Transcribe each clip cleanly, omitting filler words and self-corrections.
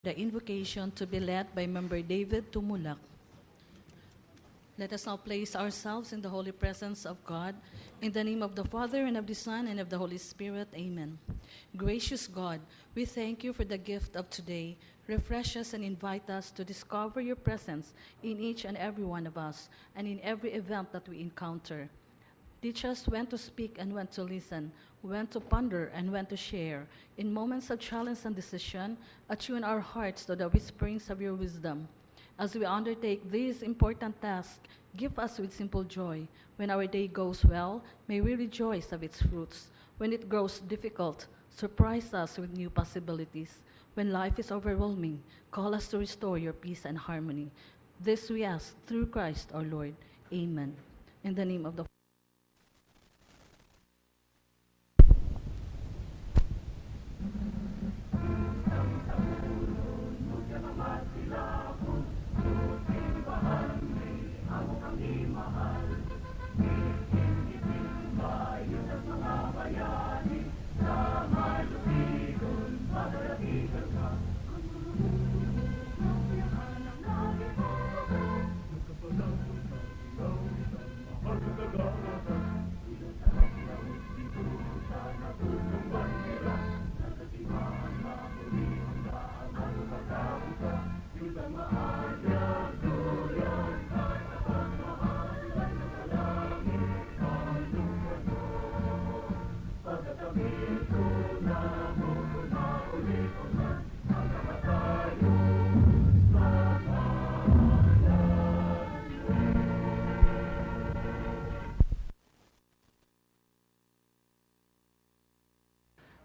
The invocation to be led by Member David Tumulak. Let us now place ourselves in the holy presence of God. In the name of the Father, and of the Son, and of the Holy Spirit. Amen. Gracious God, we thank you for the gift of today. Refresh us and invite us to discover your presence in each and every one of us, and in every event that we encounter. Teach us when to speak and when to listen, when to ponder and when to share. In moments of challenge and decision, attune our hearts to the whisperings of your wisdom. As we undertake these important tasks, give us with simple joy. When our day goes well, may we rejoice of its fruits. When it grows difficult, surprise us with new possibilities. When life is overwhelming, call us to restore your peace and harmony. This we ask through Christ our Lord. Amen. In the name of the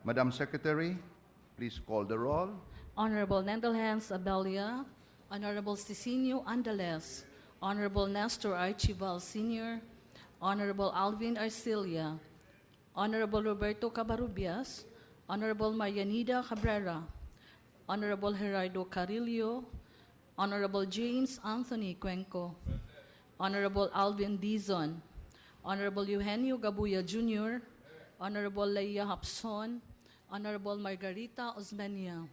Madam Secretary, please call the roll. Honorable Nendelhans Abelia, Honorable Cicinio Andales, Honorable Nestor Archival Sr., Honorable Alvin Arcilia, Honorable Roberto Cabarubias, Honorable Marianida Cabrera, Honorable Gerardo Carillo, Honorable James Anthony Cuenco, Honorable Alvin Dizon, Honorable Eugenio Gabuya Jr., Honorable Leia Hapson, Honorable Margarita Osmeña,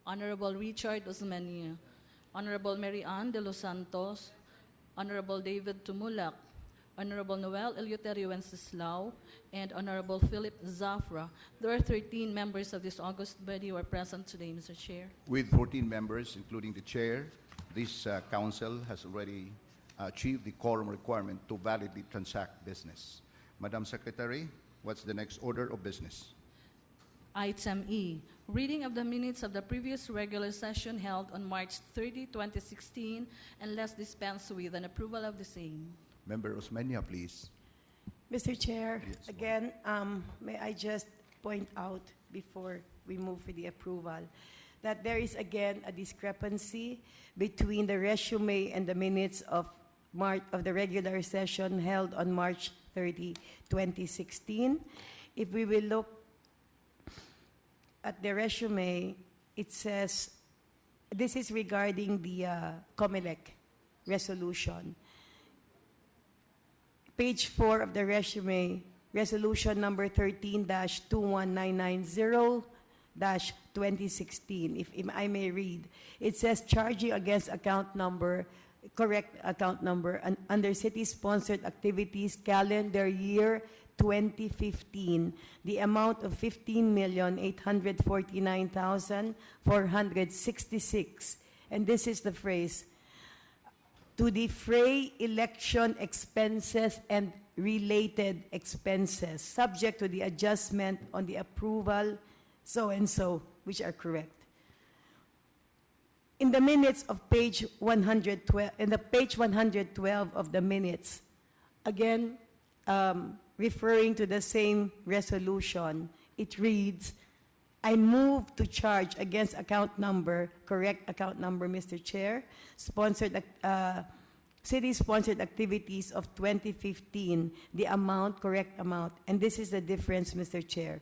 Honorable Richard Osmeña, Honorable Mary Ann de los Santos, Honorable David Tumulak, Honorable Noel Eleuterio Wenceslao, and Honorable Philip Zafra. There are 13 members of this august body who are present today, Mr. Chair. With 14 members, including the chair, this council has already achieved the quorum requirement to validly transact business. Madam Secretary, what's the next order of business? Item E, reading of the minutes of the previous regular session held on March 30, 2016, and let's dispense with an approval of the same. Member Osmeña, please. Mr. Chair, Yes, again, may I just point out before we move for the approval that there is again a discrepancy between the resume and the minutes of the regular session held on March 30, 2016. If we will look at the resume, it says, this is regarding the COMELEC resolution. Page 4 of the resume, resolution number 13-21990-2016, if I may read. It says, charging against account number, correct account number, under city-sponsored activities calendar year 2015, the amount of 15,849,466, and this is the phrase, to defray election expenses and related expenses, subject to the adjustment on the approval, so-and-so, which are correct. In the minutes of page 112, in the page 112 of the minutes, again, referring to the same resolution, it reads, I move to charge against account number, correct account number, Mr. Chair, city-sponsored activities of 2015, the amount, correct amount, and this is the difference, Mr. Chair.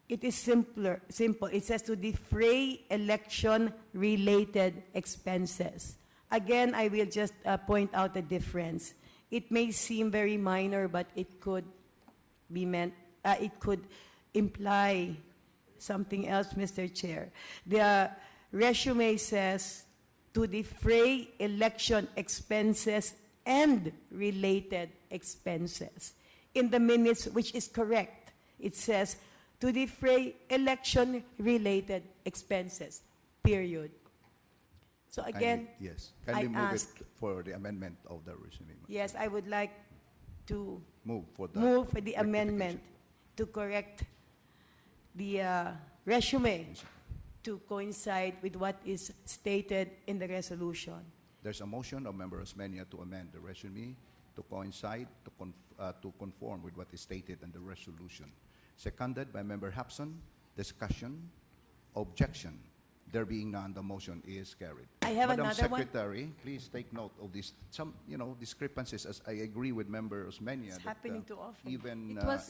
It is simple. It says to defray election-related expenses. Again, I will just point out the difference. It may seem very minor, but it could be meant, it could imply something else, Mr. Chair. The resume says to defray election expenses and related expenses. In the minutes, which is correct, it says to defray election-related expenses, period. So again, Yes. I Kindly move ask- it for the amendment of the resume. yes, I would like to Move for the move for the rectification. amendment to correct the resume to coincide with what is stated in the resolution. There's a motion of Member Osmeña to amend the resume to coincide, to conform with what is stated in the resolution. Seconded by Member Hapson. Discussion. Objection. There being none, the motion is carried. I have Madam another one. Secretary, please take note of this. Some, discrepancies. As I agree with Member Osmeña, It's that, happening too often.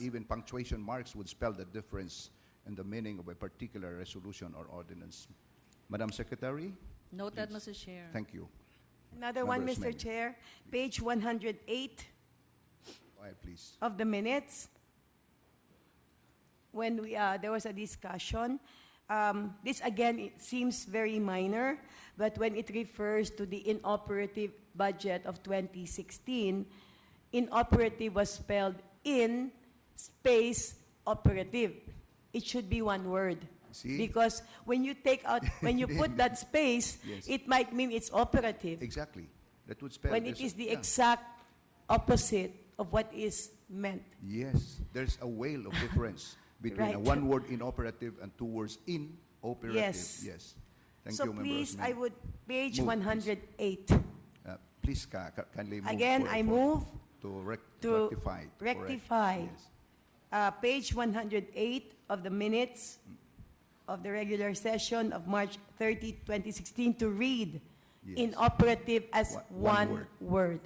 even punctuation marks would spell the difference in the meaning of a particular resolution or ordinance. Madam Secretary, Noted, Please. Mr. Chair. thank you. Another one, Member Mr. Osmeña. Chair, page 108 Go ahead, please. of the minutes, when there was a discussion. This again, it seems very minor, but when it refers to the inoperative budget of 2016, inoperative was spelled in space operative. It should be one word. See? Because when you take out, when you put that space, Yes. it might mean it's operative. Exactly. That would spell When this- it is the yeah. exact opposite of what is meant. Yes, there's a whale of difference between a Right. one word inoperative and two words inoperative. Yes. Thank So you, Member please, Osmeña. I would, page Move, please. 108. Please, kindly move. Again, I move to to rectify. correct. rectify. Yes. Page 108 of the minutes of the regular session of March 30, 2016, to read Yes. inoperative as One one word. word.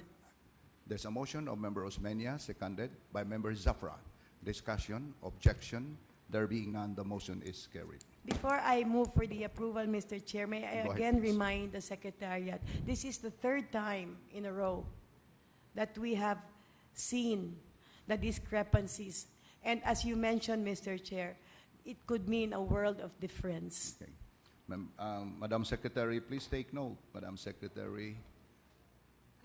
There's a motion of Member Osmeña, seconded by Member Zafra. Discussion, objection. There being none, the motion is carried. Before I move for the approval, Mr. Chair, may I Go ahead, again please. remind the Secretariat, this is the third time in a row that we have seen the discrepancies. And as you mentioned, Mr. Chair, it could mean a world of difference. Okay. Madam Secretary, please take note. Madam Secretary.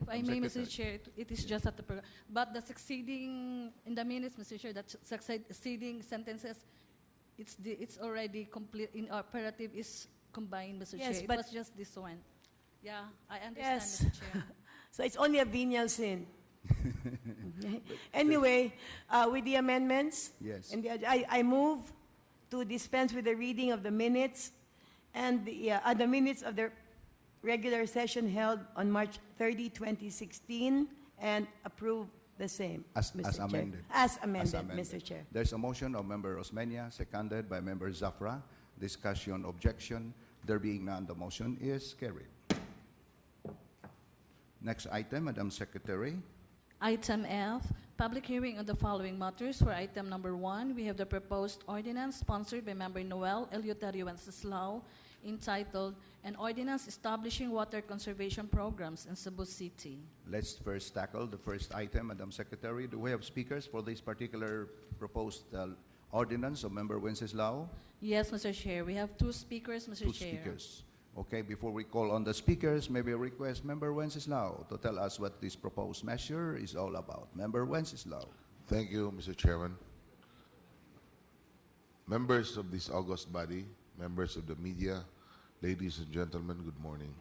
If I Madam may, Mr. Secretary. Chair, it is just at the but the succeeding in the minutes, Mr. Chair, that succeeding sentences, it's already complete. Inoperative is combined, Mr. Yes, Chair. It but- was just this one. Yeah, I understand, Yes. Mr. Chair. So it's only a venial sin. Okay. Anyway, with the amendments, Yes. and I move to dispense with the reading of the minutes and the minutes of the regular session held on March 30, 2016, and approve the same. As Mr. Chair. amended. As amended, Mr. Chair. There's a motion of Member Osmeña, seconded by Member Zafra. Discussion, objection. There being none, the motion is carried. Next item, Madam Secretary. Item F, public hearing on the following matters. For item number 1, we have the proposed ordinance sponsored by Member Noel Eleuterio Wenceslao entitled An Ordinance Establishing Water Conservation Programs in Cebu City. Let's first tackle the first item, Madam Secretary. Do we have speakers for this particular proposed ordinance of Member Wenceslao? Yes, Mr. Chair. We have 2 speakers, Mr. Two Chair. speakers. Okay, before we call on the speakers, maybe a request Member Wenceslao to tell us what this proposed measure is all about. Member Wenceslao. Thank you, Mr. Chairman. Members of this august body, members of the media, ladies and gentlemen, good morning.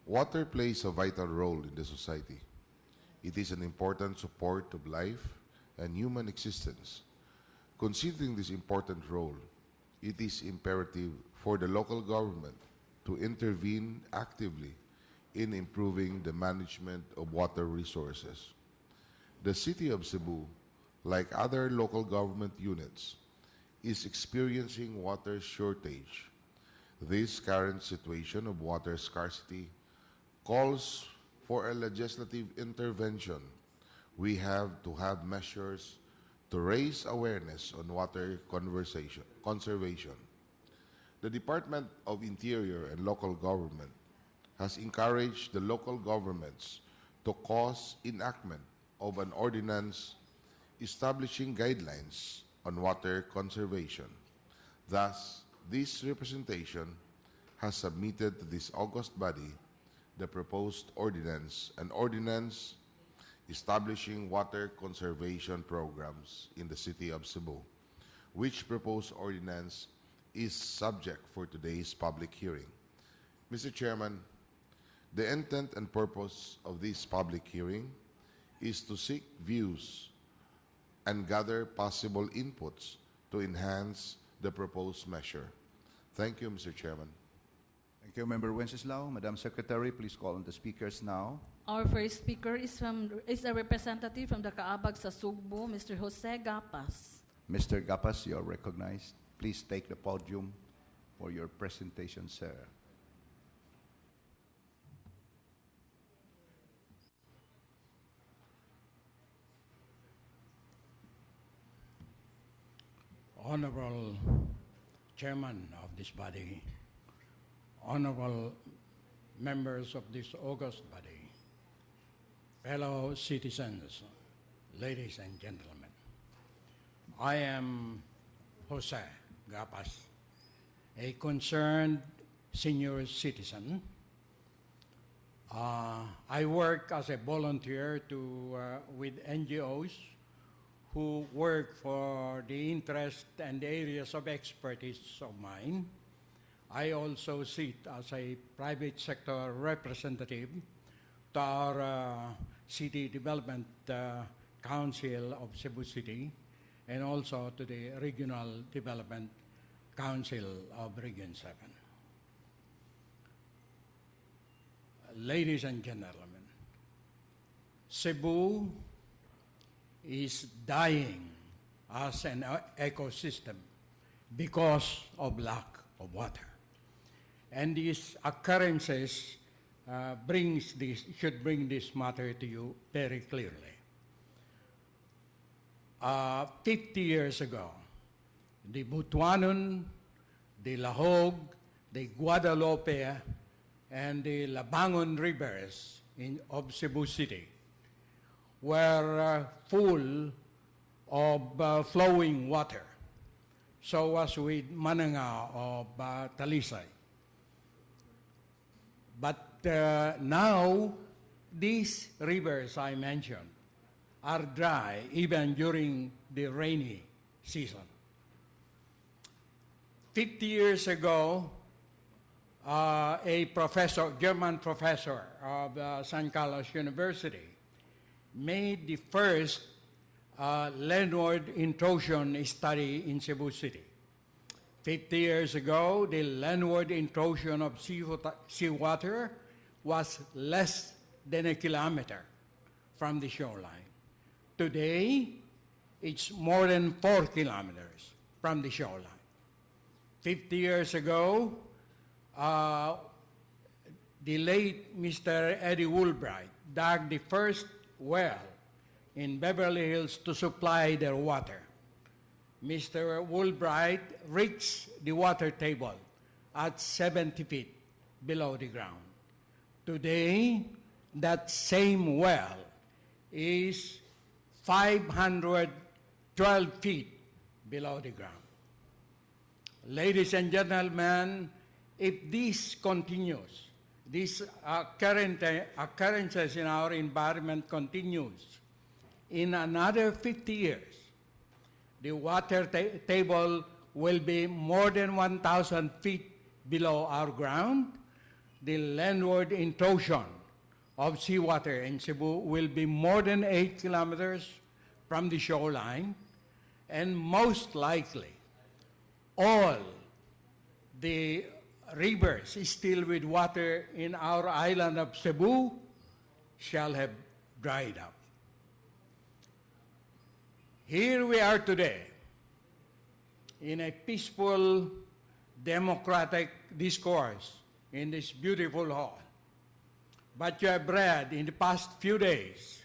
Water plays a vital role in the society. It is an important support of life and human existence. Considering this important role, it is imperative for the local government to intervene actively in improving the management of water resources. The city of Cebu, like other local government units, is experiencing water shortage. This current situation of water scarcity calls for a legislative intervention. We have to have measures to raise awareness on water conservation. The Department of Interior and Local Government has encouraged the local governments to cause enactment of an ordinance establishing guidelines on water conservation. Thus, this representation has submitted to this august body the proposed ordinance, an ordinance establishing water conservation programs in the city of Cebu, which proposed ordinance is subject for today's public hearing. Mr. Chairman, the intent and purpose of this public hearing is to seek views and gather possible inputs to enhance the proposed measure. Thank you, Mr. Chairman. Thank you, Member Wenceslao. Madam Secretary, please call on the speakers now. Our first speaker is a representative from the Kaabag sa Cebu, Mr. Jose Gapas. Mr. Gapas, you are recognized. Please take the podium for your presentation, sir. Honorable Chairman of this body, honorable members of this august body, fellow citizens, ladies and gentlemen, I am Jose Gapas, a concerned senior citizen. I work as a volunteer with NGOs who work for the interest and areas of expertise of mine. I also sit as a private sector representative to our City Development Council of Cebu City and also to the Regional Development Council of Region 7. Ladies and gentlemen, Cebu is dying as an ecosystem because of lack of water. And these occurrences should bring this matter to you very clearly. 50 years ago, the Butuanon, the Lahog, the Guadalupe, and the Labangon rivers of Cebu City were full of flowing water. So was with Mananga of Talisay. But now, these rivers I mentioned are dry even during the rainy season. 50 years ago, a German professor of San Carlos University made the first landward intrusion study in Cebu City. 50 years ago, the landward intrusion of seawater was less than a kilometer from the shoreline. Today, it's more than 4 kilometers from the shoreline. 50 years ago, the late Mr. Eddie Woolbright dug the first well in Beverly Hills to supply their water. Mr. Woolbright reached the water table at 70 feet below the ground. Today, that same well is 512 feet below the ground. Ladies and gentlemen, if this continues, these current occurrences in our environment continues, in another 50 years, the water table will be more than 1,000 feet below our ground. The landward intrusion of seawater in Cebu will be more than 8 kilometers from the shoreline, and most likely, all the rivers still with water in our island of Cebu shall have dried up. Here we are today in a peaceful, democratic discourse in this beautiful hall. But you have read in the past few days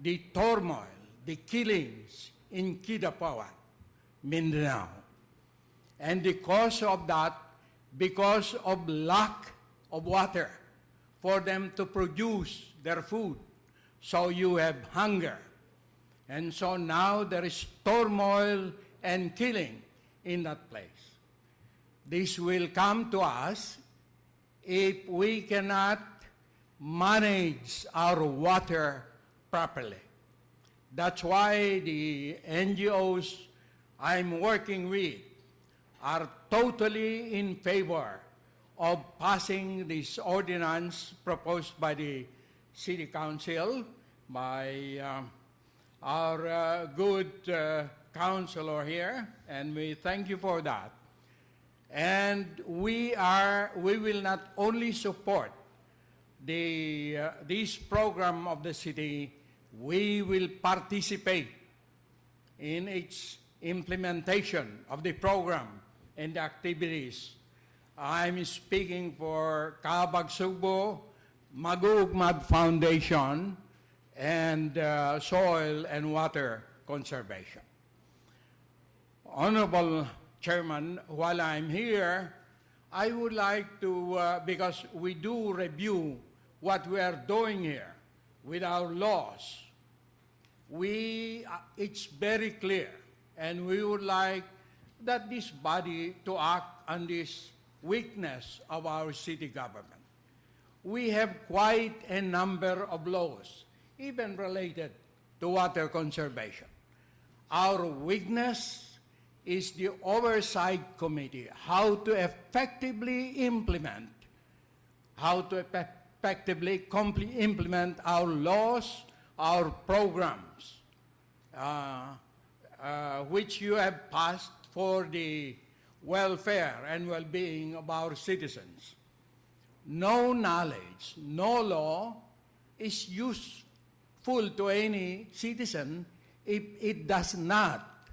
the turmoil, the killings in Kidapawan, Mindanao. And the cause of that, because of lack of water for them to produce their food. So you have hunger. And so now there is turmoil and killing in that place. This will come to us if we cannot manage our water properly. That's why the NGOs I'm working with are totally in favor of passing this ordinance proposed by the City Council, by our good councilor here, and we thank you for that. And we will not only support this program of the city, we will participate in its implementation of the program and the activities. I'm speaking for Kaabag Cebu, Mag-uugmad Foundation, and Soil and Water Conservation. Honorable Chairman, while I'm here, I would like to, because we do review what we are doing here with our laws, it's very clear, and we would like that this body to act on this weakness of our city government. We have quite a number of laws, even related to water conservation. Our weakness is the oversight committee, how to effectively implement our laws, our programs, which you have passed for the welfare and well-being of our citizens. No knowledge, no law is useful to any citizen if it does not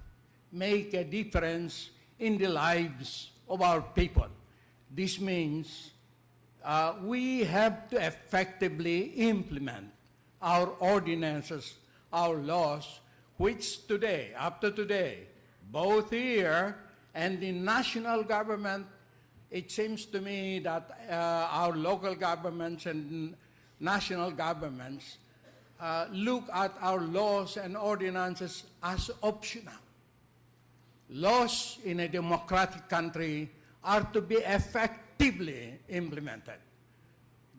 make a difference in the lives of our people. This means we have to effectively implement our ordinances, our laws, which today, up to today, both here and the national government, it seems to me that our local governments and national governments look at our laws and ordinances as optional. Laws in a democratic country are to be effectively implemented.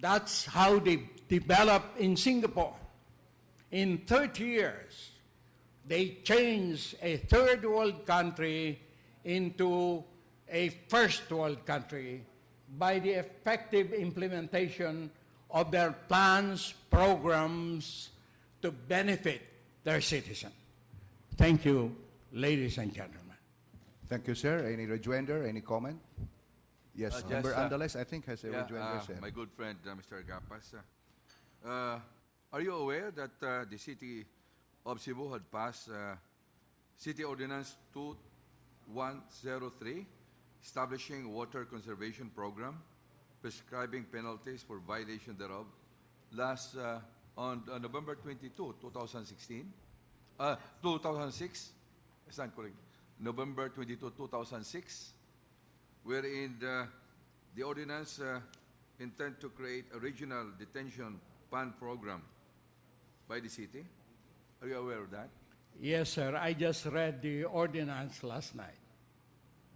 That's how they developed in Singapore. In 30 years, they changed a third world country into a first world country by the effective implementation of their plans, programs to benefit their citizens. Thank you, ladies and gentlemen. Thank you, sir. Any rejoinder, any comment? Yes, Just, Member Andales, I think, has a Yeah, rejoinder, sir. my good friend, Mr. Gapas. Are you aware that the city of Cebu had passed City Ordinance 2103, establishing water conservation program, prescribing penalties for violation thereof, last on November 22, 2016, 2006, is that correct? November 22, 2006, wherein the ordinance intend to create a regional detention pan program by the city. Are you aware of that? Yes, sir. I just read the ordinance last night.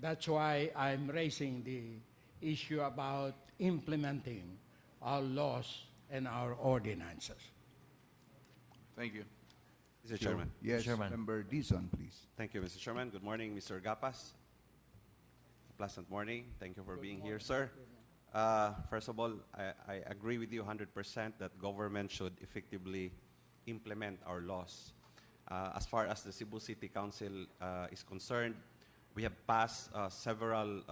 That's why I'm raising the issue about implementing our laws and our ordinances. Thank you. Mr. Chairman. Yes, Mr. Chairman. Member Dizon, please. Thank you, Mr. Chairman. Good morning, Mr. Gapas. Pleasant morning. Thank you for being here, sir. First of all, I agree with you 100% that government should effectively implement our laws. As far as the Cebu City Council is concerned, we have passed several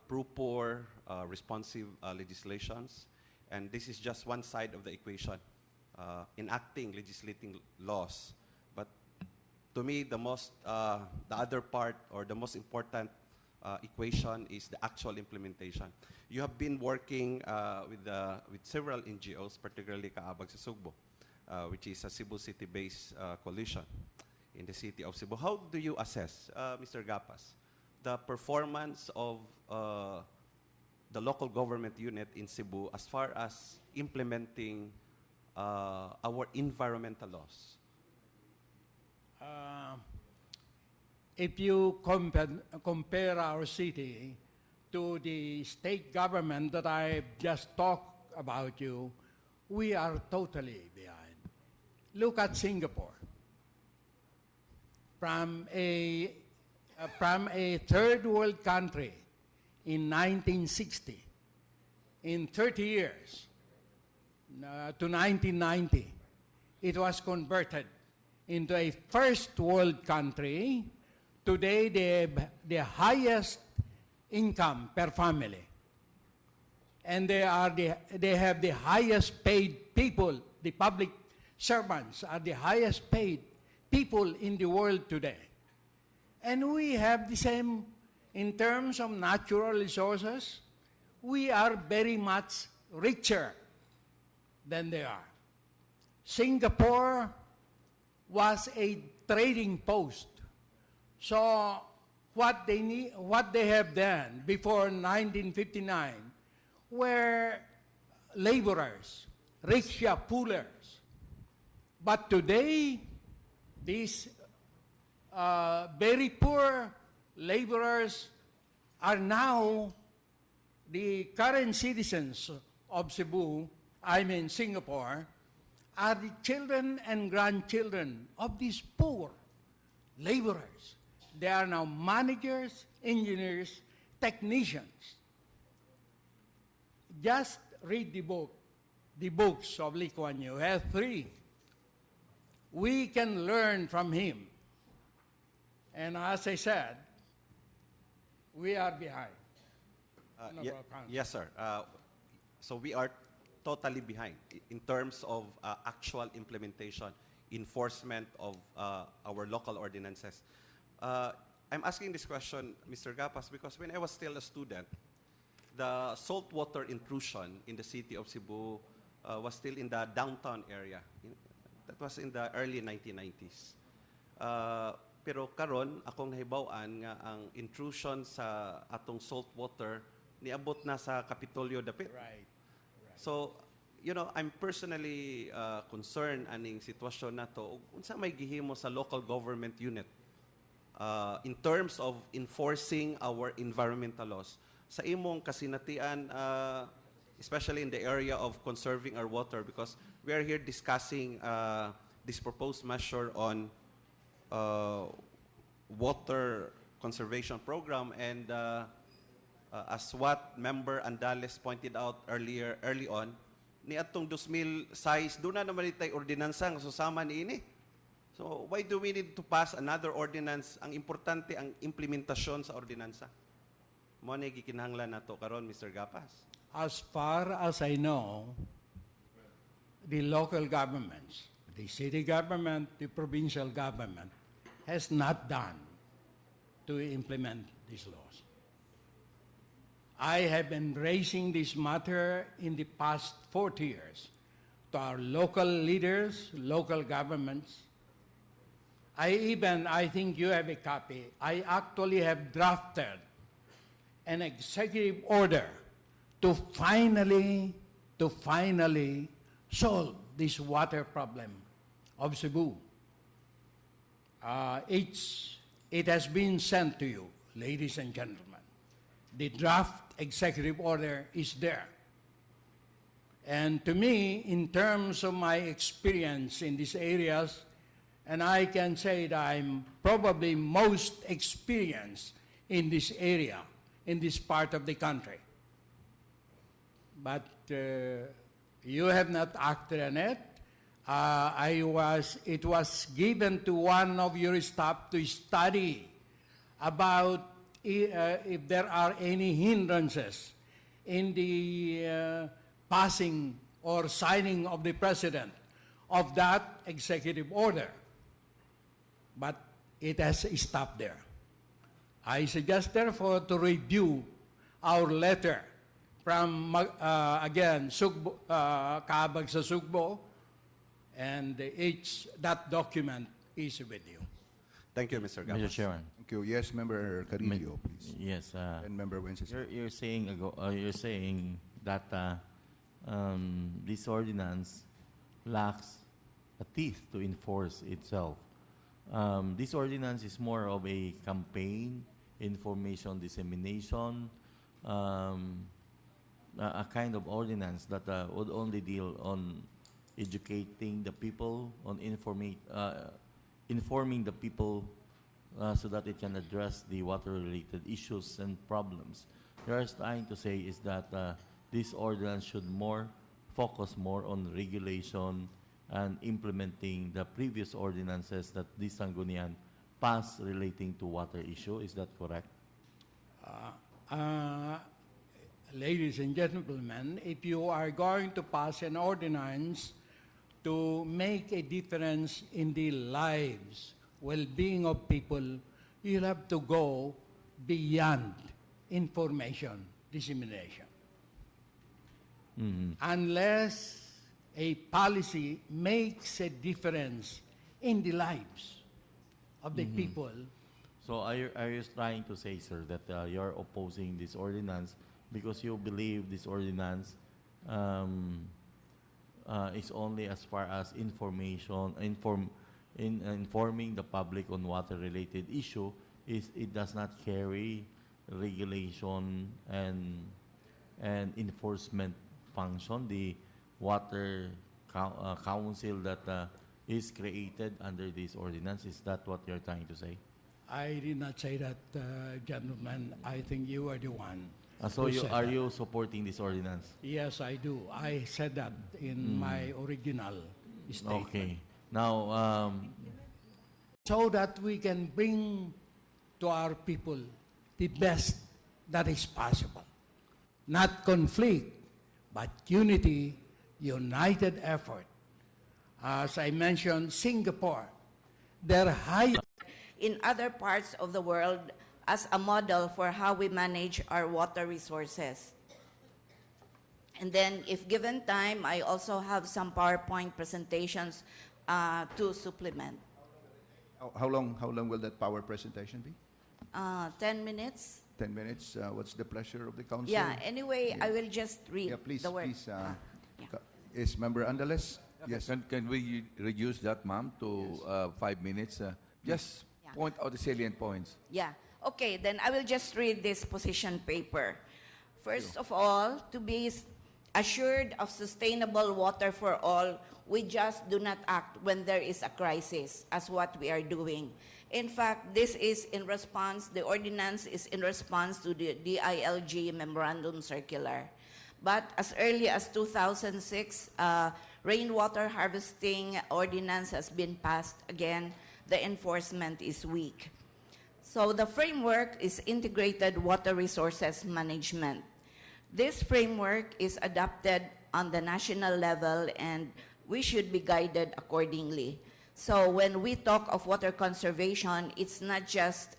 pro-poor, responsive legislations, and this is just one side of the equation, enacting, legislating laws. But to me, the other part or the most important equation is the actual implementation. You have been working with several NGOs, particularly Kaabag Cebu, which is a Cebu City-based coalition in the city of Cebu. How do you assess, Mr. Gapas, the performance of the local government unit in Cebu as far as implementing our environmental laws? If you compare our city to the state government that I just talked about you, we are totally behind. Look at Singapore. From a third world country in 1960, in 30 years to 1990, it was converted into a first world country. Today, they have the highest income per family. And they have the highest paid people. The public servants are the highest paid people in the world today. And we have the same in terms of natural resources. We are very much richer than they are. Singapore was a trading post. So what they have done before 1959 were laborers, rickshaw pullers. But today, these very poor laborers are now the current citizens of Singapore, are the children and grandchildren of these poor laborers. They are now managers, engineers, technicians. Just read the books of Lee Kuan Yew. Have 3. We can learn from him. And as I said, we are behind. Yes, sir. So we are totally behind in terms of actual implementation, enforcement of our local ordinances. I'm asking this question, Mr. Gapas, because when I was still a student, the saltwater intrusion in the city of Cebu was still in the downtown area. That was in the early 1990s. Pero karon akong nahibaw-an nga ang intrusion sa atong saltwater niabot na sa Kapitolyo dapit. Right. So, I'm personally concerned aning sitwasyon nato ug unsa may gihimo sa local government unit in terms of enforcing our environmental laws. Sa imong kasinatian, especially in the area of conserving our water, because we are here discussing this proposed measure on water conservation program, and as what Member Andales pointed out early on, ni atong 2006 doon na naman itay ordinansa nga susama niini. So why do we need to pass another ordinance? Ang importante ang implementasyon sa ordinansa. Mo na gikinahanglan nato karon, Mr. Gapas. As far as I know, the local governments, the city government, the provincial government, has not done to implement these laws. I have been raising this matter in the past 40 years to our local leaders, local governments. I think you have a copy, I actually have drafted an executive order to finally solve this water problem of Cebu. It has been sent to you, ladies and gentlemen. The draft executive order is there. And to me, in terms of my experience in these areas, and I can say that I'm probably most experienced in this area, in this part of the country. But you have not acted on it. It was given to one of your staff to study about if there are any hindrances in the passing or signing of the President of that executive order. But it has stopped there. I suggest, therefore, to review our letter from, again, Kaabag sa Sugbo, and that document is with you. Thank you, Mr. Gapas. Mr. Chairman. Thank you. Yes, Member Carillo, please. Yes. And Member Wences. You're saying that this ordinance lacks a teeth to enforce itself. This ordinance is more of a campaign, information dissemination, um, a kind of ordinance that would only deal on educating the people, on informing the people so that it can address the water-related issues and problems. What you're trying to say is that this ordinance should focus more on regulation and implementing the previous ordinances that the Sangguniang passed relating to water issue. Is that correct? Ladies and gentlemen, if you are going to pass an ordinance to make a difference in the lives, well-being of people, you'll have to go beyond information dissemination. Unless a policy makes a difference in the lives of the people. So are you trying to say, sir, that you're opposing this ordinance because you believe this ordinance is only as far as informing the public on water-related issue, it does not carry regulation and enforcement function, the water council that is created under this ordinance. Is that what you're trying to say? I did not say that, gentlemen. I think you are the one. So who said that. you supporting this ordinance? Yes, I do. I said that in my original statement. Okay. Now, So that we can bring to our people the best that is possible. Not conflict, but unity, united effort. As I mentioned, Singapore, their high in other parts of the world as a model for how we manage our water resources. And then, if given time, I also have some PowerPoint presentations to supplement. How long will that power presentation be? 10 minutes? 10 minutes. What's the pleasure of the council? Yeah, anyway, I will just read Yeah, please, the word. please. Is Member Andales? Yes. Can we reduce that, ma'am, to 5 minutes? Just Yeah. point out the salient points. Yeah. Okay, then I will just read this position paper. First of all, to be assured of sustainable water for all, we just do not act when there is a crisis, as what we are doing. In fact, this is in response, the ordinance is in response to the DILG Memorandum Circular. But as early as 2006, rainwater harvesting ordinance has been passed. Again, the enforcement is weak. So the framework is integrated water resources management. This framework is adopted on the national level and we should be guided accordingly. So when we talk of water conservation, it's not just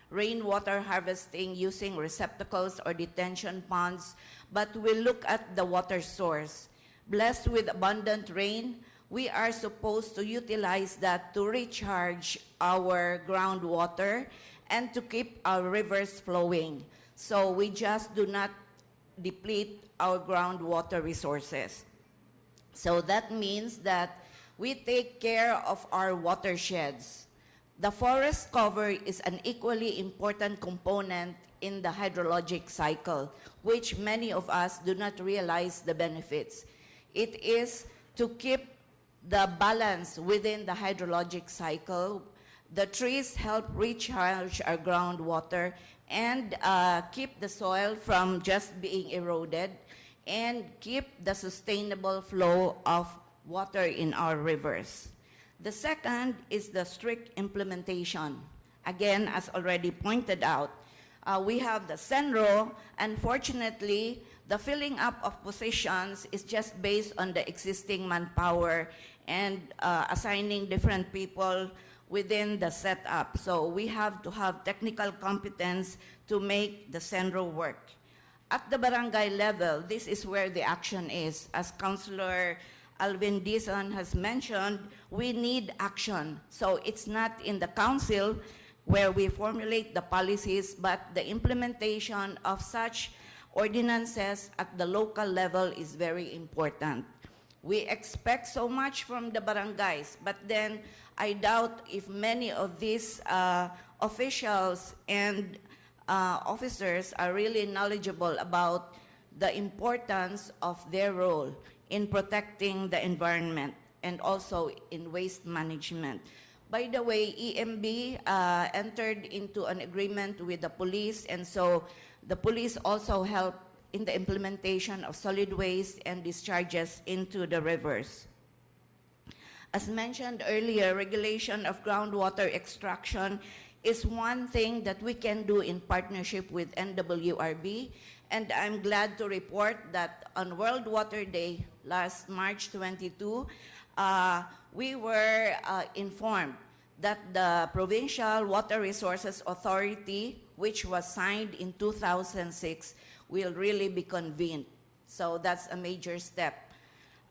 rainwater harvesting using receptacles or detention ponds, but we look at the water source. Blessed with abundant rain, we are supposed to utilize that to recharge our groundwater and to keep our rivers flowing. So we just do not deplete our groundwater resources. So that means that we take care of our watersheds. The forest cover is an equally important component in the hydrologic cycle, which many of us do not realize the benefits. It is to keep the balance within the hydrologic cycle. The trees help recharge our groundwater and keep the soil from just being eroded and keep the sustainable flow of water in our rivers. The second is the strict implementation. Again, as already pointed out, we have the CENRO. Unfortunately, the filling up of positions is just based on the existing manpower and assigning different people within the setup. So we have to have technical competence to make the CENRO work. At the barangay level, this is where the action is. As Councilor Alvin Dizon has mentioned, we need action. So it's not in the council where we formulate the policies, but the implementation of such ordinances at the local level is very important. We expect so much from the barangays, but then I doubt if many of these officials and officers are really knowledgeable about the importance of their role in protecting the environment and also in waste management. By the way, EMB entered into an agreement with the police, and so the police also helped in the implementation of solid waste and discharges into the rivers. As mentioned earlier, regulation of groundwater extraction is one thing that we can do in partnership with NWRB, and I'm glad to report that on World Water Day last March 22, we were informed that the Provincial Water Resources Authority, which was signed in 2006, will really be convened. So that's a major step.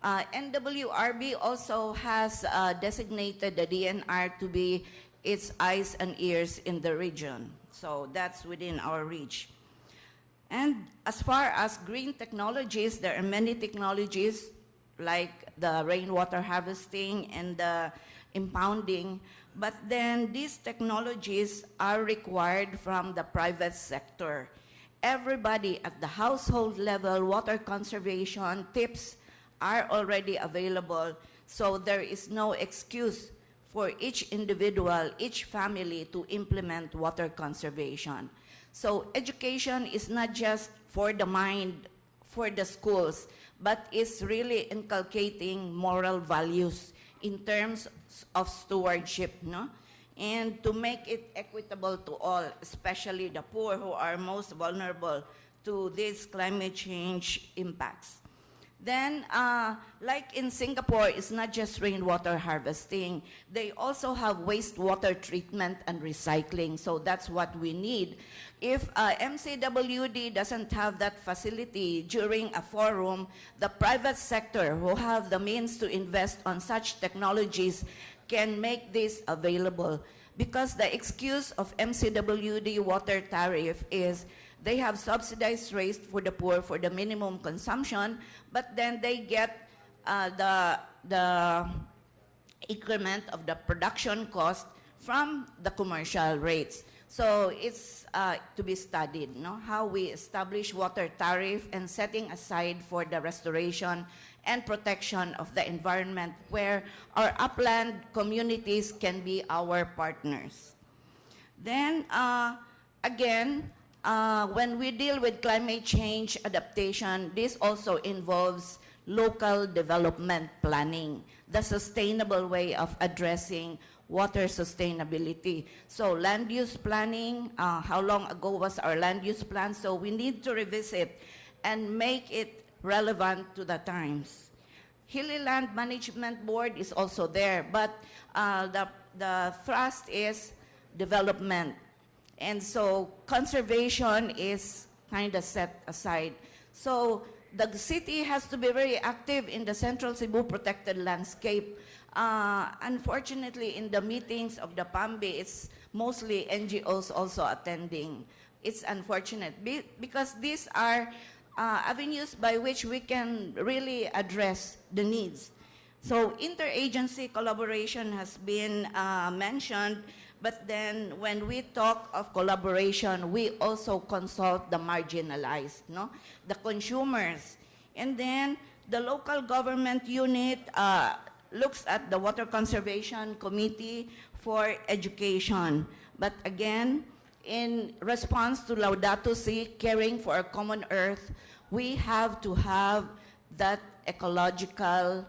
NWRB also has designated the DNR to be its eyes and ears in the region. So that's within our reach. And as far as green technologies, there are many technologies like the rainwater harvesting and the impounding, but then these technologies are required from the private sector. Everybody at the household level, water conservation tips are already available, so there is no excuse for each individual, each family to implement water conservation. So education is not just for the mind, for the schools, but it's really inculcating moral values in terms of stewardship, no? And to make it equitable to all, especially the poor who are most vulnerable to these climate change impacts. Then, like in Singapore, it's not just rainwater harvesting. They also have wastewater treatment and recycling, so that's what we need. If MCWD doesn't have that facility during a forum, the private sector who have the means to invest on such technologies can make this available. Because the excuse of MCWD water tariff is they have subsidized rates for the poor for the minimum consumption, but then they get the increment of the production cost from the commercial rates. So it's to be studied, no? How we establish water tariff and setting aside for the restoration and protection of the environment where our upland communities can be our partners. Then again, when we deal with climate change adaptation, this also involves local development planning, the sustainable way of addressing water sustainability. So land use planning, how long ago was our land use plan? So we need to revisit and make it relevant to the times. Hilly Land Management Board is also there, but the thrust is development. And so conservation is kind of set aside. So the city has to be very active in the Central Cebu protected landscape. Unfortunately, in the meetings of the PAMBI, it's mostly NGOs also attending. It's unfortunate because these are avenues by which we can really address the needs. So interagency collaboration has been mentioned, but then when we talk of collaboration, we also consult the marginalized, no? The consumers. And then the local government unit looks at the Water Conservation Committee for education. But again, in response to Laudato Si, caring for a common earth, we have to have that ecological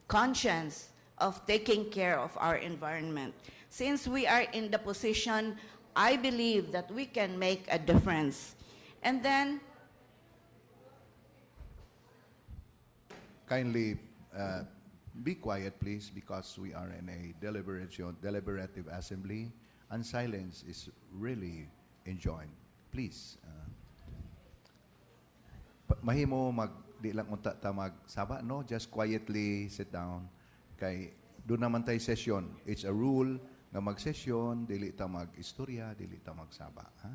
conscience of taking care of our environment. Since we are in the position, I believe that we can make a difference. And then, Kindly be quiet, please, because we are in a deliberative assembly, and silence is really enjoined. Please. Mahimo di lang unta ta magsaba, no? Just quietly sit down. Kay doon naman tayo session. It's a rule na mag-session, dili ta mag-istorya, dili ta magsaba. Ha?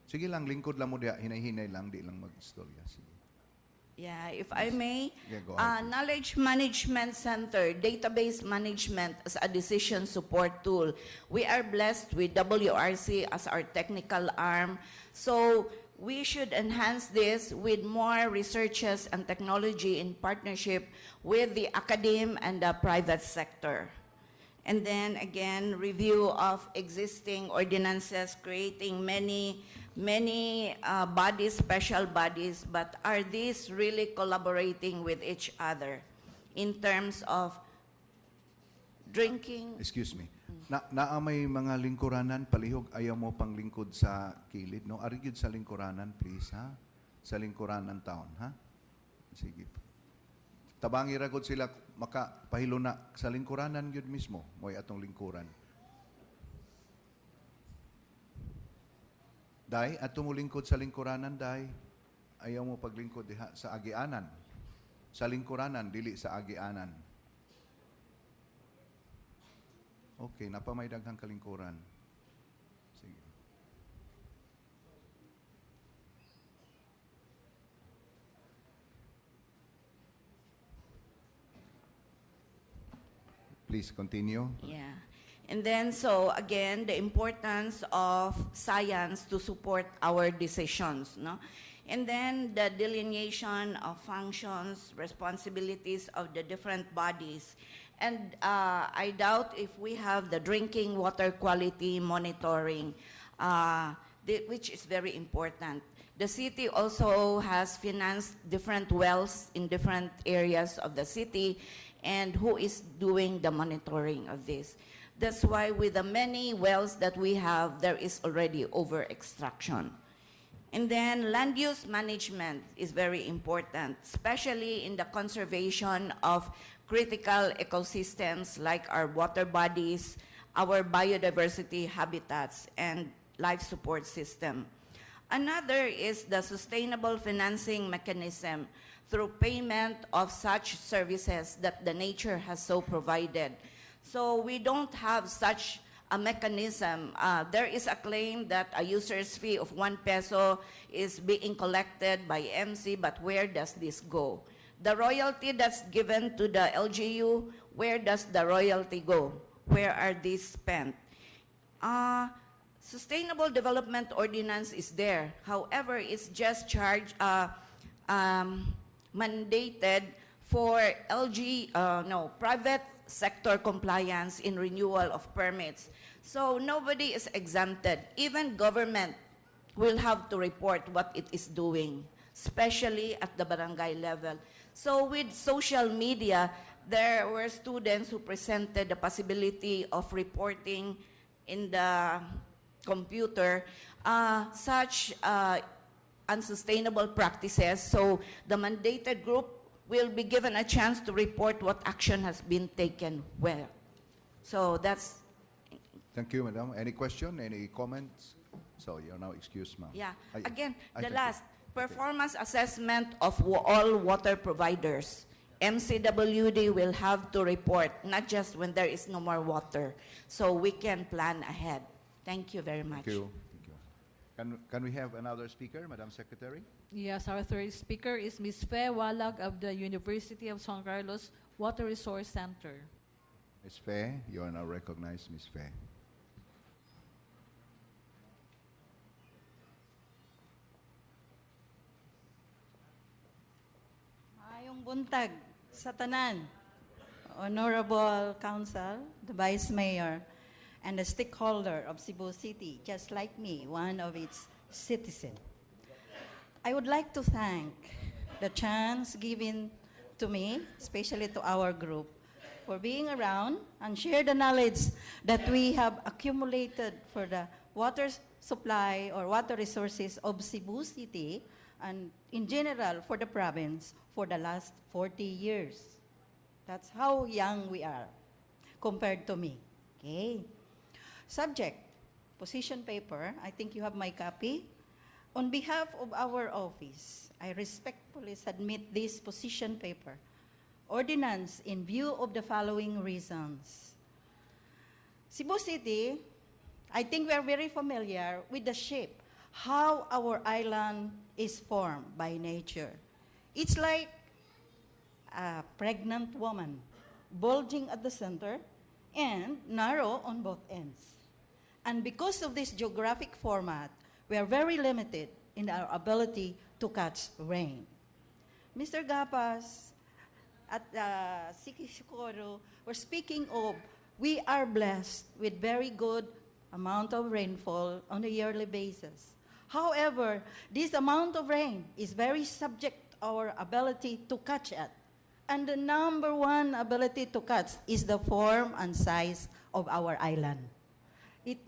Sige lang, lingkod lang mo diya, hinay-hinay lang, di lang mag-istorya. Sige. Yeah, if I may, Yeah, go ahead. Knowledge Management Center, database management as a decision support tool. We are blessed with WRC as our technical arm. So we should enhance this with more researches and technology in partnership with the academe and the private sector. And then again, review of existing ordinances, creating many bodies, special bodies, but are these really collaborating with each other in terms of drinking? Excuse me. Naa may mga lingkuranan, palihog, ayaw mo pang lingkod sa kilid, no? Arigid sa lingkuranan, please, ha? Sa lingkuranan taon, ha? Sige. Tabangi ragod sila makapahilo na sa lingkuranan yun mismo, mo'y atong lingkuran. Day, ato mo lingkod sa lingkuranan, day. Ayaw mo paglingkod diha sa agianan. Sa lingkuranan, dili sa agianan. Okay, napamay daghang kalingkuran. Sige. Please continue. Yeah. And then, so again, the importance of science to support our decisions, no? And then the delineation of functions, responsibilities of the different bodies. And I doubt if we have the drinking water quality monitoring, which is very important. The city also has financed different wells in different areas of the city, and who is doing the monitoring of this. That's why with the many wells that we have, there is already over-extraction. And then land use management is very important, especially in the conservation of critical ecosystems like our water bodies, our biodiversity habitats, and life support system. Another is the sustainable financing mechanism through payment of such services that the nature has so provided. So we don't have such a mechanism. There is a claim that a user's fee of 1 peso is being collected by MC, but where does this go? The royalty that's given to the LGU, where does the royalty go? Where are these spent? Sustainable Development Ordinance is there. However, it's just mandated for private sector compliance in renewal of permits. So nobody is exempted. Even government will have to report what it is doing, especially at the barangay level. So with social media, there were students who presented the possibility of reporting in the computer such unsustainable practices. So the mandated group will be given a chance to report what action has been taken where. So that's... Thank you, madam. Any question, any comments? So you're now excused, ma'am. Yeah. Ay, Again, ay, the thank you. last, performance assessment of all water providers. MCWD will have to report, not just when there is no more water, so we can plan ahead. Thank you very much. Thank you. Thank you. Can we have another speaker, Madam Secretary? Yes, our third speaker is Ms. Fe Walag of the University of San Carlos Water Resource Center. Ms. Fe, you are now recognized, Ms. Fe. Mayong buntag sa tanan, Honorable Council, the Vice Mayor, and the stakeholder of Cebu City, just like me, one of its citizens. I would like to thank the chance given to me, especially to our group, for being around and share the knowledge that we have accumulated for the water supply or water resources of Cebu City and in general for the province for the last 40 years. That's how young we are compared to me. Okay. Subject, position paper. I think you have my copy. On behalf of our office, I respectfully submit this position paper, ordinance in view of the following reasons. Cebu City, I think we are very familiar with the shape, how our island is formed by nature. It's like a pregnant woman, bulging at the center and narrow on both ends. And because of this geographic format, we are very limited in our ability to catch rain. Mr. Gapas at Siki Shikoro were speaking of we are blessed with very good amount of rainfall on a yearly basis. However, this amount of rain is very subject to our ability to catch it. And the number one ability to catch is the form and size of our island. It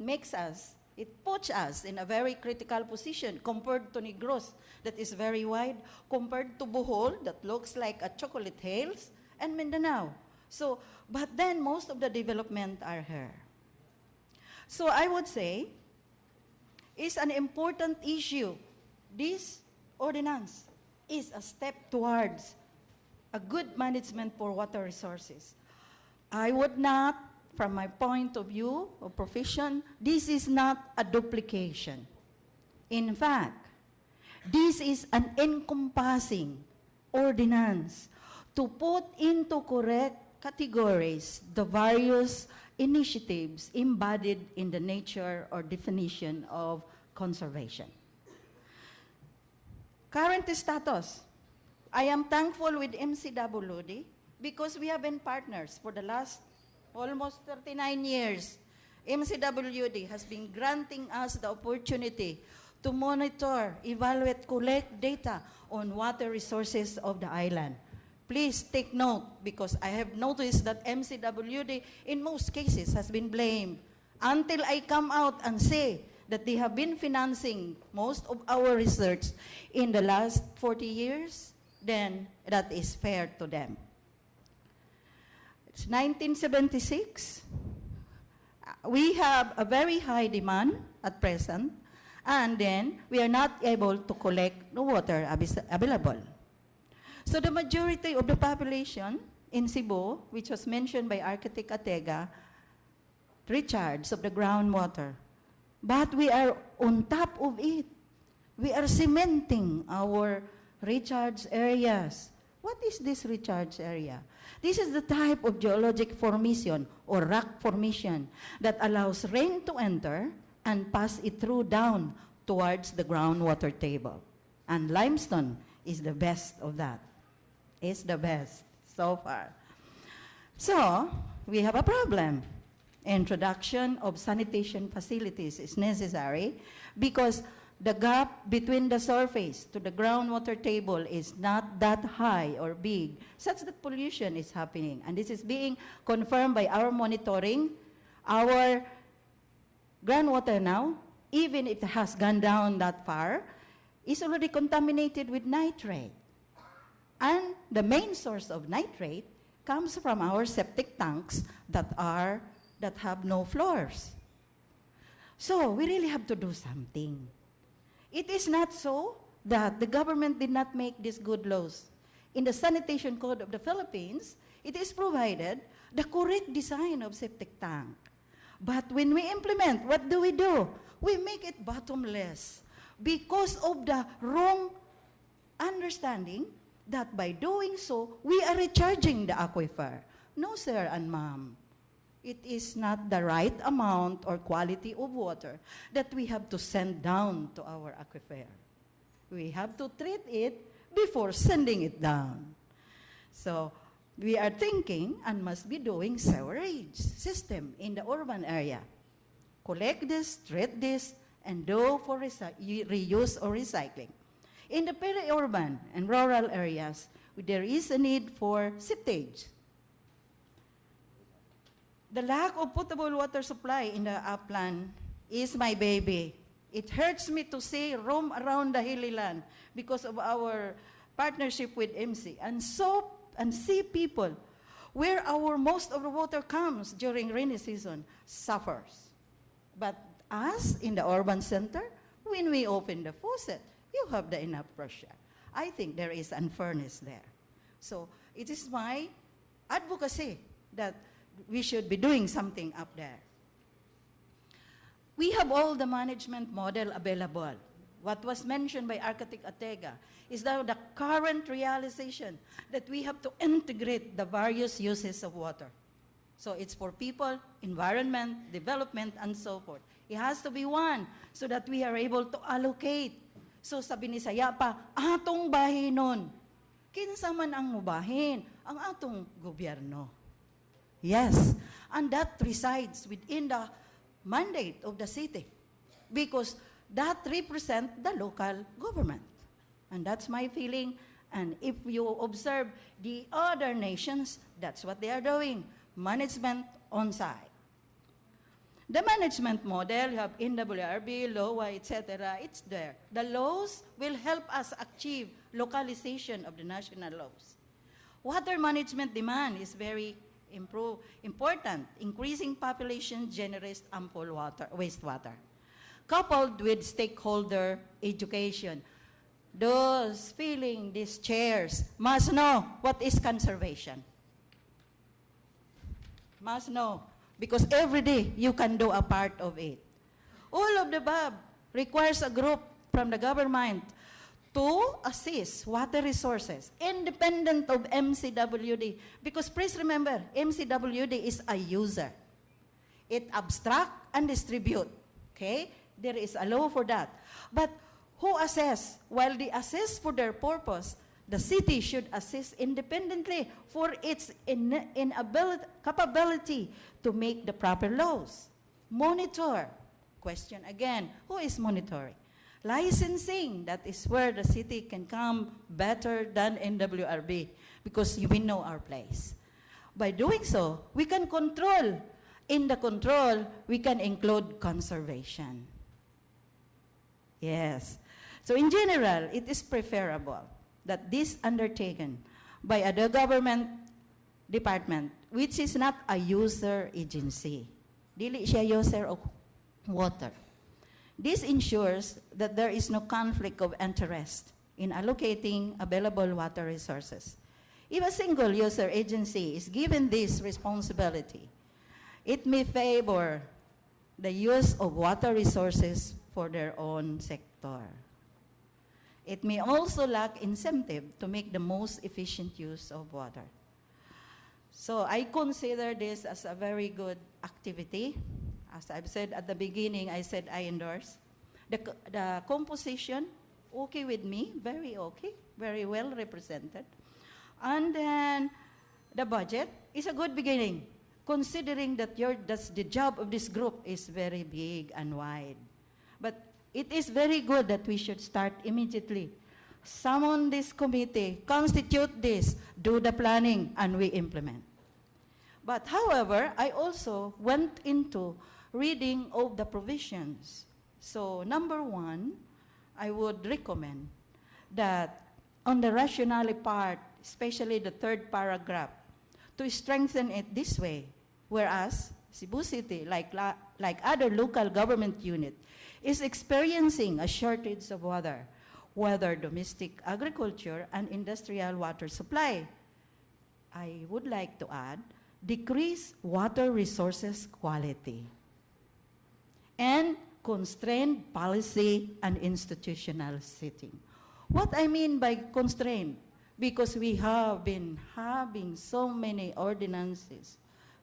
puts us in a very critical position compared to Negros that is very wide, compared to Bohol that looks like a chocolate hills, and Mindanao. So, but then most of the development are here. So I would say it's an important issue. This ordinance is a step towards a good management for water resources. I would not, from my point of view of profession, this is not a duplication. In fact, this is an encompassing ordinance to put into correct categories the various initiatives embodied in the nature or definition of conservation. Current status. I am thankful with MCWD because we have been partners for the last almost 39 years. MCWD has been granting us the opportunity to monitor, evaluate, collect data on water resources of the island. Please take note because I have noticed that MCWD in most cases has been blamed until I come out and say that they have been financing most of our research in the last 40 years, then that is fair to them. It's 1976. We have a very high demand at present, and then we are not able to collect the water available. So the majority of the population in Cebu, which was mentioned by Architect Atega, recharge of the groundwater. But we are on top of it. We are cementing our recharge areas. What is this recharge area? This is the type of geologic formation or rock formation that allows rain to enter and pass it through down towards the groundwater table. And limestone is the best of that. It's the best so far. So, we have a problem. Introduction of sanitation facilities is necessary because the gap between the surface to the groundwater table is not that high or big, such that pollution is happening. And this is being confirmed by our monitoring. Our groundwater now, even if it has gone down that far, is already contaminated with nitrate. And the main source of nitrate comes from our septic tanks that have no floors. So we really have to do something. It is not so that the government did not make these good laws. In the Sanitation Code of the Philippines, it is provided the correct design of septic tank. But when we implement, what do? We make it bottomless because of the wrong understanding that by doing so, we are recharging the aquifer. No, sir and ma'am. It is not the right amount or quality of water that we have to send down to our aquifer. We have to treat it before sending it down. So we are thinking and must be doing sewerage system in the urban area. Collect this, treat this, and do for reuse or recycling. In the peri-urban and rural areas, there is a need for septage. The lack of potable water supply in the upland is my baby. It hurts me to see roam around the hilly land because of our partnership with MC and see people where our most of the water comes during rainy season suffers. But us in the urban center, when we open the faucet, you have the enough pressure. I think there is unfairness there. So it is my advocacy that we should be doing something up there. We have all the management model available. what was mentioned by Architect Atega, is that the current realization that we have to integrate the various uses of water. So it's for people, environment, development, and so forth. It has to be one so that we are able to allocate. So sabi ni Saya pa, atong bahinon. Kinsa man ang mubahin? Ang atong gobyerno. Yes, and that resides within the mandate of the city because that represents the local government. And that's my feeling. And if you observe the other nations, that's what they are doing. Management on site. The management model, you have NWRB, LOA, etc. It's there. The laws will help us achieve localization of the national laws. Water management demand is very important. Increasing population generates ample wastewater. Coupled with stakeholder education, those filling these chairs must know what is conservation. Must know, because every day you can do a part of it. All of the above requires a group from the government to assist water resources, independent of MCWD. Because please remember, MCWD is a user. It abstract and distribute, okay? There is a law for that. But who assess? While they assess for their purpose, the city should assist independently for its capability to make the proper laws. Monitor. Question again, who is monitoring? Licensing, that is where the city can come better than NWRB because we know our place. By doing so, we can control. In the control, we can include conservation. Yes. So in general, it is preferable that this undertaken by a government department, which is not a user agency. Dili siya user of water. This ensures that there is no conflict of interest in allocating available water resources. If a single user agency is given this responsibility, it may favor the use of water resources for their own sector. It may also lack incentive to make the most efficient use of water. So I consider this as a very good activity. As I've said at the beginning, I said I endorse. The composition, okay with me, very okay, very well represented. And then the budget is a good beginning, considering that the job of this group is very big and wide. But it is very good that we should start immediately. Summon this committee, constitute this, do the planning, and we implement. But however, I also went into reading of the provisions. So number one, I would recommend that on the rationale part, especially the third paragraph, to strengthen it this way, whereas Cebu City, like other local government units, is experiencing a shortage of water, whether domestic agriculture and industrial water supply. I would like to add, decrease water resources quality, and constrained policy and institutional setting. What I mean by constrained, because we have been having so many ordinances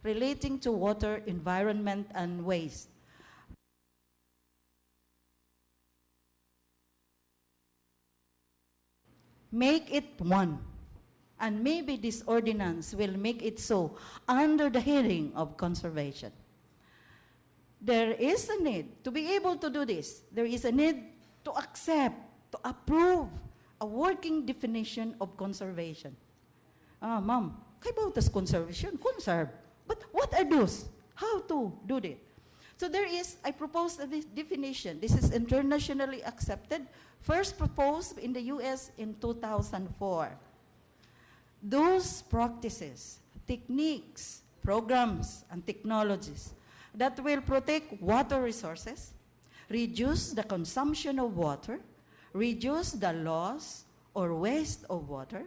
relating to water, environment, and waste. Make it one. And maybe this ordinance will make it so under the heading of conservation. There is a need to be able to do this. There is a need to accept, to approve a working definition of conservation. Ma'am, kaya about this conservation? Conserve. But what are those? How to do it? So there is, I proposed a definition. This is internationally accepted, first proposed in the US in 2004. Those practices, techniques, programs, and technologies that will protect water resources, reduce the consumption of water, reduce the loss or waste of water,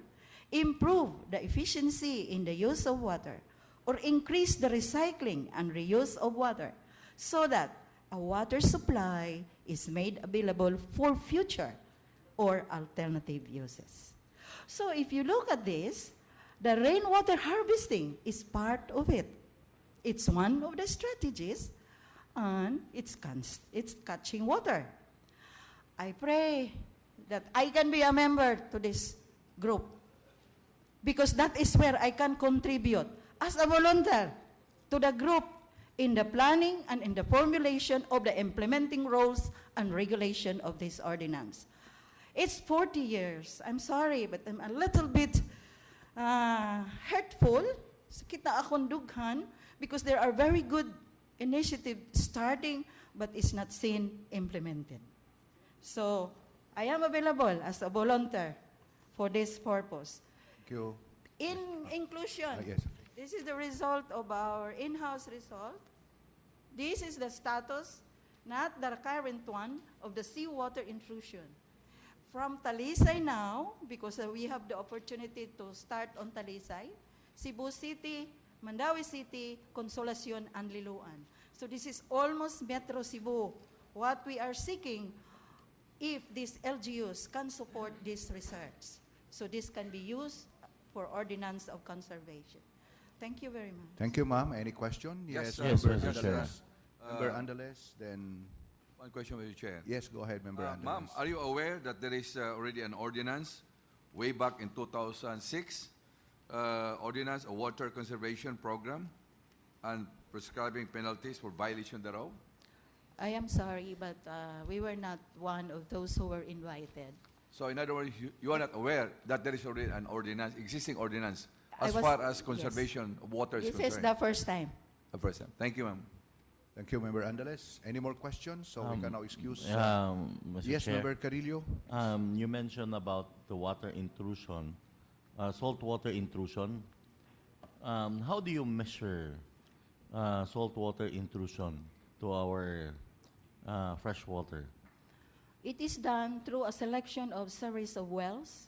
improve the efficiency in the use of water, or increase the recycling and reuse of water, so that a water supply is made available for future or alternative uses. So if you look at this, the rainwater harvesting is part of it. It's one of the strategies, and it's catching water. I pray that I can be a member to this group, because that is where I can contribute as a volunteer to the group in the planning and in the formulation of the implementing rules and regulation of this ordinance. It's 40 years. I'm sorry, but I'm a little bit hurtful. Sakit na akong dughan because there are very good initiatives starting, but it's not seen implemented. So I am available as a volunteer for this purpose. Thank you. In inclusion, Yes. this is the result of our in-house result. This is the status, not the current one, of the seawater intrusion. From Talisay now, because we have the opportunity to start on Talisay, Cebu City, Mandawi City, Consolacion, and Liloan. So this is almost Metro Cebu. What we are seeking, if these LGUs can support this research. So this can be used for ordinance of conservation. Thank you very much. Thank you, ma'am. Any question? Yes, Member Mr. Chair. Andales. Member Andales, then... One question, Mr. Chair. Yes, go ahead, Member Andales. Ma'am, are you aware that there is already an ordinance way back in 2006, ordinance, a water conservation program, and prescribing penalties for violation thereof? I am sorry, but we were not one of those who were invited. So in other words, you are not aware that there is already an ordinance, existing ordinance, I as was- far as conservation of water is This concerned. is the first time. The first time. Thank you, ma'am. Thank you, Member Andales. Any more questions? So we can now excuse... Mr. yes, Chair, Member Carillo. you mentioned about the water intrusion, saltwater intrusion. How do you measure saltwater intrusion to our fresh water? It is done through a selection of series of wells.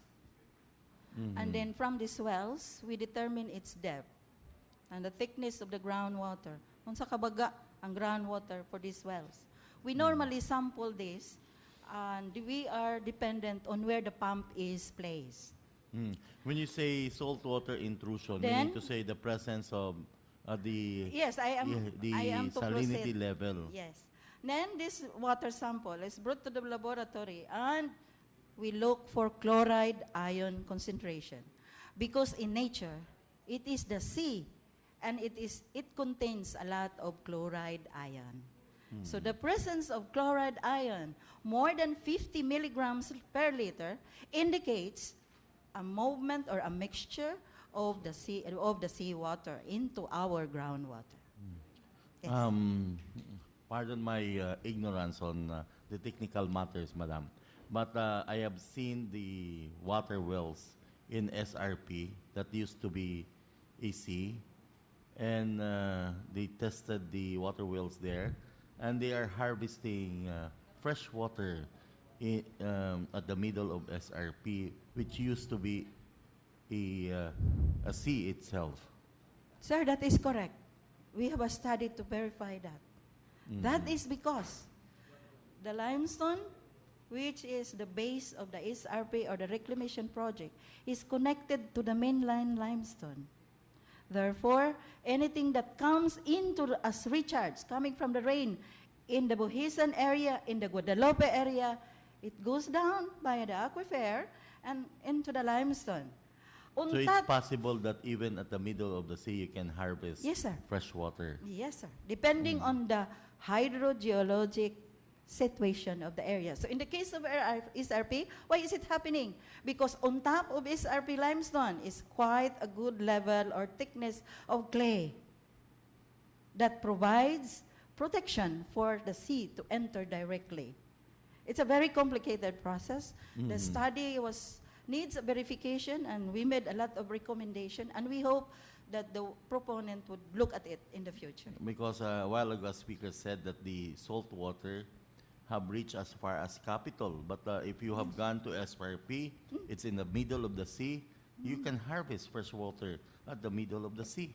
And then from these wells, we determine its depth and the thickness of the groundwater. Unsa kabaga ang groundwater for these wells. We normally sample this, and we are dependent on where the pump is placed. When you say saltwater intrusion, you Then- mean to say the presence of the Yes, I am. the I am to salinity proceed. level. Yes. Then this water sample is brought to the laboratory, and we look for chloride ion concentration, because in nature it is the sea, and it contains a lot of chloride ion. So the presence of chloride ion more than 50 milligrams per liter indicates a movement or a mixture of the seawater into our groundwater. Yes. Pardon my ignorance on the technical matters, Madam, but I have seen the water wells in SRP that used to be AC, and they tested the water wells there, and they are harvesting fresh water at the middle of SRP, which used to be a sea itself. Sir, that is correct. We have a study to verify that. That is because the limestone, which is the base of the SRP or the reclamation project, is connected to the mainline limestone. Therefore, anything that comes into as recharge, coming from the rain in the Buhisan area, in the Guadalupe area, it goes down via the aquifer and into the limestone. So it's possible that even at the middle of the sea, you can harvest Yes, sir. fresh water. Yes, sir. Depending on the hydrogeologic situation of the area. So in the case of SRP, why is it happening? Because on top of SRP limestone is quite a good level or thickness of clay that provides protection for the sea to enter directly. It's a very complicated process. The study needs a verification, and we made a lot of recommendation, and we hope that the proponent would look at it in the future. Because a while ago, a speaker said that the salt water have reached as far as capital. But if you have gone to SRP, it's in the middle of the sea, you can harvest fresh water at the middle of the sea.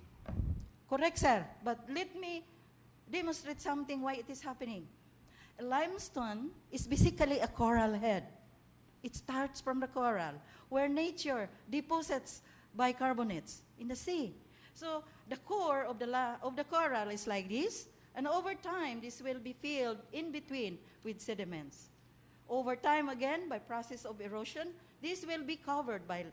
Correct, sir. But let me demonstrate something why it is happening. limestone is basically a coral head. It starts from the coral, where nature deposits bicarbonates in the sea. So the core of the coral is like this, and over time, this will be filled in between with sediments. Over time, again, by process of erosion, this will be covered by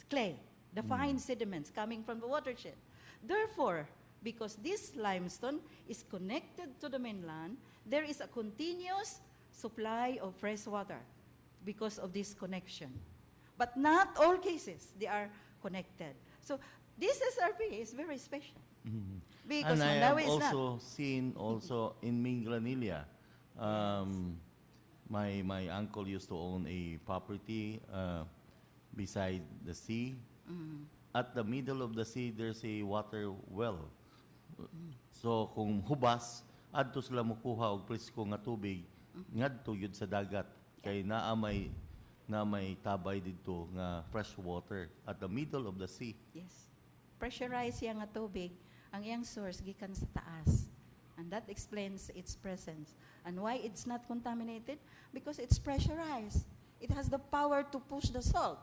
clay, the fine sediments coming from the watershed. Therefore, because this limestone is connected to the mainland, there is a continuous supply of fresh water because of this connection. But not all cases, they are connected. So this SRP is very special. Because And I have Mandawi is not. also seen also in Minglanilla, my uncle used to own a property beside the sea. At the middle of the sea, there's a water well. So kung hubas, adto sila mukuha og presko nga tubig ngadto yun sa dagat kay naa may tabay dito nga fresh water at the middle of the sea. Yes. Pressurized yang nga tubig, ang iyang source gikan sa taas. And that explains its presence. And why it's not contaminated? Because it's pressurized. It has the power to push the salt.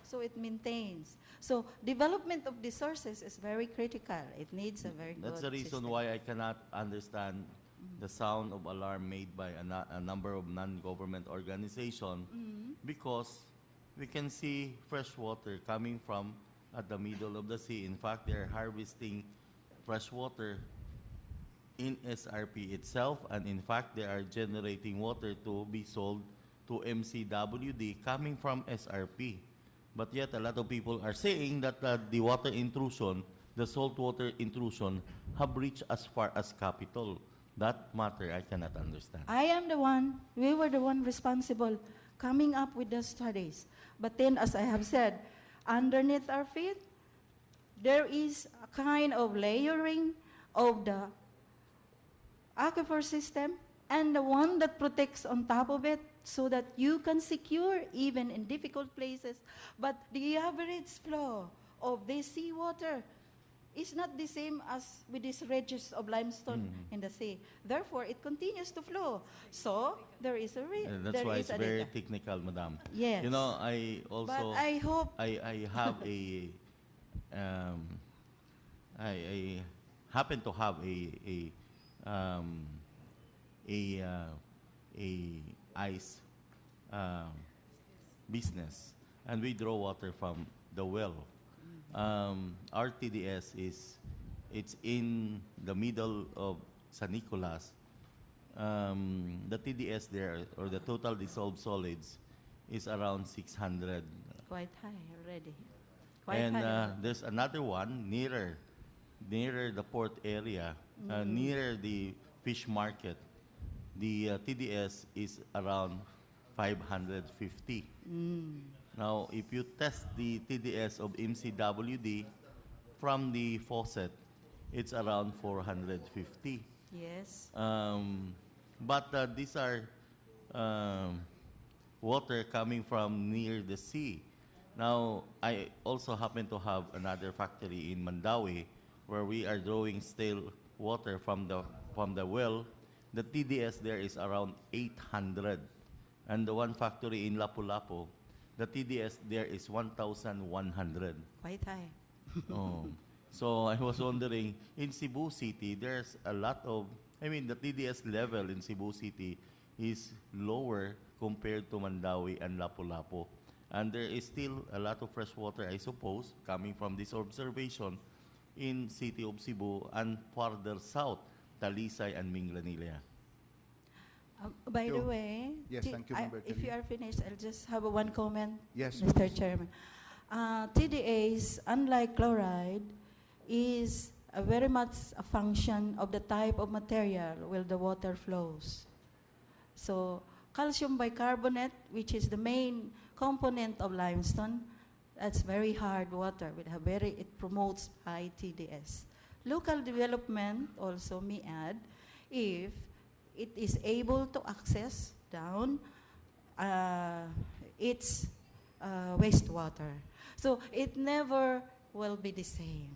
So it maintains. So development of the sources is very critical. It needs a very That's good the reason system. why I cannot understand the sound of alarm made by a number of non-government organizations because we can see fresh water coming from at the middle of the sea. In fact, they're harvesting fresh water in SRP itself, and in fact, they are generating water to be sold to MCWD coming from SRP. But yet, a lot of people are saying that the water intrusion, the saltwater intrusion, have reached as far as Capitol. That matter I cannot understand. We were the one responsible coming up with the studies. But then, as I have said, underneath our feet, there is a kind of layering of the aquifer system and the one that protects on top of it so that you can secure even in difficult places. But the average flow of the seawater is not the same as with these ridges of limestone in the sea. Therefore, it continues to flow. So, there is a That's why it's very technical, Madam. Yes. You know, I also But I hope I have I happen to have a ice business, and we draw water from the well. Our TDS it's in the middle of San Nicolas. The TDS there, or the total dissolved solids, is around 600. quite high already. There's another one nearer the port area, nearer the fish market. The TDS is around 550. Now, if you test the TDS of MCWD from the faucet, it's around 450. Yes. But these are water coming from near the sea. Now, I also happen to have another factory in Mandawi where we are drawing stale water from the well. The TDS there is around 800. And the one factory in Lapu-Lapu, the TDS there is 1,100. Quite high. Oh. So I was wondering, in Cebu City, there's a lot of, the TDS level in Cebu City is lower compared to Mandawi and Lapu-Lapu. And there is still a lot of fresh water, I suppose, coming from this observation in city of Cebu and farther south, Talisay and Minglanilla. By the way, Yes, thank you, Member if Tony. you are finished, I'll just have one comment, Yes, Mr. please. Chairman. TDAs, unlike chloride, is very much a function of the type of material where the water flows. So calcium bicarbonate, which is the main component of limestone, that's very hard water. It promotes high TDS. Local development also may add if it is able to access down its wastewater. So it never will be the same.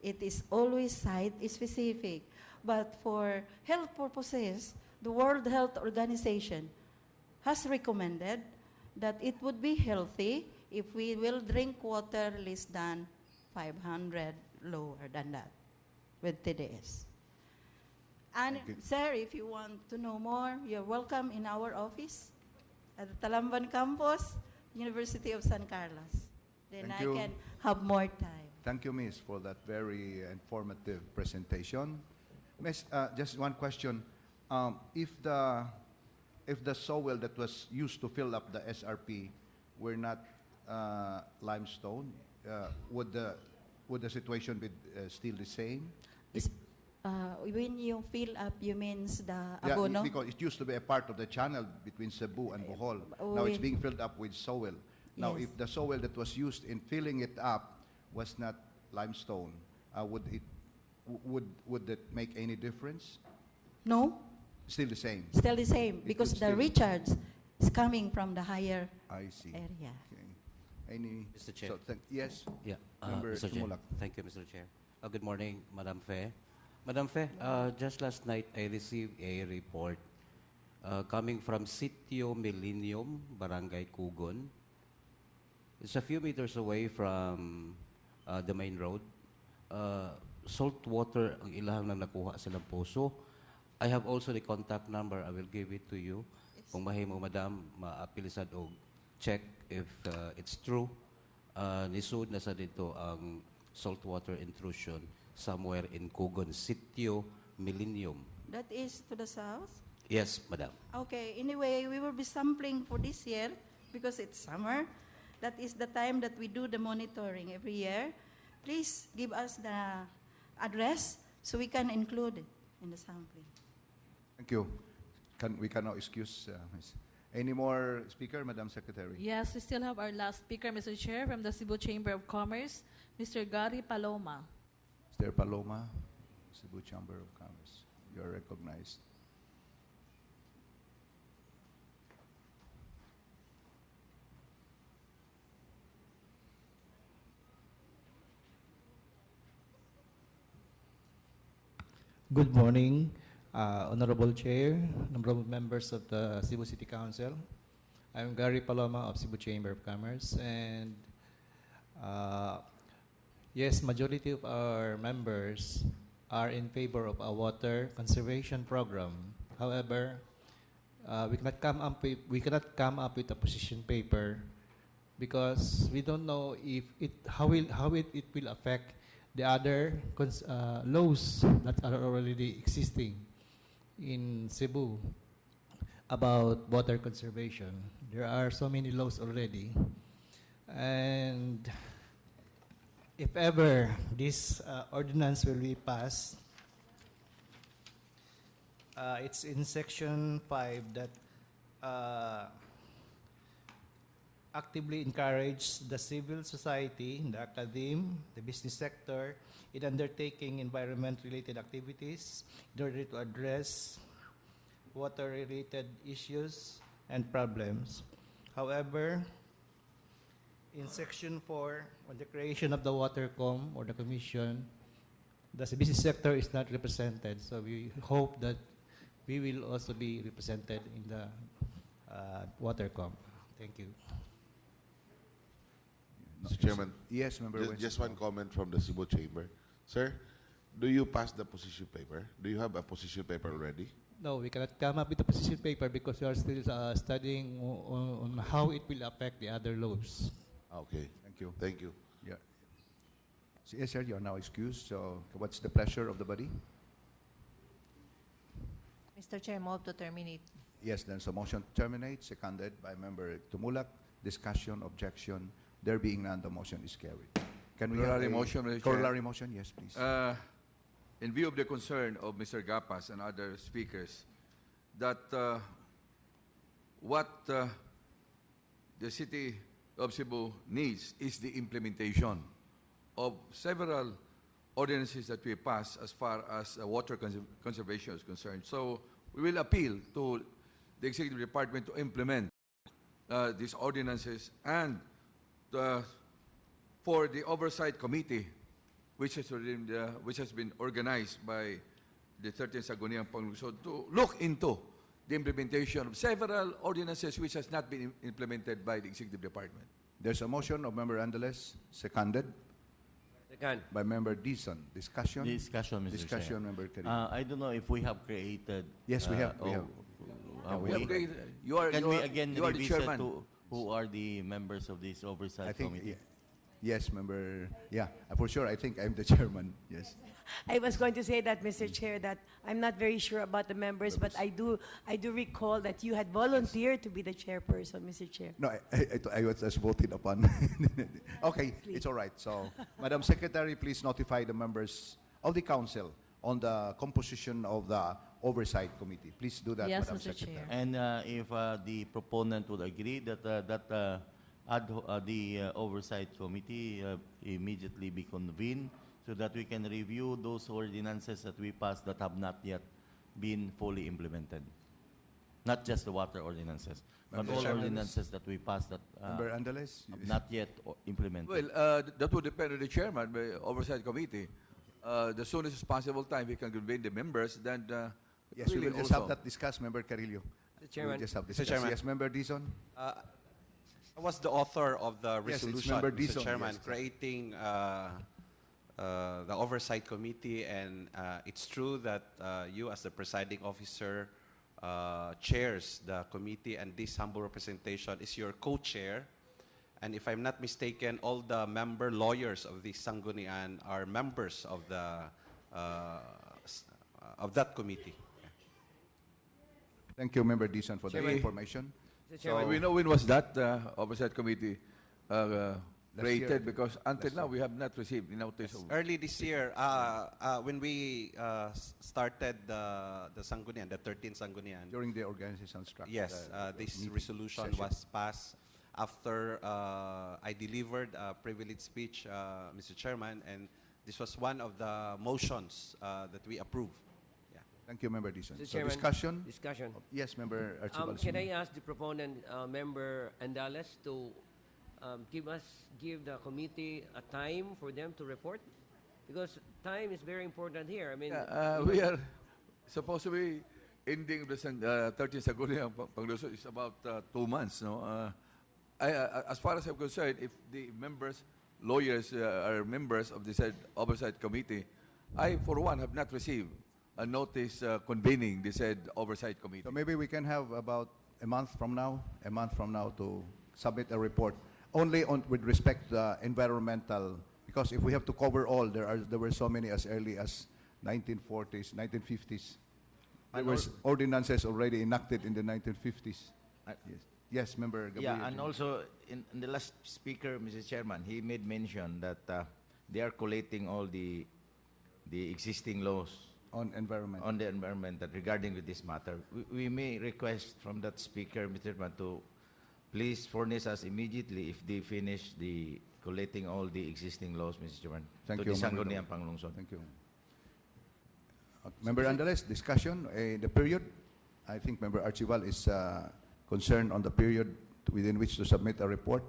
It is always site-specific. But for health purposes, the World Health Organization has recommended that it would be healthy if we will drink water less than 500, lower than that, with TDS. And Okay. sir, if you want to know more, you're welcome in our office at the Talamban campus, University of San Carlos. Then Thank I you. can have more time. Thank you, Miss, for that very informative presentation. Miss, just one question. If the soil that was used to fill up the SRP were not limestone, would the situation be still the same? Is, when you fill up, you means the Yeah, abono? because it used to be a part of the channel between Cebu and Bohol. Now it's we- being filled up with soil. Now, Yes. if the soil that was used in filling it up was not limestone, would that make any difference? No, Still the same. still the same, It because would the still- recharge is coming from the higher I see. area. Okay. Any? Mr. Chair. So, yes. Yeah, Member Mr. Chair. Tumulak. Thank you, Mr. Chair. Good morning, Madam Fe. Madam Fe, just last night I received a report coming from Sitio Millennium, Barangay Cugon. It's a few meters away from the main road. Salt water ang ilahang na nakuha silang poso. I have also the contact number. I will give it to you. Kung mahimo, madam, maapilisad o check if it's true. Nisud na sa dito ang saltwater intrusion somewhere in Cugon, Sitio Millennium. That is to the south? Yes, madam. Okay, anyway, we will be sampling for this year because it's summer. That is the time that we do the monitoring every year. Please give us the address so we can include it in the sampling. Thank you. We can now excuse Miss. Any more speaker, Madam Secretary? Yes, we still have our last speaker, Mr. Chair, from the Cebu Chamber of Commerce, Mr. Gary Paloma. Mr. Paloma, Cebu Chamber of Commerce. You are recognized. Good morning, Honorable Chair, honorable members of the Cebu City Council. I'm Gary Paloma of Cebu Chamber of Commerce, and yes, majority of our members are in favor of a water conservation program. However, we cannot come up with a position paper because we don't know if how it will affect the other laws that are already existing in Cebu about water conservation. There are so many laws already. And if ever this ordinance will be passed, it's in section 5 that actively encourage the civil society, the academe, the business sector in undertaking environment-related activities in order to address water-related issues and problems. However, in section 4, on the creation of the Watercom or the commission, the business sector is not represented, so we hope that we will also be represented in the Watercom. Thank you. Mr. Chairman, Yes, Member Wences. just one comment from the Cebu Chamber. Sir, do you pass the position paper? Do you have a position paper already? No, we cannot come up with a position paper because we are still studying on how it will affect the other laws. Okay. Thank you. Thank you. Yeah. So, yes, sir, you are now excused. So, what's the pleasure of the body? Mr. Chair, move to terminate. Yes, then so motion to terminate, seconded by Member Tumulak. Discussion, objection. There being none, the motion is carried. Can we Corollary have a motion, Mr. Chair. Corollary motion, yes, please. In view of the concern of Mr. Gapas and other speakers, that what the city of Cebu needs is the implementation of several ordinances that we pass as far as water conservation is concerned. So we will appeal to the executive department to implement these ordinances and for the oversight committee, which has been organized by the 13th Sangguniang Panglungsod, to look into the implementation of several ordinances which has not been implemented by the executive department. There's a motion of Member Angeles, seconded Second. by Member Dizon. Discussion? Discussion, Mr. Discussion, Chair. Member Carrillo. I don't know if we have created. Yes, we have. We have. We have created, you are, Can you we are, again you are the revisit chairman. to who are the members of this oversight I think, committee? yes, Member, yeah, for sure, I think I'm the chairman, yes. I was going to say that, Mr. Chair, that I'm not very sure about the members, but I do recall that you had volunteered to be the chairperson, Mr. Chair. No, I was just voted upon. Okay, it's all right. So, Madam Secretary, please notify the members of the council on the composition of the oversight committee. Please do that, Yes, Madam Mr. Secretary. Chair. And if the proponent would agree that the oversight committee immediately be convened so that we can review those ordinances that we passed that have not yet been fully implemented. Not just the water ordinances, but Member all Chairman. ordinances that we passed that Member Angeles? have not yet implemented. Well, that would depend on the chairman, the oversight committee. The soonest possible time we can convene the members, then Yes, we really will just also- have that discussed, Member Carrillo. Mr. Chairman. We'll just have Mr. discussed. Chairman. Yes, Member Dizon? I was the author of the Yes, it's resolution, Member Mr. Dizon, Chairman, yes. creating the oversight committee, and it's true that you, as the presiding officer, chairs the committee, and this humble representation is your co-chair. And if I'm not mistaken, all the member lawyers of the Sanggunian are members of the of that committee. Thank you, Member Dizon, for that Chairman. information. Mr. Chairman. we know when was that oversight committee year. created, because until now we have not received the notice of. Early this year, when we started the Sanggunian, the 13th Sanggunian, During the organization structure. yes, this meeting resolution session. was passed after I delivered a privileged speech, Mr. Chairman, and this was one of the motions that we approved. Yeah. Thank you, Member Dizon. Mr. So Chairman. discussion? Discussion. Yes, Member Archibald. Can I ask the proponent, Member Andales, to give the committee a time for them to report? Because time is very important here. I mean, We are supposed to be ending the 13th Sangguniang Pangluso is about 2 months. No, as far as I'm concerned, if the members, lawyers are members of the said oversight committee, I, for one, have not received a notice convening the said oversight committee. So maybe we can have about a month from now to submit a report only on with respect to the environmental, because if we have to cover all, there were so many as early as 1940s, 1950s. There were ordinances already enacted in the 1950s. Yes, Member Gabriel. Yeah, and also in the last speaker, Mr. Chairman, he made mention that they are collating all the existing laws on environment. on the environment that regarding with this matter. We may request from that speaker, Mr. Chairman, to please furnish us immediately if they finish the collating all the existing laws, Mr. Chairman. Thank to you, the Member Sangguniang Panglungsod. Thank you. Member Andales, discussion, the period. I think Member Archibald is concerned on the period within which to submit a report.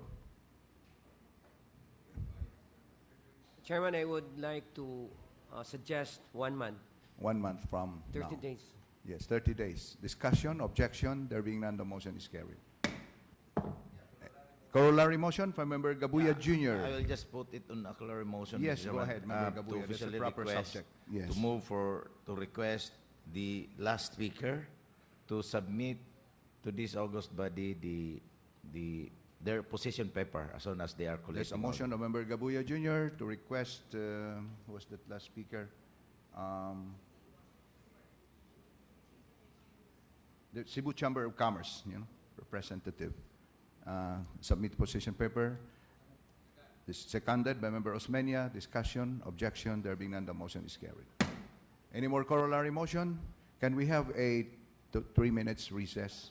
Chairman, I would like to suggest 1 month, 1 month from 30 now. days. Yes, 30 days. Discussion, objection, there being none, the motion is carried. Corollary motion from Member Gabuya Jr. I will just put it on a clear motion. Yes, Mr. go Chairman, ahead, Member to Gabuya. That's a officially proper request subject. Yes. to move to request the last speaker to submit to this August body their position paper as soon as they are collecting. There's a motion of Member Gabuya Jr. to request, who was that last speaker? The Cebu Chamber of Commerce, representative, submit position paper. This is seconded by Member Osmeña. Discussion, objection, there being none, the motion is carried. Any more corollary motion? Can we have a 3 minutes recess?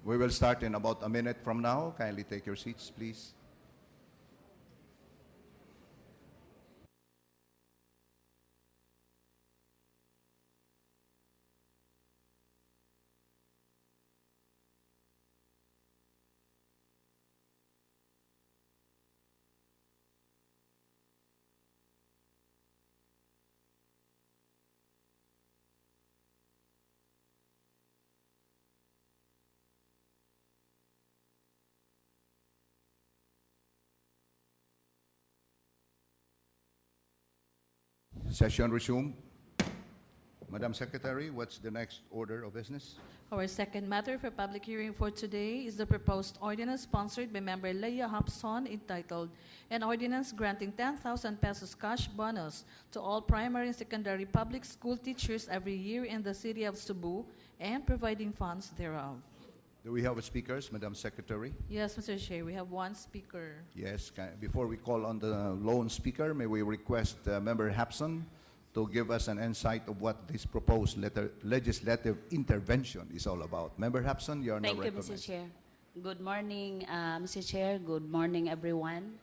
We will start in about a minute from now. Kindly take your seats, please. Session resumed. Madam Secretary, what's the next order of business? Our second matter for public hearing for today is the proposed ordinance sponsored by Member Leah Hobson entitled An Ordinance Granting 10,000 Pesos Cash Bonus to all primary and secondary public school teachers every year in the city of Cebu and providing funds thereof. Do we have speakers, Madam Secretary? Yes, Mr. Chair, we have one speaker. Yes. Before we call on the lone speaker, may we request Member Hapson to give us an insight of what this proposed legislative intervention is all about. Member Hapson, you are now Thank you, recognized. Mr. Chair. Good morning, Mr. Chair. Good morning, everyone.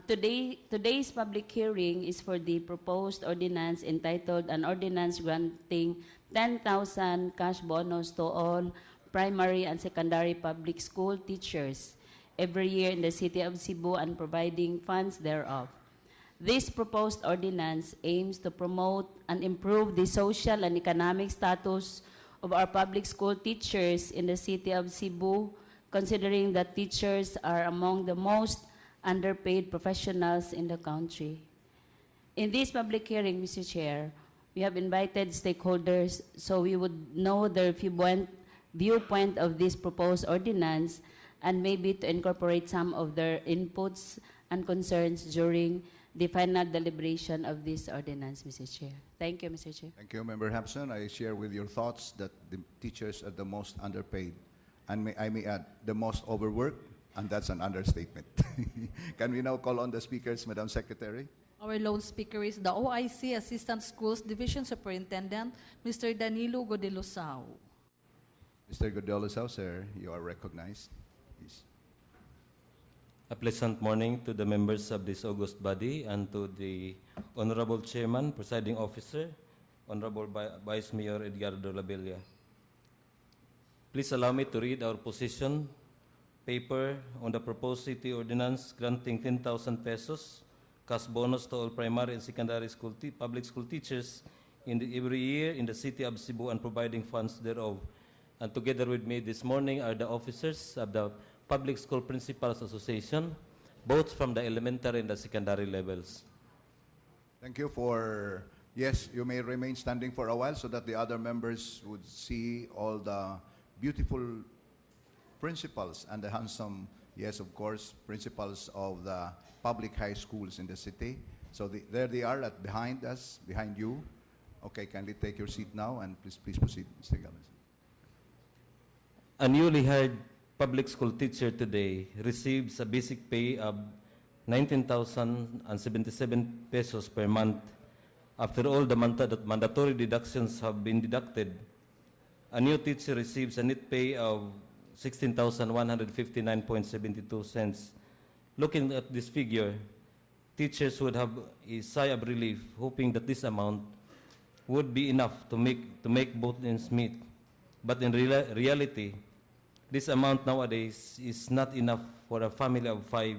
Today's public hearing is for the proposed ordinance entitled An Ordinance Granting 10,000 Cash Bonus to All Primary and Secondary Public School Teachers every year in the city of Cebu and providing funds thereof. This proposed ordinance aims to promote and improve the social and economic status of our public school teachers in the city of Cebu, considering that teachers are among the most underpaid professionals in the country. In this public hearing, Mr. Chair, we have invited stakeholders so we would know their viewpoint of this proposed ordinance and maybe to incorporate some of their inputs and concerns during the final deliberation of this ordinance, Mr. Chair. Thank you, Mr. Chair. Thank you, Member Hapson. I share with your thoughts that the teachers are the most underpaid. And I may add, the most overworked, and that's an understatement. Can we now call on the speakers, Madam Secretary? Our lone speaker is the OIC Assistant Schools Division Superintendent, Mr. Danilo Godelosao. Mr. Godelosao, sir, you are recognized. Please. A pleasant morning to the members of this august body and to the Honorable Chairman, Presiding Officer, Honorable Vice Mayor Edgardo Labella. Please allow me to read our position paper on the proposed city ordinance granting 10,000 pesos cash bonus to all primary and secondary school public school teachers every year in the city of Cebu and providing funds thereof. And together with me this morning are the officers of the Public School Principals Association, both from the elementary and the secondary levels. Thank you for, yes, you may remain standing for a while so that the other members would see all the beautiful principals and the handsome, yes, of course, principals of the public high schools in the city. So there they are behind us, behind you. Okay, kindly take your seat now and please proceed, Mr. Gomez. A newly hired public school teacher today receives a basic pay of 19,077 pesos per month. After all the mandatory deductions have been deducted, a new teacher receives a net pay of 16,159.72 cents. Looking at this figure, teachers would have a sigh of relief, hoping that this amount would be enough to make both ends meet. But in reality, this amount nowadays is not enough for a family of 5,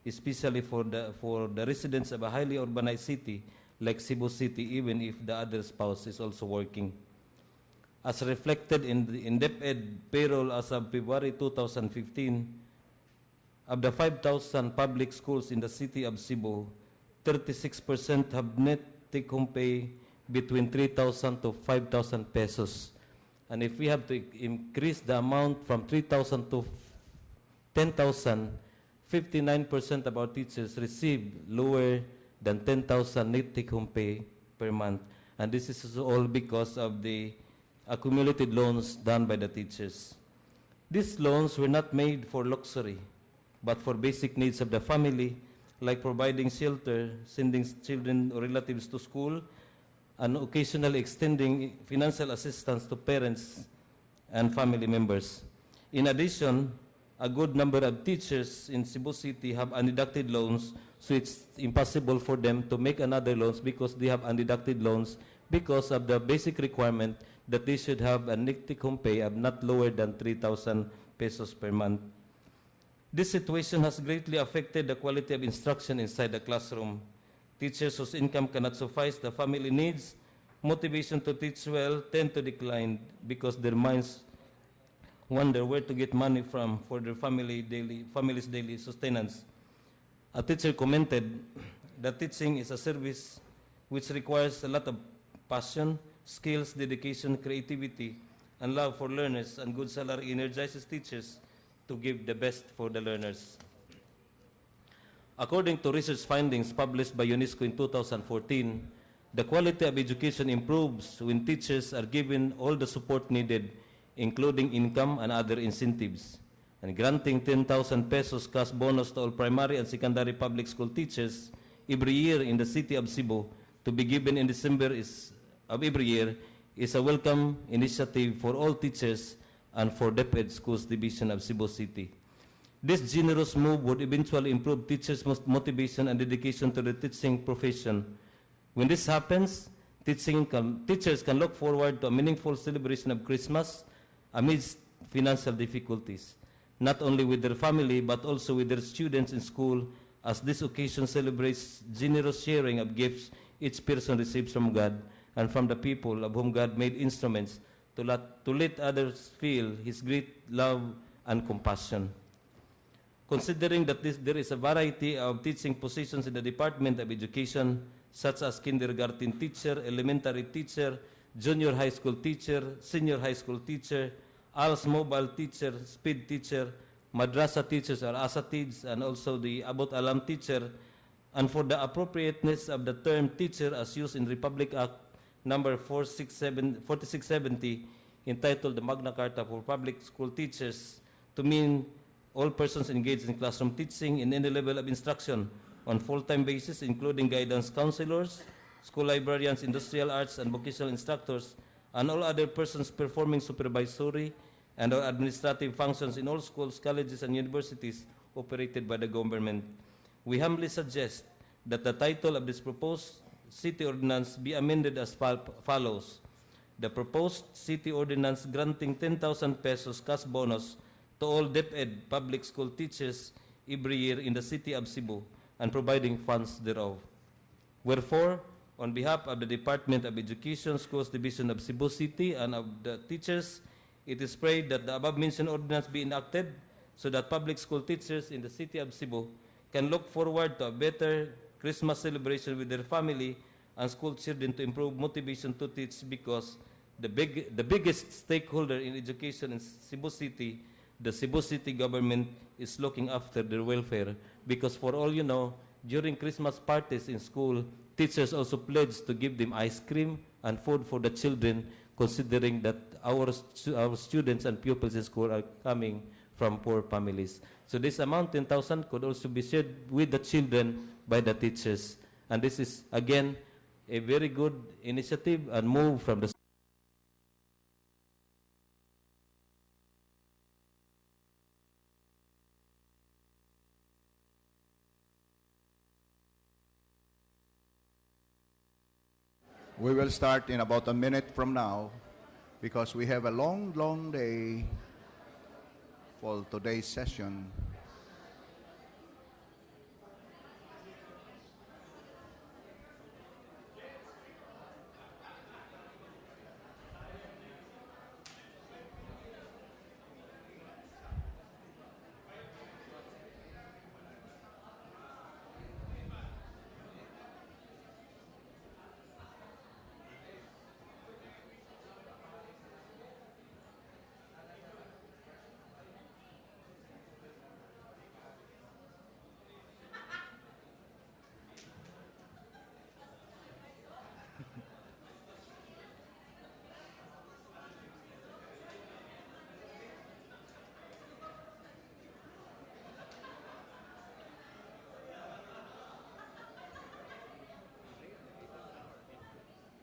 especially for the residents of a highly urbanized city like Cebu City, even if the other spouse is also working. As reflected in the in-depth payroll as of February 2015, of the 5,000 public schools in the city of Cebu, 36% have net take-home pay between 3,000 to 5,000 pesos. And if we have to increase the amount from 3,000 to 10,000, 59% of our teachers receive lower than 10,000 net take-home pay per month. And this is all because of the accumulated loans done by the teachers. These loans were not made for luxury, but for basic needs of the family, like providing shelter, sending children or relatives to school, and occasionally extending financial assistance to parents and family members. In addition, a good number of teachers in Cebu City have undeducted loans, so it's impossible for them to make another loans because they have undeducted loans because of the basic requirement that they should have a take-home pay of not lower than 3,000 pesos per month. This situation has greatly affected the quality of instruction inside the classroom. Teachers whose income cannot suffice the family needs, motivation to teach well tend to decline because their minds wonder where to get money from for their family's daily sustenance. A teacher commented that teaching is a service which requires a lot of passion, skills, dedication, creativity, and love for learners, and good salary energizes teachers to give the best for the learners. According to research findings published by UNESCO in 2014, the quality of education improves when teachers are given all the support needed, including income and other incentives. And granting 10,000 pesos cash bonus to all primary and secondary public school teachers every year in the city of Cebu, to be given in December of every year, is a welcome initiative for all teachers and for DepEd Schools Division of Cebu City. This generous move would eventually improve teachers' motivation and dedication to the teaching profession. When this happens, teachers can look forward to a meaningful celebration of Christmas amidst financial difficulties, not only with their family but also with their students in school, as this occasion celebrates generous sharing of gifts each person receives from God and from the people of whom God made instruments to let others feel His great love and compassion. Considering that there is a variety of teaching positions in the Department of Education, such as kindergarten teacher, elementary teacher, junior high school teacher, senior high school teacher, ALS mobile teacher, speed teacher, madrasa teachers or asatids, and also the Abot Alam teacher, and for the appropriateness of the term teacher as used in Republic Act number 4670, entitled the Magna Carta for Public School Teachers, to mean all persons engaged in classroom teaching in any level of instruction on full-time basis, including guidance counselors, school librarians, industrial arts and vocational instructors, and all other persons performing supervisory and or administrative functions in all schools, colleges, and universities operated by the government. We humbly suggest that the title of this proposed city ordinance be amended as follows. The proposed city ordinance granting 10,000 pesos cash bonus to all DepEd public school teachers every year in the city of Cebu and providing funds thereof. Wherefore, on behalf of the Department of Education, Schools Division of Cebu City, and of the teachers, it is prayed that the above-mentioned ordinance be enacted so that public school teachers in the city of Cebu can look forward to a better Christmas celebration with their family and school children, to improve motivation to teach, because the biggest stakeholder in education in Cebu City, the Cebu City government, is looking after their welfare. Because for all you know, during Christmas parties in school, teachers also pledge to give them ice cream and food for the children, considering that our students and pupils in school are coming from poor families. So this amount, 10,000, could also be shared with the children by the teachers. And this is, again, a very good initiative and move from the We will start in about a minute from now because we have a long, long day for today's session.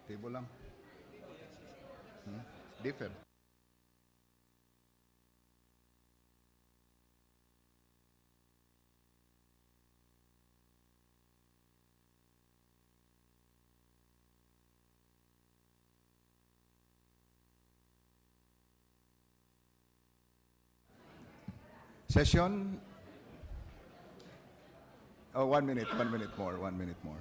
Table lang. Differ. Session. Oh, 1 minute more, 1 minute more.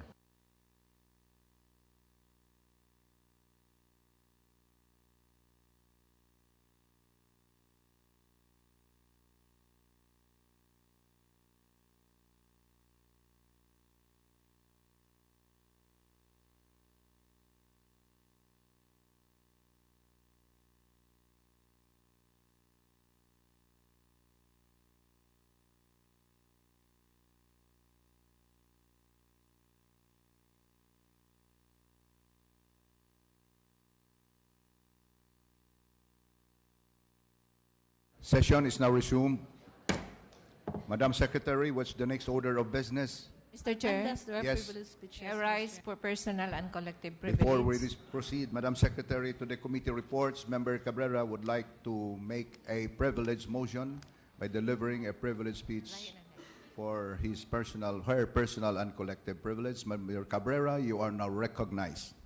Session is now resumed. Madam Secretary, what's the next order of business? Mr. Chair, And that's the Yes. privilege speech. I rise for personal and collective privilege. Before we proceed, Madam Secretary, to the committee reports, Member Cabrera would like to make a privilege motion by delivering a privilege speech for her personal and collective privilege. Member Cabrera, you are now recognized.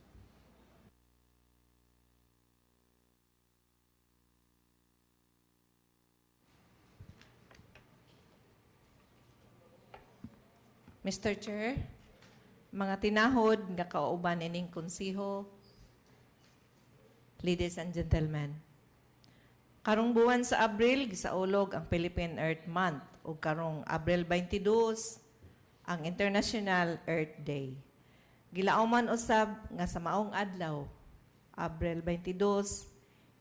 Mr. Chair, mga tinahod nga kauban ining konsiho, ladies and gentlemen, karong buwan sa Abril, gisaulog ang Philippine Earth Month o karong Abril 22, ang International Earth Day. Gilauman usab nga sa maong adlaw, Abril 22,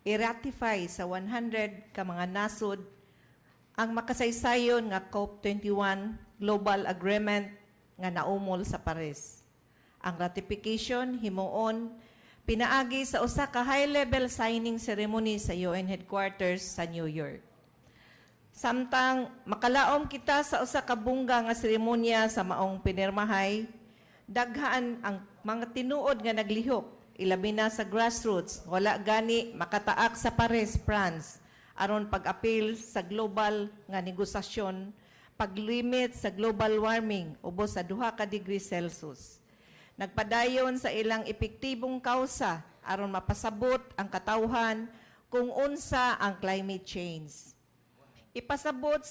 i-ratify sa 100 ka mga nasod ang makasaysayon nga COP21 Global Agreement nga naumol sa Paris. Ang ratification himuon pinaagi sa usa ka high-level signing ceremony sa UN headquarters sa New York. Samtang makalaom kita sa usa ka bungga nga seremonya sa maong pinirmahay, daghan ang mga tinuod nga naglihok, ilabi na sa grassroots, wala gani makataak sa Paris, France, aron pag-apil sa global nga negosasyon, paglimit sa global warming ubos sa 2 ka degree Celsius. Nagpadayon sa ilang epektibong kausa aron mapasabot ang katawhan kung unsa ang climate change. Ipasabot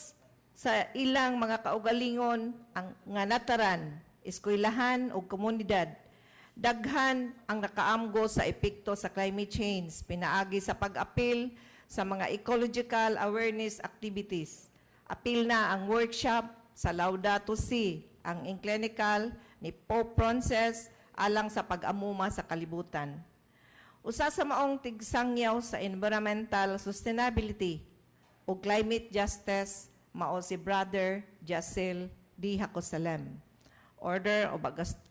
sa ilang mga kaugalingon ang nga nataran, eskwelahan o komunidad. Daghan ang nakaamgo sa epekto sa climate change, pinaagi sa pag-apil sa mga ecological awareness activities. Apil na ang workshop sa Laudato Si, ang clinical ni Pope Francis alang sa pag-amuma sa kalibutan. Usa sa maong tigsangyaw sa environmental sustainability o climate justice mao si Brother Jasil D. Hacosalem, Order of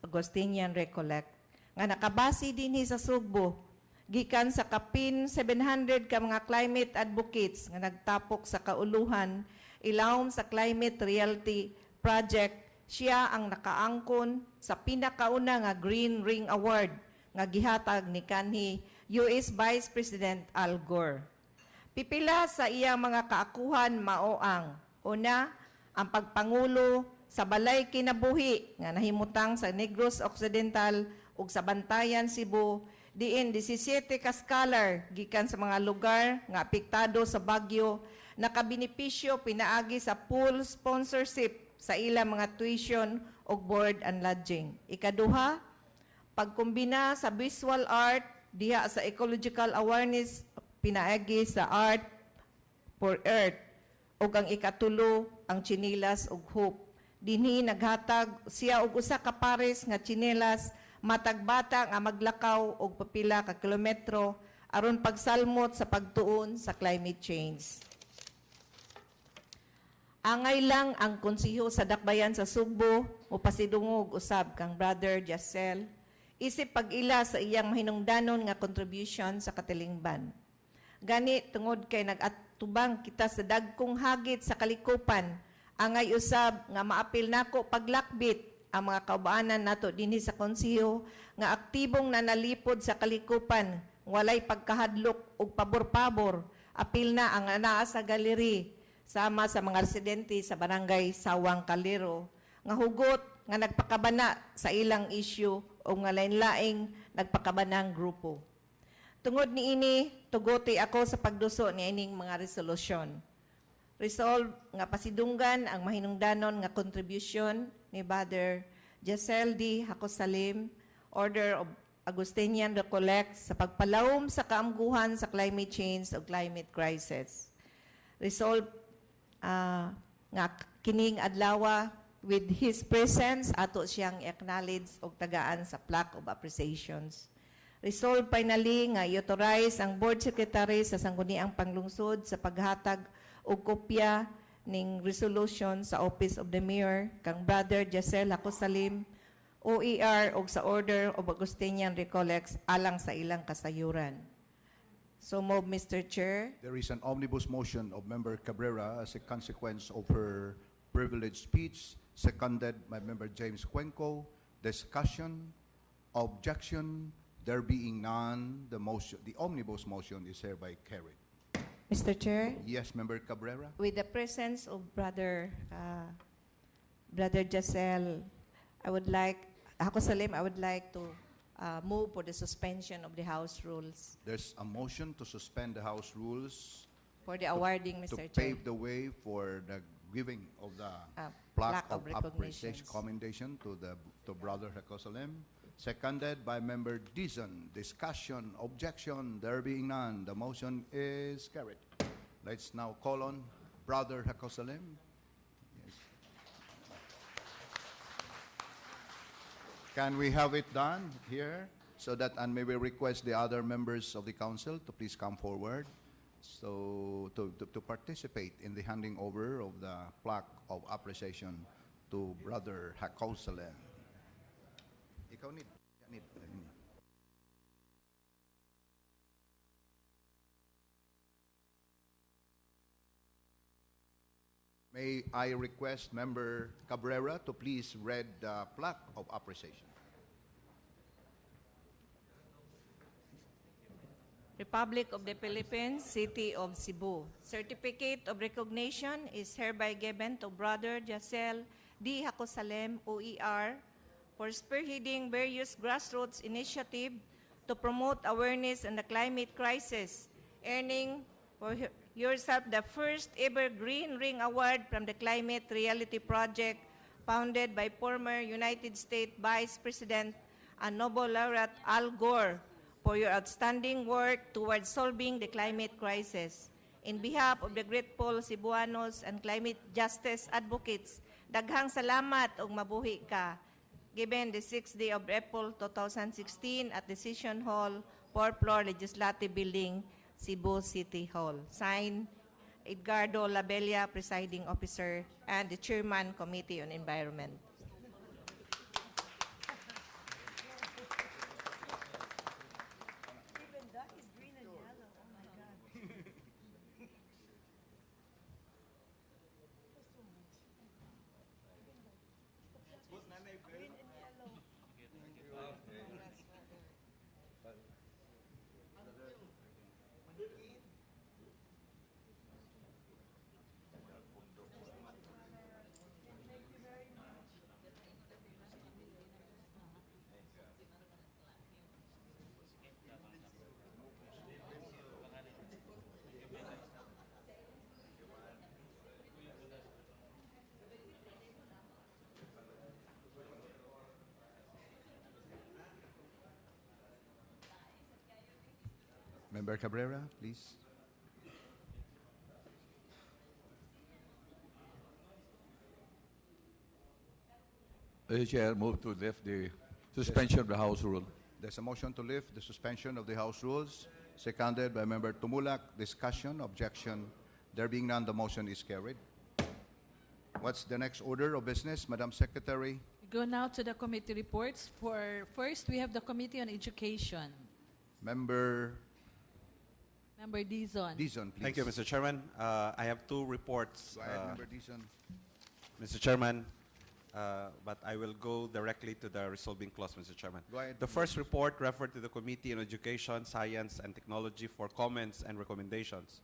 Augustinian Recollect, nga nakabasi dinhi sa Cebu, gikan sa kapin 700 ka mga climate advocates nga nagtapok sa kauluhan ilawom sa Climate Reality Project. Siya ang nakaangkon sa pinakauna nga Green Ring Award nga gihatag ni kanhi US Vice President Al Gore. Pipila sa iyang mga kaakuhan mao ang una, ang pagpangulo sa balay kinabuhi nga nahimutang sa Negros Occidental ug sa Bantayan, Cebu, diin 17 ka scholar gikan sa mga lugar nga apektado sa bagyo nakabinipisyo pinaagi sa full sponsorship sa ilang mga tuition o board and lodging. Ikaduha, pagkumbina sa visual art diha sa ecological awareness pinaagi sa art for earth ug ang ikatulo ang chinilas ug hope. Dinhi naghatag siya og usa ka pares nga chinilas matagbata nga maglakaw og papila ka kilometro aron pagsalmot sa pagtuon sa climate change. Angay lang ang konsiho sa dakbayan sa Cebu o pasidungog usab kang Brother Jassel isip pag-ila sa iyang mahinungdanon nga contribution sa katilingban. Gani tungod kay nagatubang kita sa dagkong hagit sa kalikupan, angay usab nga maapil nako paglakbit ang mga kaubaanan nato dinhi sa konsiho nga aktibong nanalipod sa kalikupan, walay pagkahadlok ug pabor-pabor, apil na ang anaa sa galeri sama sa mga residente sa barangay Sawang Calero nga hugot nga nagpakabana sa ilang issue o nga lain-laing nagpakabanang grupo. Tungod niini, tugote ako sa pagduso ni ining mga resolusyon. Resolve nga pasidunggan ang mahinungdanon nga contribution ni Brother Jessel D. Hakosalim, Order of Augustinian Recollect sa pagpalawom sa kaamguhan sa climate change o climate crisis. Resolve nga kining adlawa with his presence ato siyang acknowledge og tagaan sa plaque of appreciations. Resolve finally nga i-authorize ang board secretary sa sangguniang panglungsod sa paghatag og kopya ning resolution sa Office of the Mayor kang Brother Jessel Hakosalim, OER o sa Order of Augustinian Recollects alang sa ilang kasayuran. So move, Mr. Chair. There is an omnibus motion of Member Cabrera as a consequence of her privileged speech, seconded by Member James Cuenco. Discussion, objection, there being none, the omnibus motion is hereby carried. Mr. Chair. Yes, Member Cabrera. With the presence of Brother Jessel, I would like to move for the suspension of the House rules. There's a motion to suspend the House rules For the awarding, Mr. to Chair. pave the way for the giving of the plaque of appreciation, commendation to Brother Hakosalim. Seconded by Member Dizon. Discussion, objection, there being none, the motion is carried. Let's now call on Brother Hakosalim. Yes. Can we have it done here so that, and maybe request the other members of the council to please come forward so to participate in the handing over of the plaque of appreciation to Brother Hakosalim. Ikaw need. May I request Member Cabrera to please read the plaque of appreciation. Republic of the Philippines, City of Cebu. Certificate of recognition is hereby given to Brother Jessel D. Hakosalim, OER, for spearheading various grassroots initiatives to promote awareness on the climate crisis, earning for yourself the first ever Green Ring Award from the Climate Reality Project, founded by former United States Vice President and Nobel laureate Al Gore, for your outstanding work towards solving the climate crisis. In behalf of the grateful Cebuanos and climate justice advocates, daghang salamat ug mabuhi ka. Given the 6th day of April 2016 at Decision Hall, 4th floor Legislative Building, Cebu City Hall. Signed, Edgardo Labella, Presiding Officer, and the Chairman, Committee on Environment. Member Cabrera, please. Chair, move to lift the suspension of the House rule. There's a motion to lift the suspension of the House rules, seconded by Member Tumulak. Discussion, objection. There being none, the motion is carried. What's the next order of business, Madam Secretary? We go now to the committee reports. First, we have the Committee on Education. Member Dizon. Dizon, please. Thank you, Mr. Chairman. I have two reports. Go ahead, Member Dizon. Mr. Chairman, but I will go directly to the resolving clause, Mr. Chairman. Go ahead, The please. first report referred to the Committee on Education, Science, and Technology for comments and recommendations.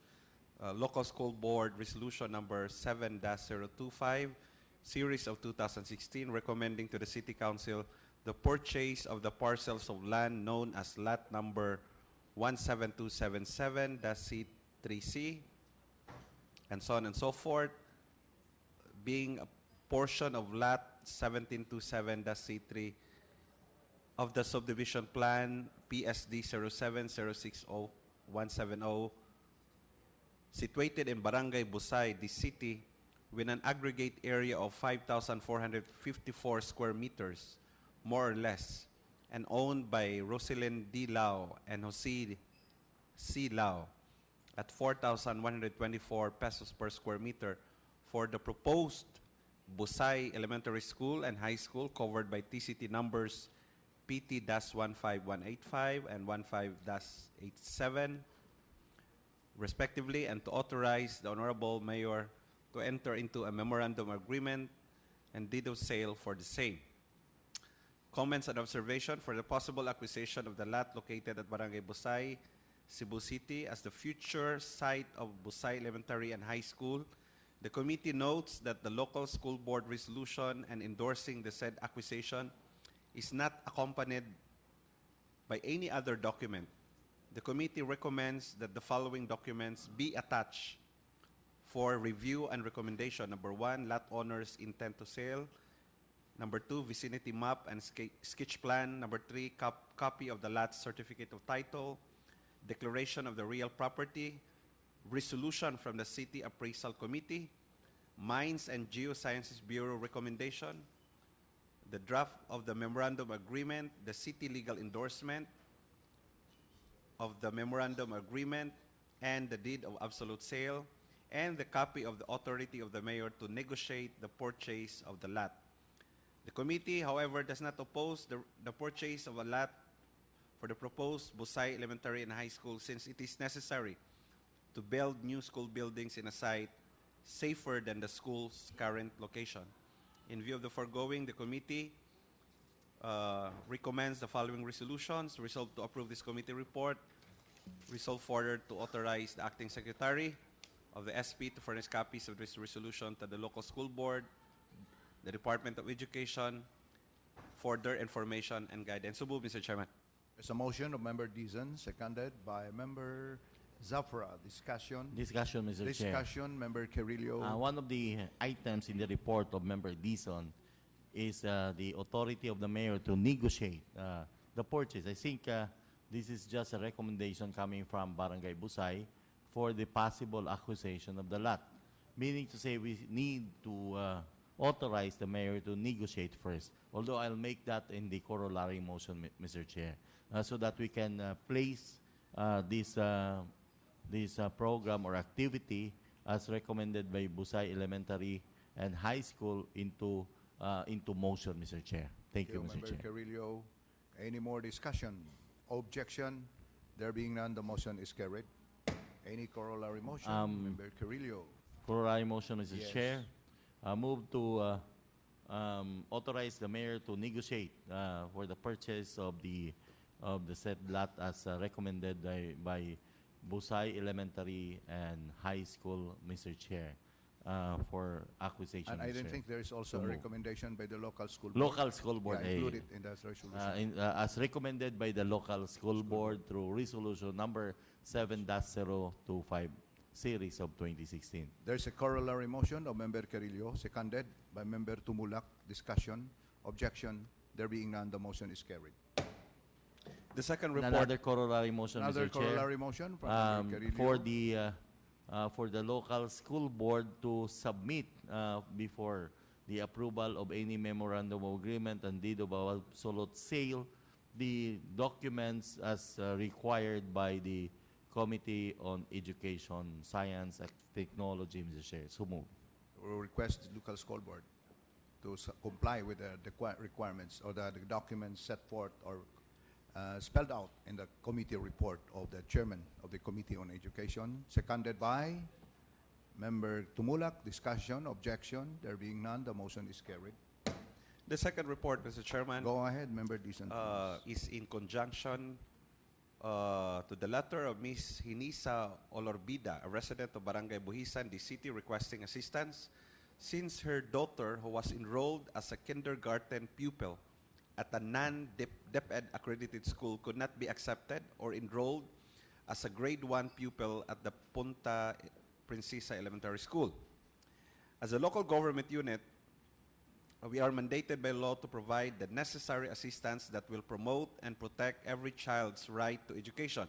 Local School Board Resolution number 7-025, Series of 2016, recommending to the City Council the purchase of the parcels of land known as lot number 17277-C3C and so on and so forth, being a portion of Lot 1727-C3 of the subdivision plan PSD 07060170, situated in Barangay Busay, the city, with an aggregate area of 5,454 square meters, more or less, and owned by Roselyn D. Lau and Jose C. Lau at 4,124 pesos per square meter for the proposed Busay Elementary School and High School covered by TCT numbers PT-15185 and 15-87, respectively, and to authorize the Honorable Mayor to enter into a memorandum agreement and deed of sale for the same. Comments and observation for the possible acquisition of the lot located at Barangay Busay, Cebu City as the future site of Busay Elementary and High School. The committee notes that the local school board resolution and endorsing the said acquisition is not accompanied by any other document. The committee recommends that the following documents be attached for review and recommendation. Number 1, lot owner's intent to sale. Number 2, vicinity map and sketch plan. Number 3, copy of the lot's certificate of title, declaration of the real property, resolution from the City Appraisal Committee, Mines and Geosciences Bureau recommendation, the draft of the memorandum agreement, the city legal endorsement of the memorandum agreement, and the deed of absolute sale, and the copy of the authority of the mayor to negotiate the purchase of the lot. The committee, however, does not oppose the purchase of a lot for the proposed Busay Elementary and High School since it is necessary to build new school buildings in a site safer than the school's current location. In view of the foregoing, the committee recommends the following resolutions. Resolved to approve this committee report. Resolved further to authorize the acting secretary of the SP to furnish copies of this resolution to the local school board, the Department of Education, for their information and guidance. So move, Mr. Chairman. There's a motion of Member Dizon, seconded by Member Zafra. Discussion. Discussion, Mr. Chair. Discussion, Member Carrillo. One of the items in the report of Member Dizon is the authority of the mayor to negotiate the purchase. I think this is just a recommendation coming from Barangay Busay for the possible acquisition of the lot. Meaning to say we need to authorize the mayor to negotiate first. Although I'll make that in the corollary motion, Mr. Chair, so that we can place this program or activity as recommended by Busay Elementary and High School into motion, Mr. Chair. Thank you, Mr. Member Chair. Carrillo. Any more discussion? Objection? There being none, the motion is carried. Any corollary motion? Member Carrillo. Corollary motion, Mr. Yes. Chair. Move to authorize the mayor to negotiate for the purchase of the said lot as recommended by Busay Elementary and High School, Mr. Chair, for acquisition. And I Mr. didn't Chair. think there is also So a move. recommendation by the local school board. Local school board. Yeah, include it in that resolution. As recommended by the local school board through resolution number 7-025 series of 2016. There's a corollary motion of Member Carrillo, seconded by Member Tumulak. Discussion. Objection. There being none, the motion is carried. The second report. Another corollary motion, Another Mr. Chair. corollary motion from Member Carrillo. For the local school board to submit before the approval of any memorandum of agreement and deed of absolute sale the documents as required by the Committee on Education, Science, and Technology, Mr. Chair. So move. We will request the local school board to comply with the requirements or the documents set forth or spelled out in the committee report of the chairman of the Committee on Education, seconded by Member Tumulak. Discussion, objection, there being none, the motion is carried. The second report, Mr. Chairman. Go ahead, Member Dizon. Is in conjunction to the letter of Ms. Hinisa Olorbida, a resident of Barangay Buhisan, the city, requesting assistance since her daughter, who was enrolled as a kindergarten pupil at a non-DepEd accredited school, could not be accepted or enrolled as a grade 1 pupil at the Punta Princesa Elementary School. As a local government unit, we are mandated by law to provide the necessary assistance that will promote and protect every child's right to education.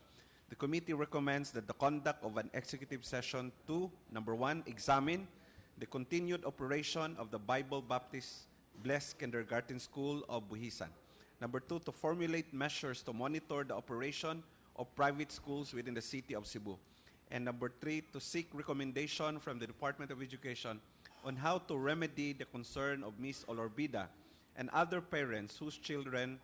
The committee recommends that the conduct of an executive session to, number one, examine the continued operation of the Bible Baptist Blessed Kindergarten School of Buhisan. Number two, to formulate measures to monitor the operation of private schools within the city of Cebu. And number three, to seek recommendation from the Department of Education on how to remedy the concern of Ms. Olorbida and other parents whose children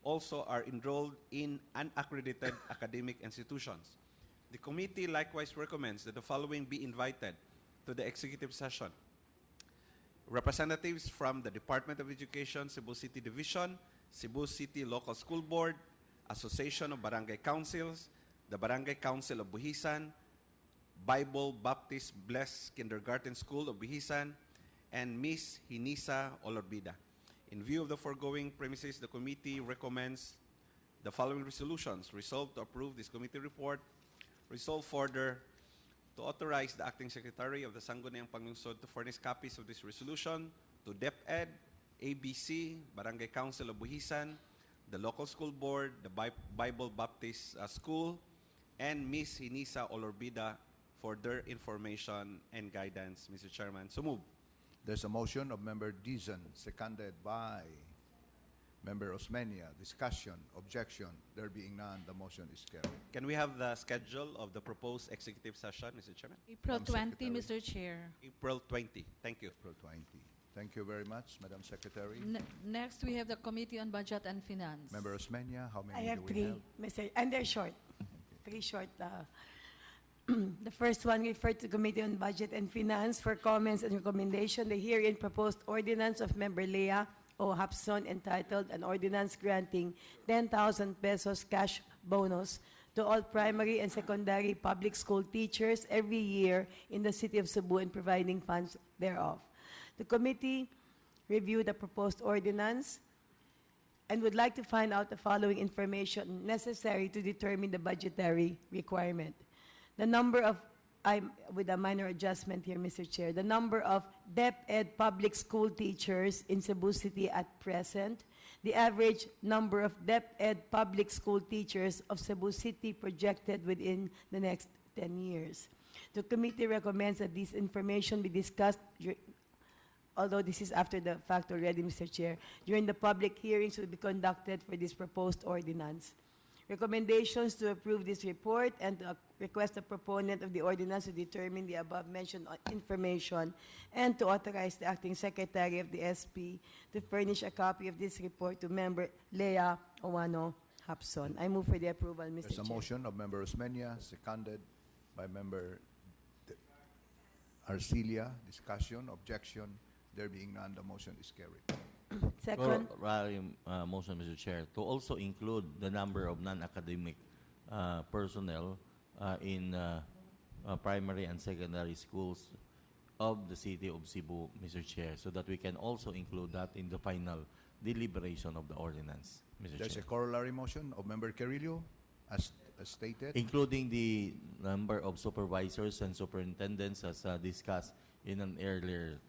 also are enrolled in unaccredited academic institutions. The committee likewise recommends that the following be invited to the executive session: representatives from the Department of Education, Cebu City Division, Cebu City Local School Board, Association of Barangay Councils, the Barangay Council of Buhisan, Bible Baptist Blessed Kindergarten School of Buhisan, and Ms. Hinisa Olorbida. In view of the foregoing premises, the committee recommends the following resolutions. Resolved to approve this committee report. Resolved further to authorize the acting secretary of the Sangguniang Panglungsod to furnish copies of this resolution to DepEd, ABC, Barangay Council of Buhisan, the local school board, the Bible Baptist School, and Ms. Hinisa Olorbida for their information and guidance. Mr. Chairman, so move. There's a motion of Member Dizon, seconded by Member Osmeña. Discussion, objection, there being none, the motion is carried. Can we have the schedule of the proposed executive session, Mr. Chairman? April Madam 20, Mr. Chair. April 20. Thank you. April 20. Thank you very much, Madam Secretary. Next, we have the Committee on Budget and Finance. Member Osmeña, how many I have do we three, have? Mr. And they're short. Three short. The first one referred to Committee on Budget and Finance for comments and recommendation. The herein proposed ordinance of Member Leah O. Hapson entitled An Ordinance Granting 10,000 pesos cash bonus to all primary and secondary public school teachers every year in the city of Cebu and providing funds thereof. The committee reviewed the proposed ordinance and would like to find out the following information necessary to determine the budgetary requirement. The number of, with a minor adjustment here, Mr. Chair, the number of DepEd public school teachers in Cebu City at present, the average number of DepEd public school teachers of Cebu City projected within the next 10 years. The committee recommends that this information be discussed, although this is after the fact already, Mr. Chair, during the public hearings will be conducted for this proposed ordinance. Recommendations to approve this report and to request a proponent of the ordinance to determine the above-mentioned information and to authorize the acting secretary of the SP to furnish a copy of this report to Member Leah Owano Hapson. I move for the approval, Mr. There's a Chair. motion of Member Osmeña, seconded by Member Arcilia. Discussion, objection, there being none, the motion is carried. Second. Motion, Mr. Chair, to also include the number of non-academic personnel in primary and secondary schools of the city of Cebu, Mr. Chair, so that we can also include that in the final deliberation of the ordinance, Mr. There's Chair. a corollary motion of Member Carrillo, as stated. Including the number of supervisors and superintendents as discussed in an earlier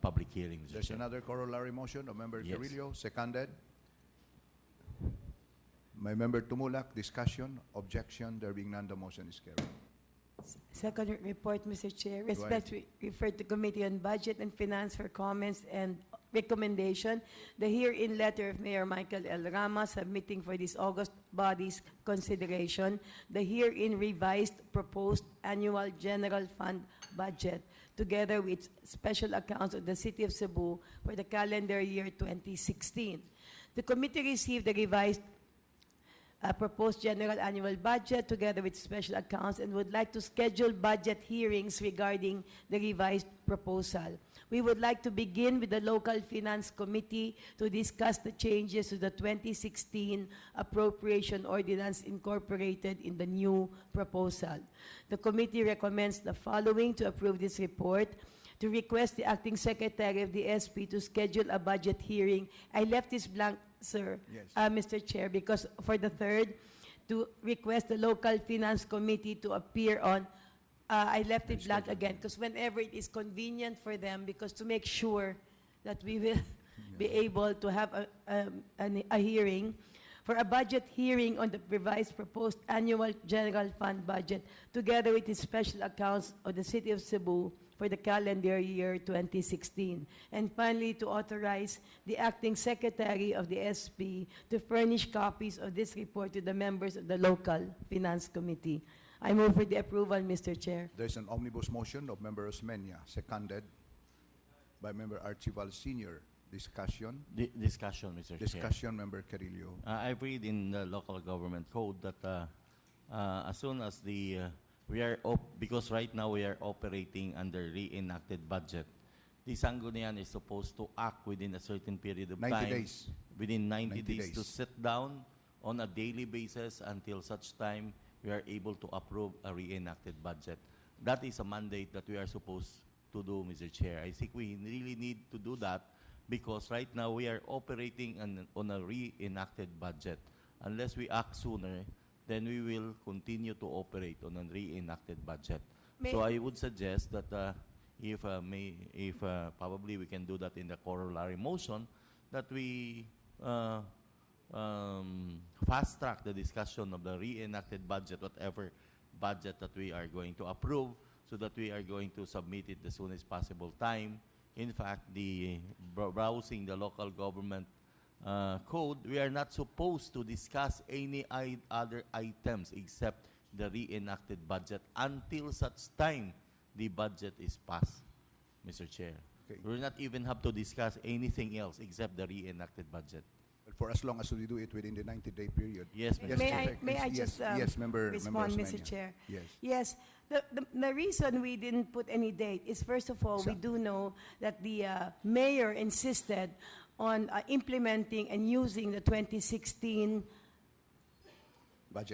public hearing, Mr. There's Chair. another corollary motion of Member Yes. Carrillo, seconded by Member Tumulak. Discussion, objection, there being none, the motion is carried. Second report, Mr. Chair. Respectfully referred to Committee on Budget and Finance for comments and recommendation. The herein letter of Mayor Michael L. Rama submitting for this August body's consideration the herein revised proposed annual general fund budget together with special accounts of the City of Cebu for the calendar year 2016. The committee received the revised proposed general annual budget together with special accounts and would like to schedule budget hearings regarding the revised proposal. We would like to begin with the Local Finance Committee to discuss the changes to the 2016 Appropriation Ordinance incorporated in the new proposal. The committee recommends the following to approve this report: to request the acting secretary of the SP to schedule a budget hearing. I left this blank, sir, Yes. Mr. Chair, because for the third, to request the Local Finance Committee to appear on I left it blank again because whenever it is convenient for them, because to make sure that we will be able to have a hearing, for a budget hearing on the revised proposed annual general fund budget, together with the special accounts of the City of Cebu for the calendar year 2016. And finally, to authorize the acting secretary of the SP to furnish copies of this report to the members of the local finance committee. I move for the approval, Mr. Chair. There's an omnibus motion of Member Osmeña, seconded by Member Archibald Sr. Discussion. Discussion, Mr. Chair. Discussion, Member Carillo. I read in the local government code that as soon as because right now we are operating under reenacted budget, the Sangguniang is supposed to act within a certain period of 90 time. days. Within 90 days days. to sit down on a daily basis until such time we are able to approve a reenacted budget. That is a mandate that we are supposed to do, Mr. Chair. I think we really need to do that because right now we are operating on a reenacted budget. Unless we act sooner, then we will continue to operate on a reenacted budget. So I would suggest that if probably we can do that in the corollary motion, that we fast track the discussion of the reenacted budget, whatever budget that we are going to approve, so that we are going to submit it the soonest possible time. In fact, the browsing the local government code, we are not supposed to discuss any other items except the reenacted budget until such time the budget is passed, Mr. Chair. Okay. We will not even have to discuss anything else except the reenacted budget. For as long as we do it within the 90-day period. Yes, Mr. May I just respond, Member Mr. Chair? Yes. Yes. The reason we didn't put any date is, first of all, we do know that the mayor insisted on implementing and using the 2016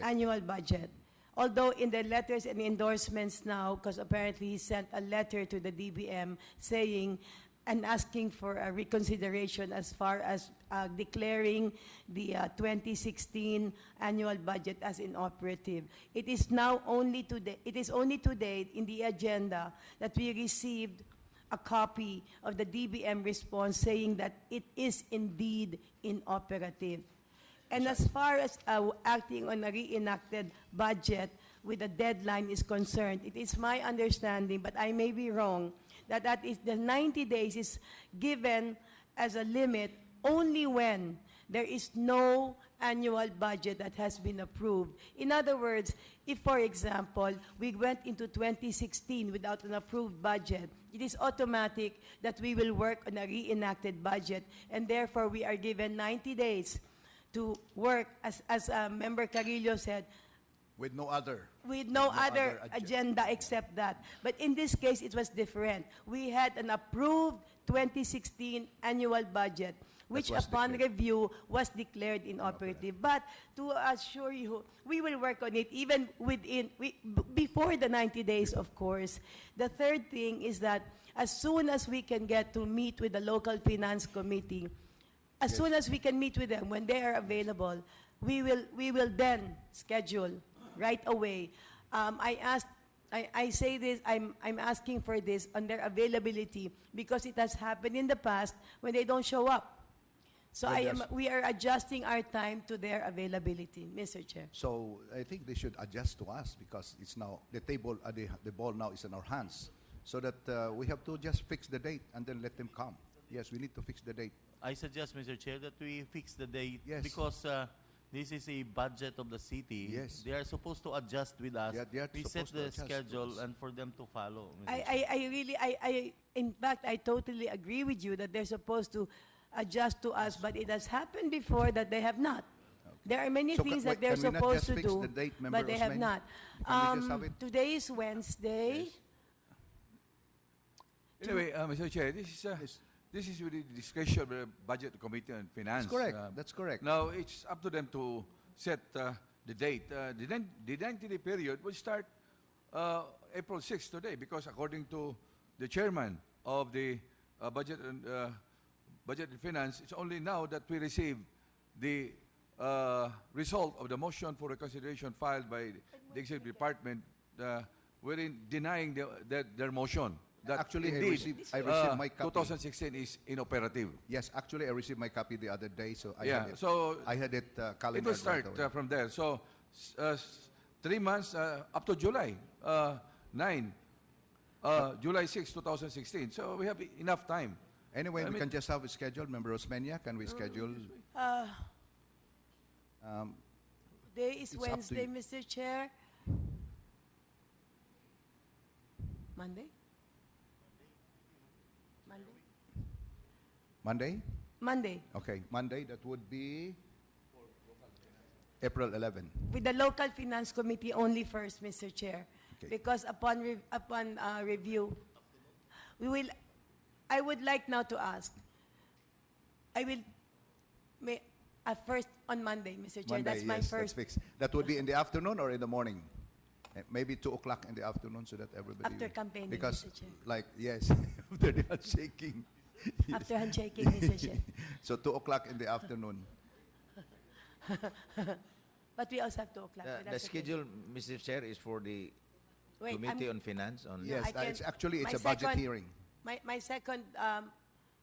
annual budget. Although in the letters and endorsements now, because apparently he sent a letter to the DBM saying and asking for a reconsideration as far as declaring the 2016 annual budget as inoperative. It is now only today. It is only today in the agenda that we received a copy of the DBM response saying that it is indeed inoperative. And as far as acting on a reenacted budget with a deadline is concerned, it is my understanding, but I may be wrong, that is the 90 days is given as a limit only when there is no annual budget that has been approved. In other words, if, for example, we went into 2016 without an approved budget, it is automatic that we will work on a reenacted budget, and therefore we are given 90 days to work, as Member Carillo said, with no other agenda except that. But in this case, it was different. We had an approved 2016 annual budget, which upon review was declared inoperative. But to assure you, we will work on it even before the 90 days, of course. The third thing is that as soon as we can get to meet with the local finance committee, as soon as we can meet with them when they are available, we will then schedule right away. I say this, I'm asking for this on their availability because it has happened in the past when they don't show up. So we are adjusting our time to their availability, Mr. Chair. So I think they should adjust to us because it's now the ball now is in our hands, so that we have to just fix the date and then let them come. Yes, we need to fix the date. I suggest, Mr. Chair, that we fix the date because this is a budget of the city. Yes. They are supposed to adjust with us. Yeah, we set the schedule and for them to follow. In fact, I totally agree with you that they're supposed to adjust to us, but it has happened before that they have not. Okay. There are many things that they're supposed to do, but they have not. Today is Wednesday. Yes. Anyway, Mr. Chair, this is really the discretion of the Budget Committee on Finance. That's correct. That's correct. Now, it's up to them to set the date. The 90-day period will start April 6th today because according to the chairman of the Budget and Finance, it's only now that we receive the result of the motion for reconsideration filed by the Executive Department wherein denying their motion. That Actually, I indeed, received my copy. 2016 is inoperative. Yes, actually, I received my copy the other day, so I Yeah, had it. so I had it It calendared will start right away. from there. So, 3 months up to July 9, July 6, 2016. So we have enough time. Anyway, I we mean- can just have a schedule. Member Osmeña, can we schedule? Today is It's up to Wednesday, you. Mr. Chair. Monday? Monday? Monday? Monday. Okay, Monday, that would be April 11. With the local finance committee only first, Mr. Chair. Okay. Because upon review, I would like now to ask, first on Monday, Mr. Chair. Monday, That's my yes, first. that's fixed. That would be in the afternoon or in the morning? Maybe 2 o'clock in the afternoon so that everybody... After campaigning, Because, Mr. Chair. like, yes, after the handshaking. After handshaking, Mr. Chair. So 2 o'clock in the afternoon. But we also have 2 o'clock. so The that's okay. schedule, Mr. Chair, is for the Wait, Committee I'm- on Finance only. Yes, I can- it's actually my a budget second- hearing. My second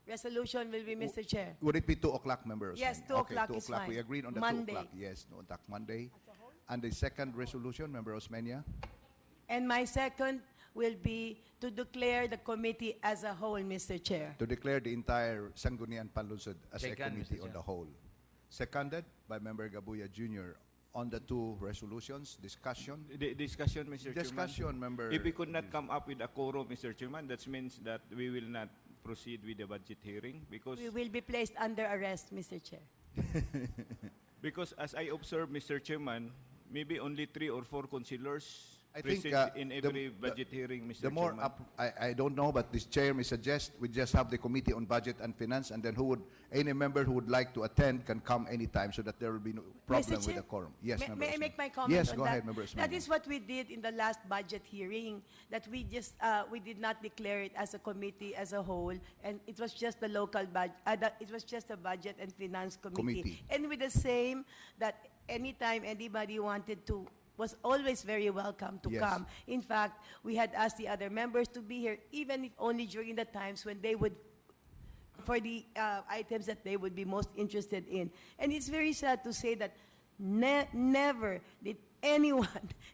resolution will be, Mr. Chair. Would it be 2 o'clock, members? Yes, 2 okay, o'clock 2 is o'clock. fine. We agreed on the Monday. 2 o'clock. Yes, 2 o'clock Monday. And the second resolution, Member Osmeña? And my second will be to declare the committee as a whole, Mr. Chair. To declare the entire Sangguniang Panlunsod as a Second, committee Mr. on the Chair. whole. Seconded by Member Gabuya Jr. On the 2 resolutions, discussion. The discussion, Mr. Discussion, Chairman. Member. If we could not come up with a quorum, Mr. Chairman, that means that we will not proceed with the budget hearing because We will be placed under arrest, Mr. Chair. because as I observed, Mr. Chairman, maybe only 3 or 4 councillors I think present in every budget hearing, Mr. The more Chairman. up, I don't know, but this chair may suggest we just have the committee on budget and finance, and then any member who would like to attend can come anytime, so that there will be no problem with Chair, the quorum. Yes, Member may I Osmeña. make my comment Yes, on go that? ahead, Member That Osmeña. is what we did in the last budget hearing, that we just, we did not declare it as a committee as a whole, and it was just the local budget, it was just a budget and finance committee. And with the same, that anytime anybody wanted to, was always very welcome to Yes. come. In fact, we had asked the other members to be here, even if only during the times when they would, for the items that they would be most interested in. And it's very sad to say that never did anyone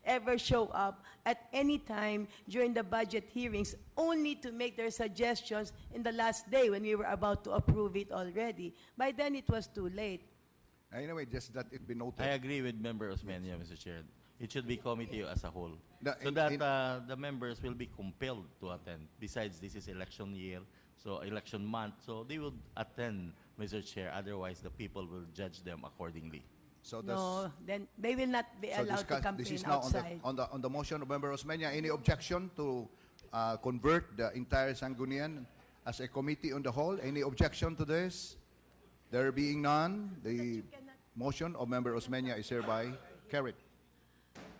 ever show up at any time during the budget hearings, only to make their suggestions in the last day when we were about to approve it already. By then, it was too late. Anyway, just that it be noted. I agree with Member Osmeña, Mr. Chair. It should be committee as a whole. So in- that the members will be compelled to attend. Besides, this is election year, so election month, so they will attend, Mr. Chair. Otherwise, the people will judge them accordingly. So No, then they will not be allowed to discuss- campaign this is now outside. on the motion of Member Osmeña. Any objection to convert the entire Sangguniang as a committee on the whole? Any objection to this? There being none, the motion of Member Osmeña is hereby carried.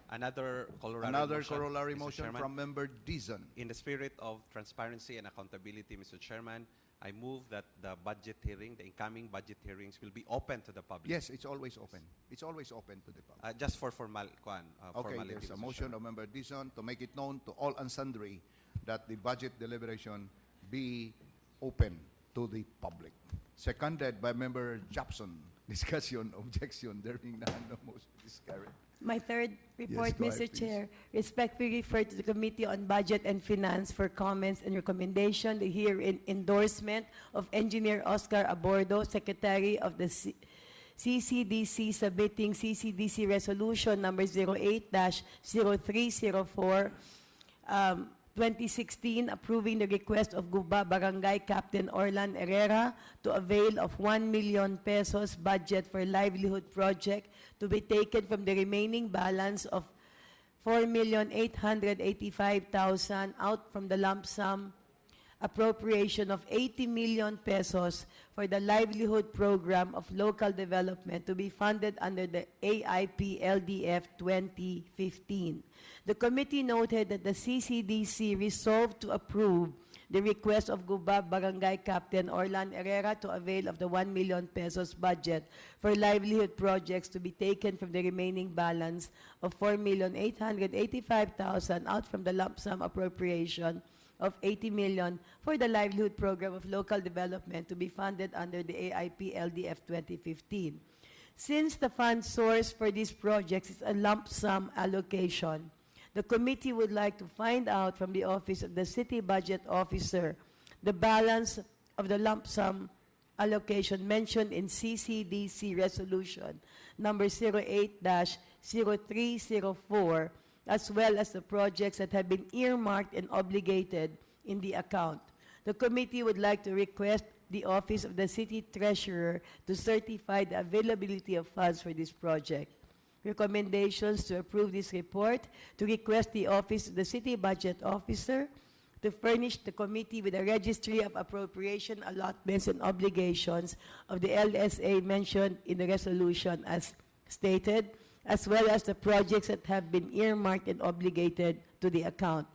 Another corollary Mr. motion Chairman. from Member Dizon. In the spirit of transparency and accountability, Mr. Chairman, I move that the budget hearing, the incoming budget hearings, will be open to the public. Yes, it's always open. It's always open to the public. Just for formality, Okay, there's a motion of Member Dizon to make it known to all and sundry that the budget deliberation be open to the public. Seconded by Member Japson. Discussion, objection, there being none, the motion is carried. My third report, go ahead, Mr. please. Chair, respectfully refer to the Committee on Budget and Finance for comments and recommendation. The herein endorsement of Engineer Oscar Abordo, Secretary of the CCDC, submitting CCDC Resolution number 08-0304, 2016, approving the request of Guba Barangay Captain Orlan Herrera to avail of 1 million pesos budget for livelihood project to be taken from the remaining balance of 4,885,000 out from the lump sum appropriation of 80 million pesos for the livelihood program of local development to be funded under the AIP LDF 2015. The committee noted that the CCDC resolved to approve the request of Gubab Barangay Captain Orlan Herrera to avail of the 1 million pesos budget for livelihood projects to be taken from the remaining balance of 4,885,000 out from the lump sum appropriation of 80 million for the livelihood program of local development to be funded under the AIP LDF 2015. Since the fund source for these projects is a lump sum allocation, the committee would like to find out from the Office of the City Budget Officer the balance of the lump sum allocation mentioned in CCDC Resolution number 08-0304, as well as the projects that have been earmarked and obligated in the account. The committee would like to request the Office of the City Treasurer to certify the availability of funds for this project. Recommendations to approve this report, to request the Office of the City Budget Officer to furnish the committee with a registry of appropriation allotments and obligations of the LSA mentioned in the resolution as stated, as well as the projects that have been earmarked and obligated to the account.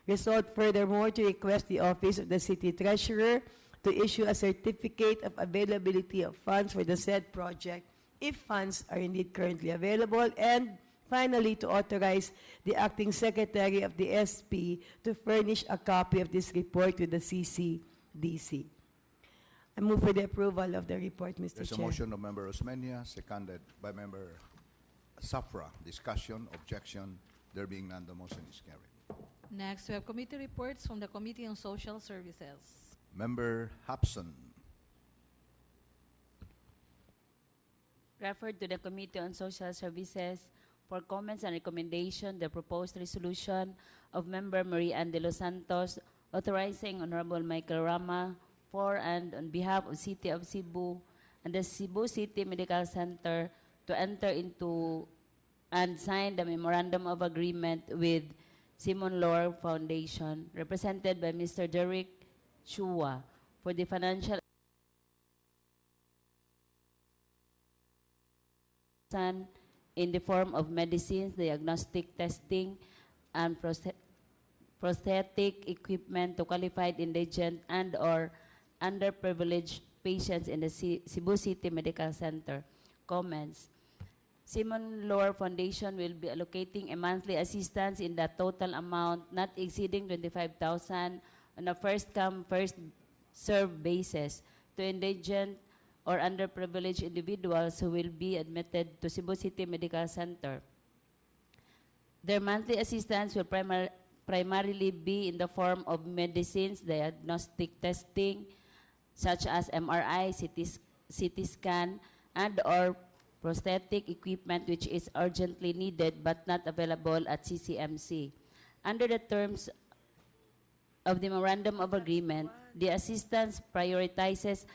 Result furthermore to request the Office of the City Treasurer to issue a certificate of availability of funds for the said project if funds are indeed currently available, and finally to authorize the acting secretary of the SP to furnish a copy of this report to the CCDC. I move for the approval of the report, Mr. There's a Chair. motion of Member Osmeña, seconded by Member Safra. Discussion, objection, there being none, the motion is carried. Next, we have committee reports from the Committee on Social Services. Member Hapson. Referred to the Committee on Social Services for comments and recommendation the proposed resolution of Member Marie Ann de los Santos authorizing Honorable Michael Rama for and on behalf of City of Cebu and the Cebu City Medical Center to enter into and sign the Memorandum of Agreement with Simon Lore Foundation, represented by Mr. Derek Chua, for the financial in the form of medicines, diagnostic testing, and prosthetic equipment to qualified indigent and or underprivileged patients in the Cebu City Medical Center. Comments. Simon Lore Foundation will be allocating a monthly assistance in the total amount not exceeding 25,000 on a first-come, first-served basis to indigent or underprivileged individuals who will be admitted to Cebu City Medical Center. Their monthly assistance will primarily be in the form of medicines, diagnostic testing, such as MRI, CT scan, and or prosthetic equipment which is urgently needed but not available at CCMC. Under the terms of the Memorandum of Agreement, the assistance prioritizes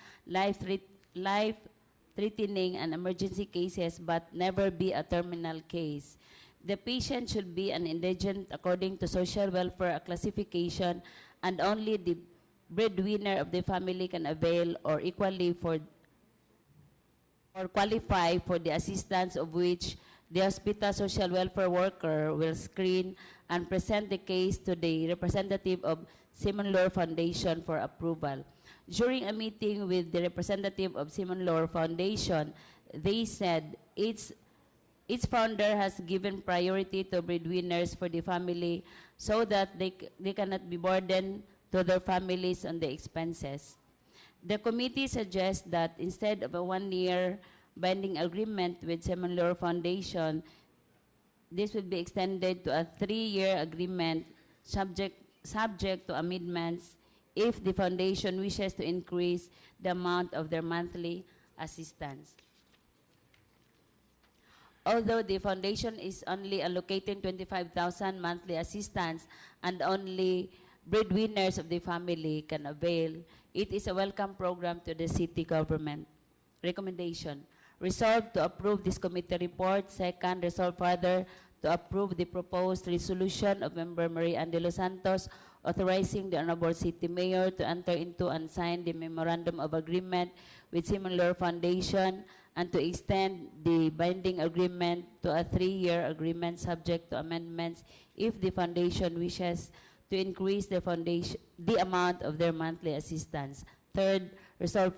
life-threatening and emergency cases but never be a terminal case. The patient should be an indigent according to social welfare classification, and only the breadwinner of the family can avail or equally for or qualify for the assistance, of which the hospital social welfare worker will screen and present the case to the representative of Simon Lore Foundation for approval. During a meeting with the representative of Simon Lore Foundation, they said its founder has given priority to breadwinners for the family so that they cannot be burdened to their families on the expenses. The committee suggests that instead of a 1-year binding agreement with Simon Lore Foundation, this will be extended to a 3-year agreement subject to amendments if the foundation wishes to increase the amount of their monthly assistance. Although the foundation is only allocating 25,000 monthly assistance and only breadwinners of the family can avail, it is a welcome program to the city government. Recommendation. Resolved to approve this committee report. Second, resolve further to approve the proposed resolution of Member Marie Ann de los Santos authorizing the Honorable City Mayor to enter into and sign the Memorandum of Agreement with Similar Foundation and to extend the binding agreement to a 3-year agreement subject to amendments if the foundation wishes to increase the amount of their monthly assistance. Third, resolve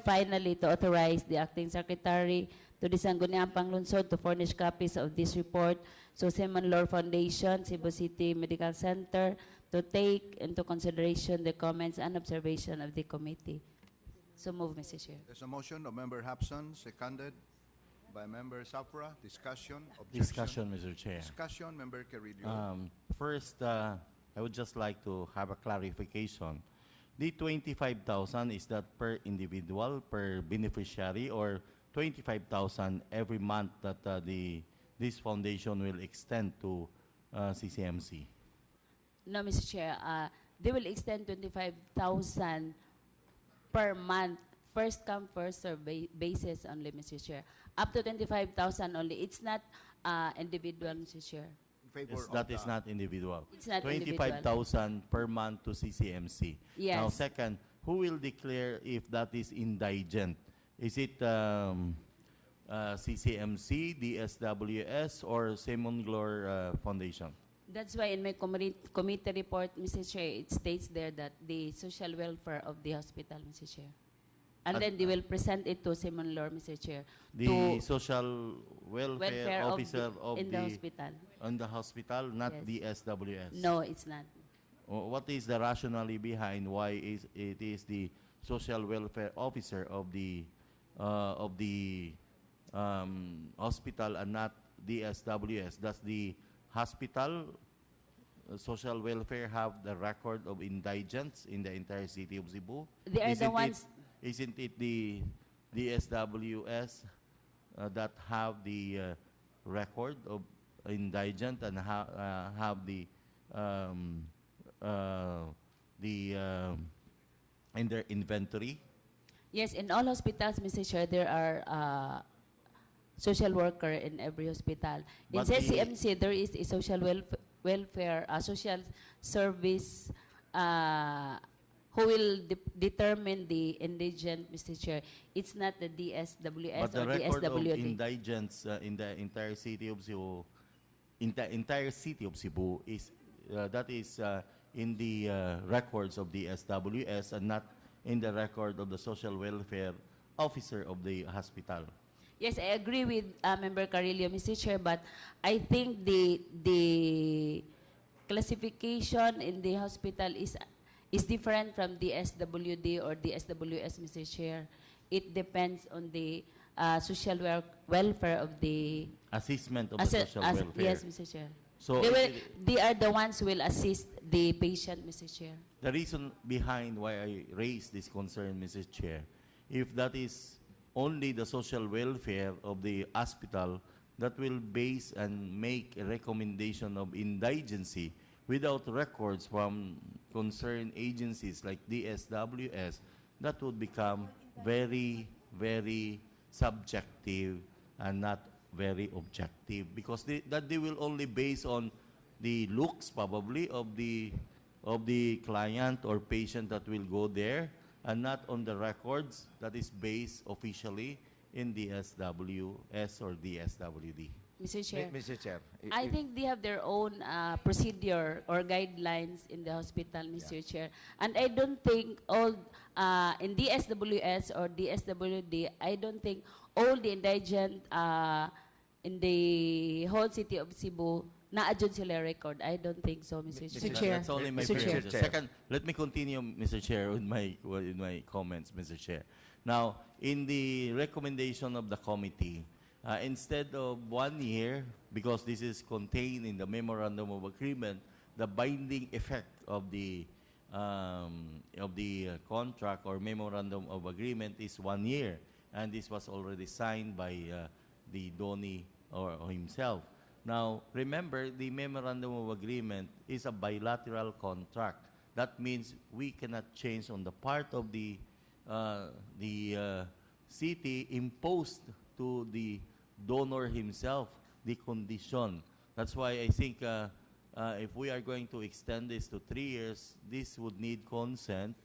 finally to authorize the acting secretary to the Sangguniang Panglungsod to furnish copies of this report to Simon Lord Foundation, Cebu City Medical Center, to take into consideration the comments and observation of the committee. So move, Mr. Chair. There's a motion of Member Hapson, seconded by Member Safra. Discussion, objection. Discussion, Mr. Chair. Discussion, Member Carrillo. First, I would just like to have a clarification. The 25,000, is that per individual, per beneficiary, or 25,000 every month that this foundation will extend to CCMC? No, Mr. Chair. They will extend 25,000 per month, first come, first serve basis only, Mr. Chair. Up to 25,000 only. It's not individual, Mr. Chair. That is not individual. It's not 25,000 per month to CCMC. Yes. Now, second, who will declare if that is indigent? Is it CCMC, DSWS, or Simon Glor Foundation? That's why in my committee report, Mr. Chair, it states there that the social welfare of the hospital, Mr. Chair. And then they will present it to Simon Lord, Mr. Chair. The social welfare officer in the hospital. On the hospital, not Yes. DSWS? No, it's not. What is the rationale behind why it is the social welfare officer of the hospital and not DSWS? Does the hospital social welfare have the record of indigents in the entire city of Cebu? They are the ones. Isn't it the DSWS that have the record of indigent and have the in their inventory? Yes, in all hospitals, Mr. Chair, there are social worker in every hospital. In But the- CCMC, there is a social welfare, social service who will determine the indigent, Mr. Chair. It's not the DSWS But the or record of DSWD. indigents in the entire city of Cebu, is that is in the records of the SWS and not in the record of the social welfare officer of the hospital. Yes, I agree with Member Carrillo, Mr. Chair, but I think the classification in the hospital is different from the SWD or the SWS, Mr. Chair. It depends on the social welfare of the Assessment of the social welfare. Yes, Mr. Chair. So They are the ones who will assist the patient, Mr. Chair. the reason behind why I raised this concern, Mrs. Chair, if that is only the social welfare of the hospital that will base and make a recommendation of indigency without records from concerned agencies like DSWS, that would become very, very subjective and not very objective, because that they will only base on the looks probably of the client or patient that will go there, and not on the records that is based officially in the SWS or the SWD. Mr. Chair. Mr. Chair. I think they have their own procedure or guidelines in the hospital, Mr. Chair. And I don't think all, in the SWS or the SWD, I don't think all the indigent in the whole city of Cebu na-adjun sila record. I don't think so, Mr. Chair. That's only my Mr. Chair. preference. Second, let me continue, Mr. Chair, with my comments, Mr. Chair. Now, in the recommendation of the committee, instead of 1 year, because this is contained in the memorandum of agreement, the binding effect of the contract or memorandum of agreement is 1 year, and this was already signed by the donee or himself. Now, remember, the memorandum of agreement is a bilateral contract. That means we cannot change on the part of the city imposed to the donor himself the condition. That's why I think if we are going to extend this to 3 years, this would need consent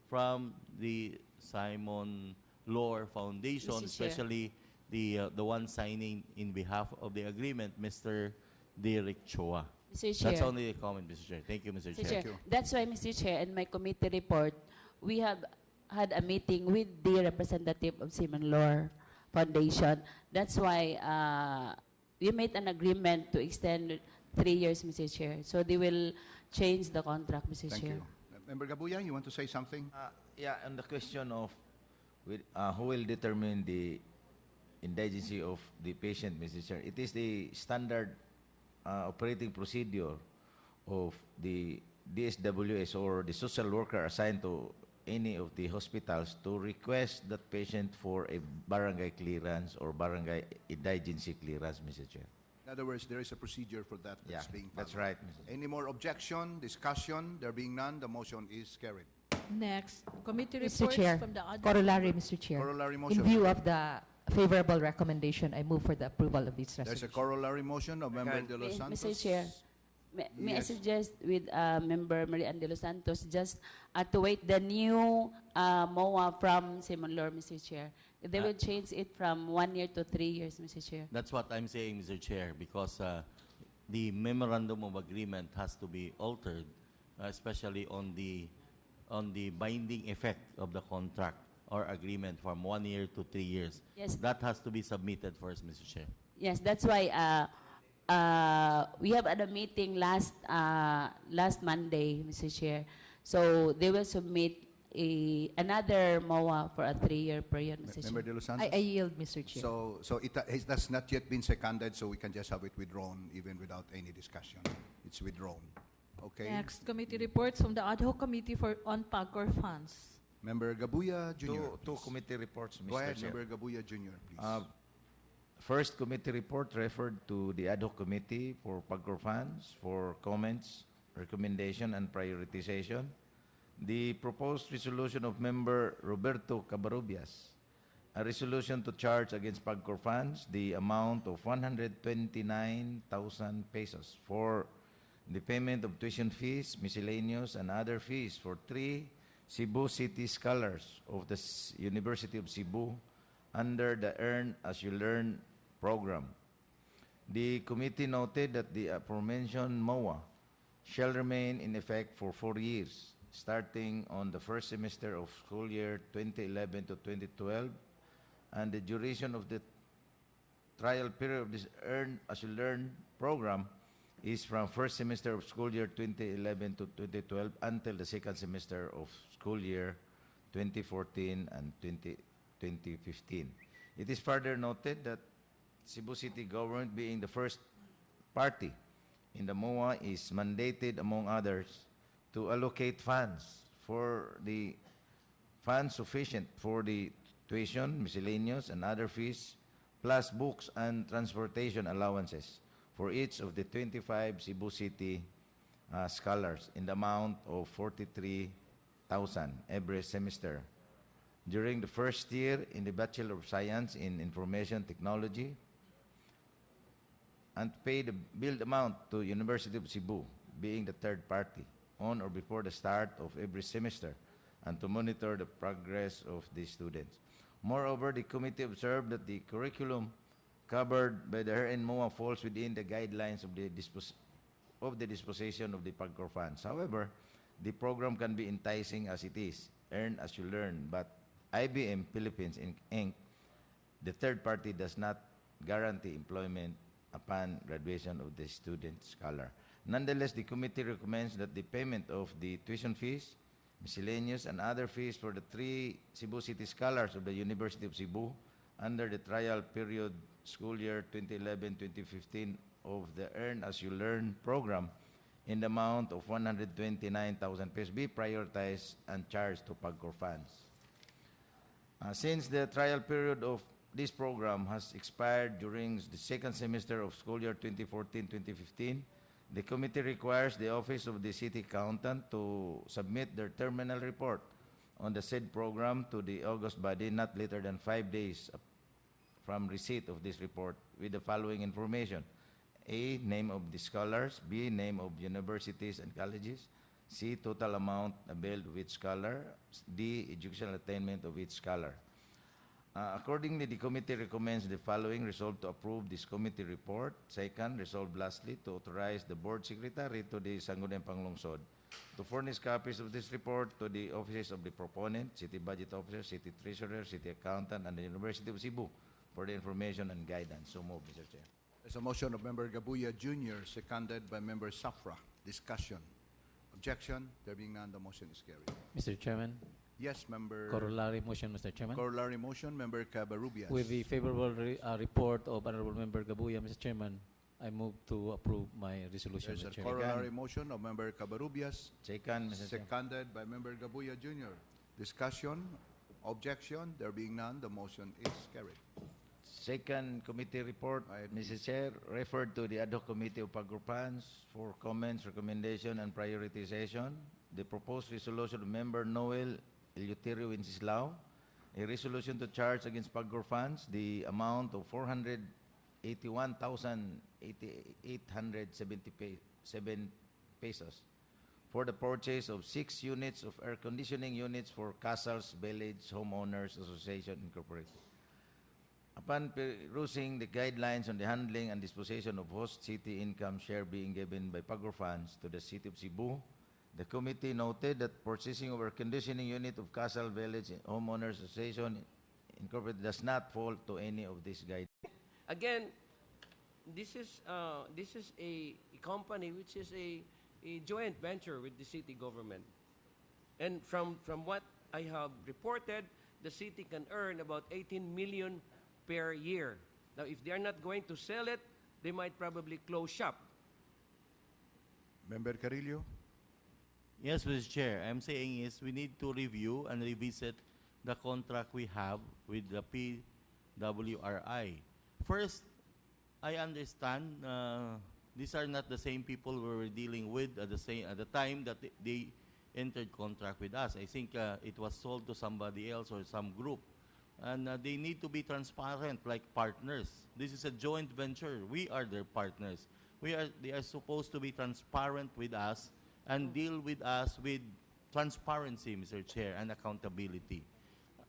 from the Simon Lohr Foundation, Mr. Chair. especially the one signing in behalf of the agreement, Mr. Derek Choa. Mr. That's Chair. only a comment, Mr. Chair. Thank you, Mr. Mr. Chair. Chair, that's why, Mr. Chair, in my committee report, we have had a meeting with the representative of Simon Lohr Foundation. That's why we made an agreement to extend 3 years, Mr. Chair. So they will change the contract, Mr. Thank Chair. you. Member Gabuya, you want to say something? Yeah, on the question of who will determine the indigency of the patient, Mr. Chair, it is the standard operating procedure of the DSWS or the social worker assigned to any of the hospitals to request that patient for a barangay clearance or barangay indigency clearance, Mr. Chair. In other words, there is a procedure for that that's Yeah, being that's followed. right, Mr. Chair. Any more objection, discussion? There being none, the motion is carried. Next, committee Mr. reports Chair, from the ad hoc. corollary, Mr. Chair. Corollary motion. In view of the favorable recommendation, I move for the approval of this There's a resolution. corollary motion of Member De Los Santos. Mr. Chair, may I Yes. suggest with Member Marian De Los Santos just to wait the new MOA from Simon Lohr, Mr. Chair. They will change it from 1 year to 3 years, Mr. Chair. That's what I'm saying, Mr. Chair, because the memorandum of agreement has to be altered, especially on the binding effect of the contract or agreement from 1 year to 3 years. Yes. That has to be submitted first, Mr. Chair. Yes, that's why we have had a meeting last Monday, Mr. Chair. So they will submit another MOA for a 3-year period, Mr. Member Chair. De Los Santos? I yield, Mr. Chair. So it has not yet been seconded, so we can just have it withdrawn even without any discussion. It's withdrawn. Okay? Next, committee reports from the ad hoc committee on PAGCOR funds. Member Gabuya Jr. Two please. committee reports, Mr. Go ahead, Chair. Member Gabuya Jr., please. First committee report referred to the ad hoc committee for PAGCOR funds for comments, recommendation, and prioritization. The proposed resolution of Member Roberto Cabarubias, a resolution to charge against PAGCOR funds the amount of 129,000 pesos for the payment of tuition fees, miscellaneous, and other fees for 3 Cebu City scholars of the University of Cebu under the Earn As You Learn program. The committee noted that the aforementioned MOA shall remain in effect for 4 years, starting on the first semester of school year 2011 to 2012, and the duration of the trial period of this Earn As You Learn program is from first semester of school year 2011 to 2012 until the second semester of school year 2014 and 2015. It is further noted that Cebu City government, being the first party in the MOA, is mandated, among others, to allocate funds sufficient for the tuition, miscellaneous, and other fees, plus books and transportation allowances for each of the 25 Cebu City scholars in the amount of 43,000 every semester. During the first year in the Bachelor of Science in Information Technology, and pay the billed amount to University of Cebu, being the third party, on or before the start of every semester, and to monitor the progress of the students. Moreover, the committee observed that the curriculum covered by the herein MOA falls within the guidelines of the disposition of the PAGCOR funds. However, the program can be enticing as it is, Earn As You Learn, but IBM Philippines Inc., the third party, does not guarantee employment upon graduation of the student scholar. Nonetheless, the committee recommends that the payment of the tuition fees, miscellaneous, and other fees for the 3 Cebu City scholars of the University of Cebu under the trial period school year 2011-2015 of the Earn As You Learn program in the amount of 129,000 pesos be prioritized and charged to PAGCOR funds. Since the trial period of this program has expired during the second semester of school year 2014-2015, the committee requires the Office of the City Accountant to submit their terminal report on the said program to the August body not later than 5 days from receipt of this report with the following information. A, name of the scholars. B, name of universities and colleges. C, total amount availed of each scholar. D, educational attainment of each scholar. Accordingly, the committee recommends the following: resolve to approve this committee report. Second, resolve lastly to authorize the board secretary to the Sangguniang Panglungsod to furnish copies of this report to the offices of the proponent, city budget officer, city treasurer, city accountant, and the University of Cebu for the information and guidance. So move, Mr. Chair. There's a motion of Member Gabuya Jr., seconded by Member Safra. Discussion. Objection? There being none, the motion is carried. Mr. Chairman, Yes, Member. corollary motion, Mr. Chairman. Corollary motion, Member Cabarubias. With the favorable report of Honorable Member Gabuya, Mr. Chairman, I move to approve my resolution, There's a Mr. Chairman. corollary motion of Member Cabarubias, Second, Mr. Chair. seconded by Member Gabuya Jr. Discussion. Objection? There being none, the motion is carried. Second committee report, Mr. Chair, referred to the ad hoc committee of Pag-Funds for comments, recommendation, and prioritization. The proposed resolution of Member Noel Eleuterio Wenceslao, a resolution to charge against Pag-Funds the amount of 481,877 pesos for the purchase of 6 units of air conditioning units for Casals Village Homeowners Association Incorporated. Upon perusing the guidelines on the handling and disposition of host city income share being given by Pag-Funds to the City of Cebu, the committee noted that purchasing of air conditioning unit of Casal Village Homeowners Association Incorporated does not fall to any of these guidelines. Again, this is a company which is a joint venture with the city government. And from what I have reported, the city can earn about 18 million per year. Now, if they are not going to sell it, they might probably close shop. Member Carillo? Yes, Mr. Chair. I'm saying is we need to review and revisit the contract we have with the PWRI. First, I understand these are not the same people we were dealing with at the time that they entered contract with us. I think it was sold to somebody else or some group. And they need to be transparent like partners. This is a joint venture. We are their partners. They are supposed to be transparent with us and deal with us with transparency, Mr. Chair, and accountability.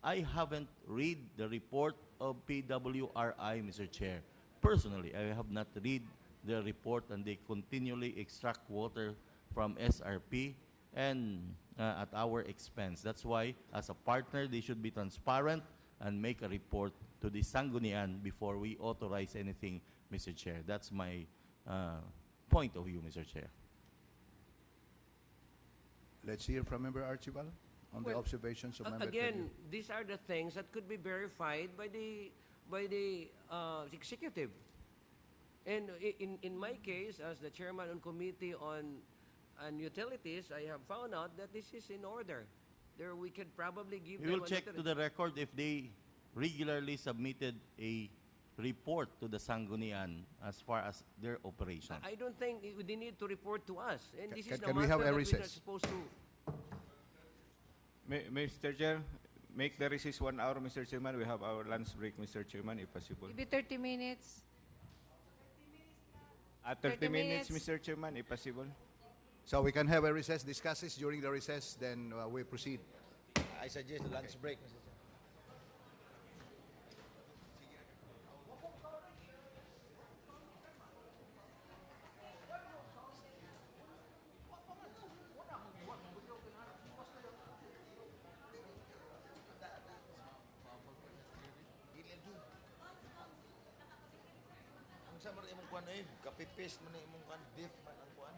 I haven't read the report of PWRI, Mr. Chair. Personally, I have not read the report, and they continually extract water from SRP and at our expense. That's why, as a partner, they should be transparent and make a report to the Sanggunian before we authorize anything, Mr. Chair. That's my point of view, Mr. Chair. Let's hear from Member Archibald on the observations of Member Again, Carillo. these are the things that could be verified by the executive. And in my case, as the chairman on committee on utilities, I have found out that this is in order. There we could probably give We them will check to the record if they regularly submitted a report to the Sanggunian as far as their operation. I don't think they need to report to us. And this is the can we matter have a that we're not recess? supposed to. Mr. Chair, make the recess 1 hour, Mr. Chairman. We have our lunch break, Mr. Chairman, if possible. Maybe 30 minutes. 30 30 minutes, minutes. Mr. Chairman, if possible. So we can have a recess, discuss this during the recess, then we proceed. I suggest lunch break, Mr. Chair. Ang sa imong kuan copy-paste man imong kuan diff man ang kuan.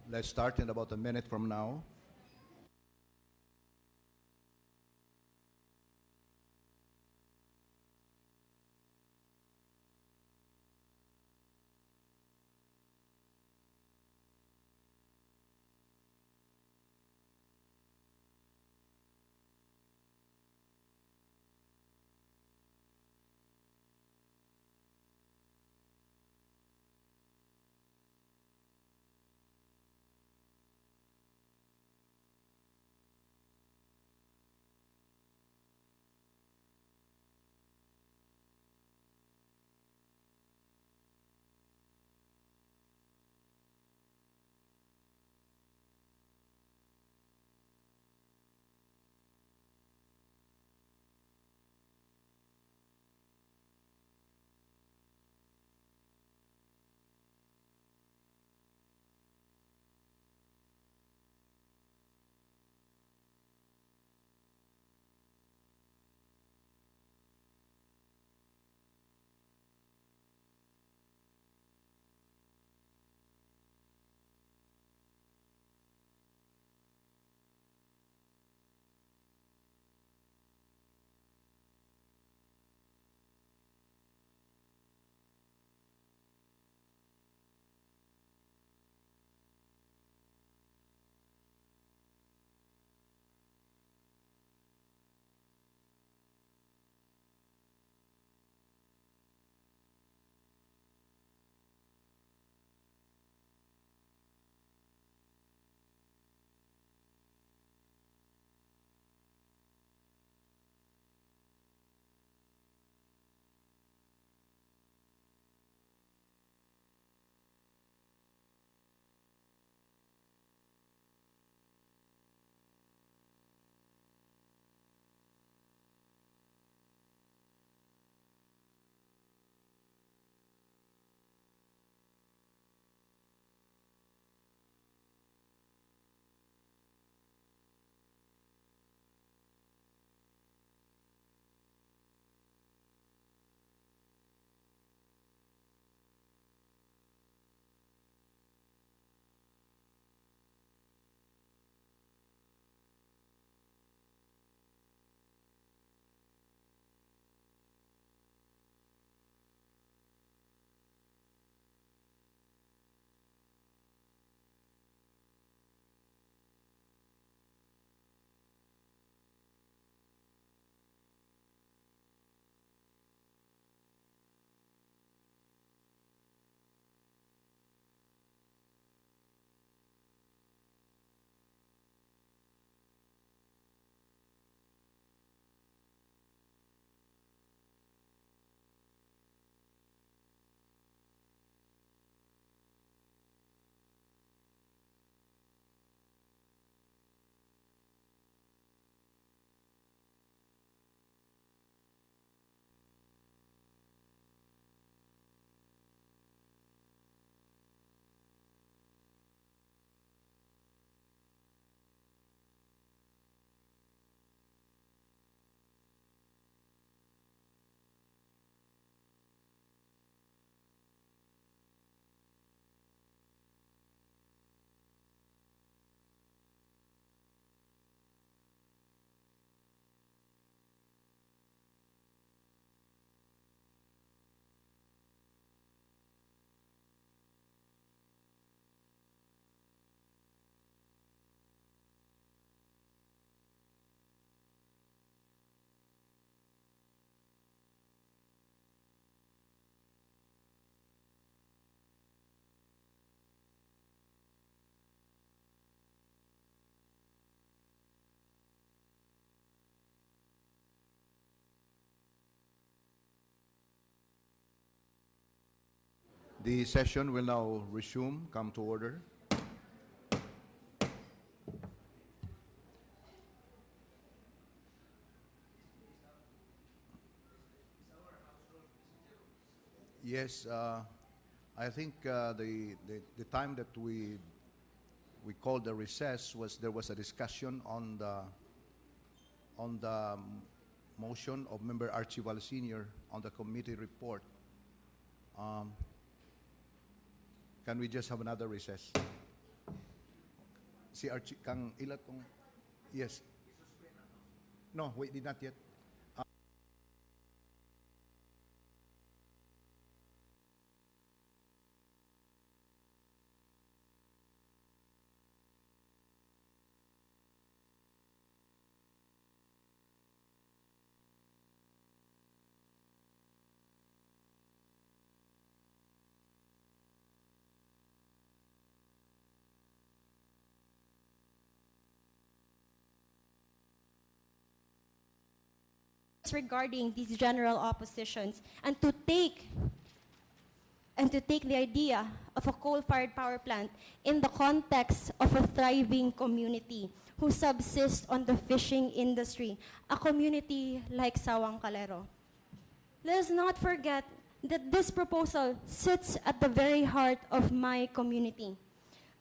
Let's start in about a minute from now. The session will now resume, come to order. Yes, I think the time that we called the recess was there was a discussion on the motion of Member Archibald Sr. on the committee report. Can we just have another recess? Si Archie, kang ilat kong, yes. No, wait, did not yet. regarding these general oppositions and to take the idea of a coal-fired power plant in the context of a thriving community who subsist on the fishing industry, a community like Sawang Calero. Let us not forget that this proposal sits at the very heart of my community,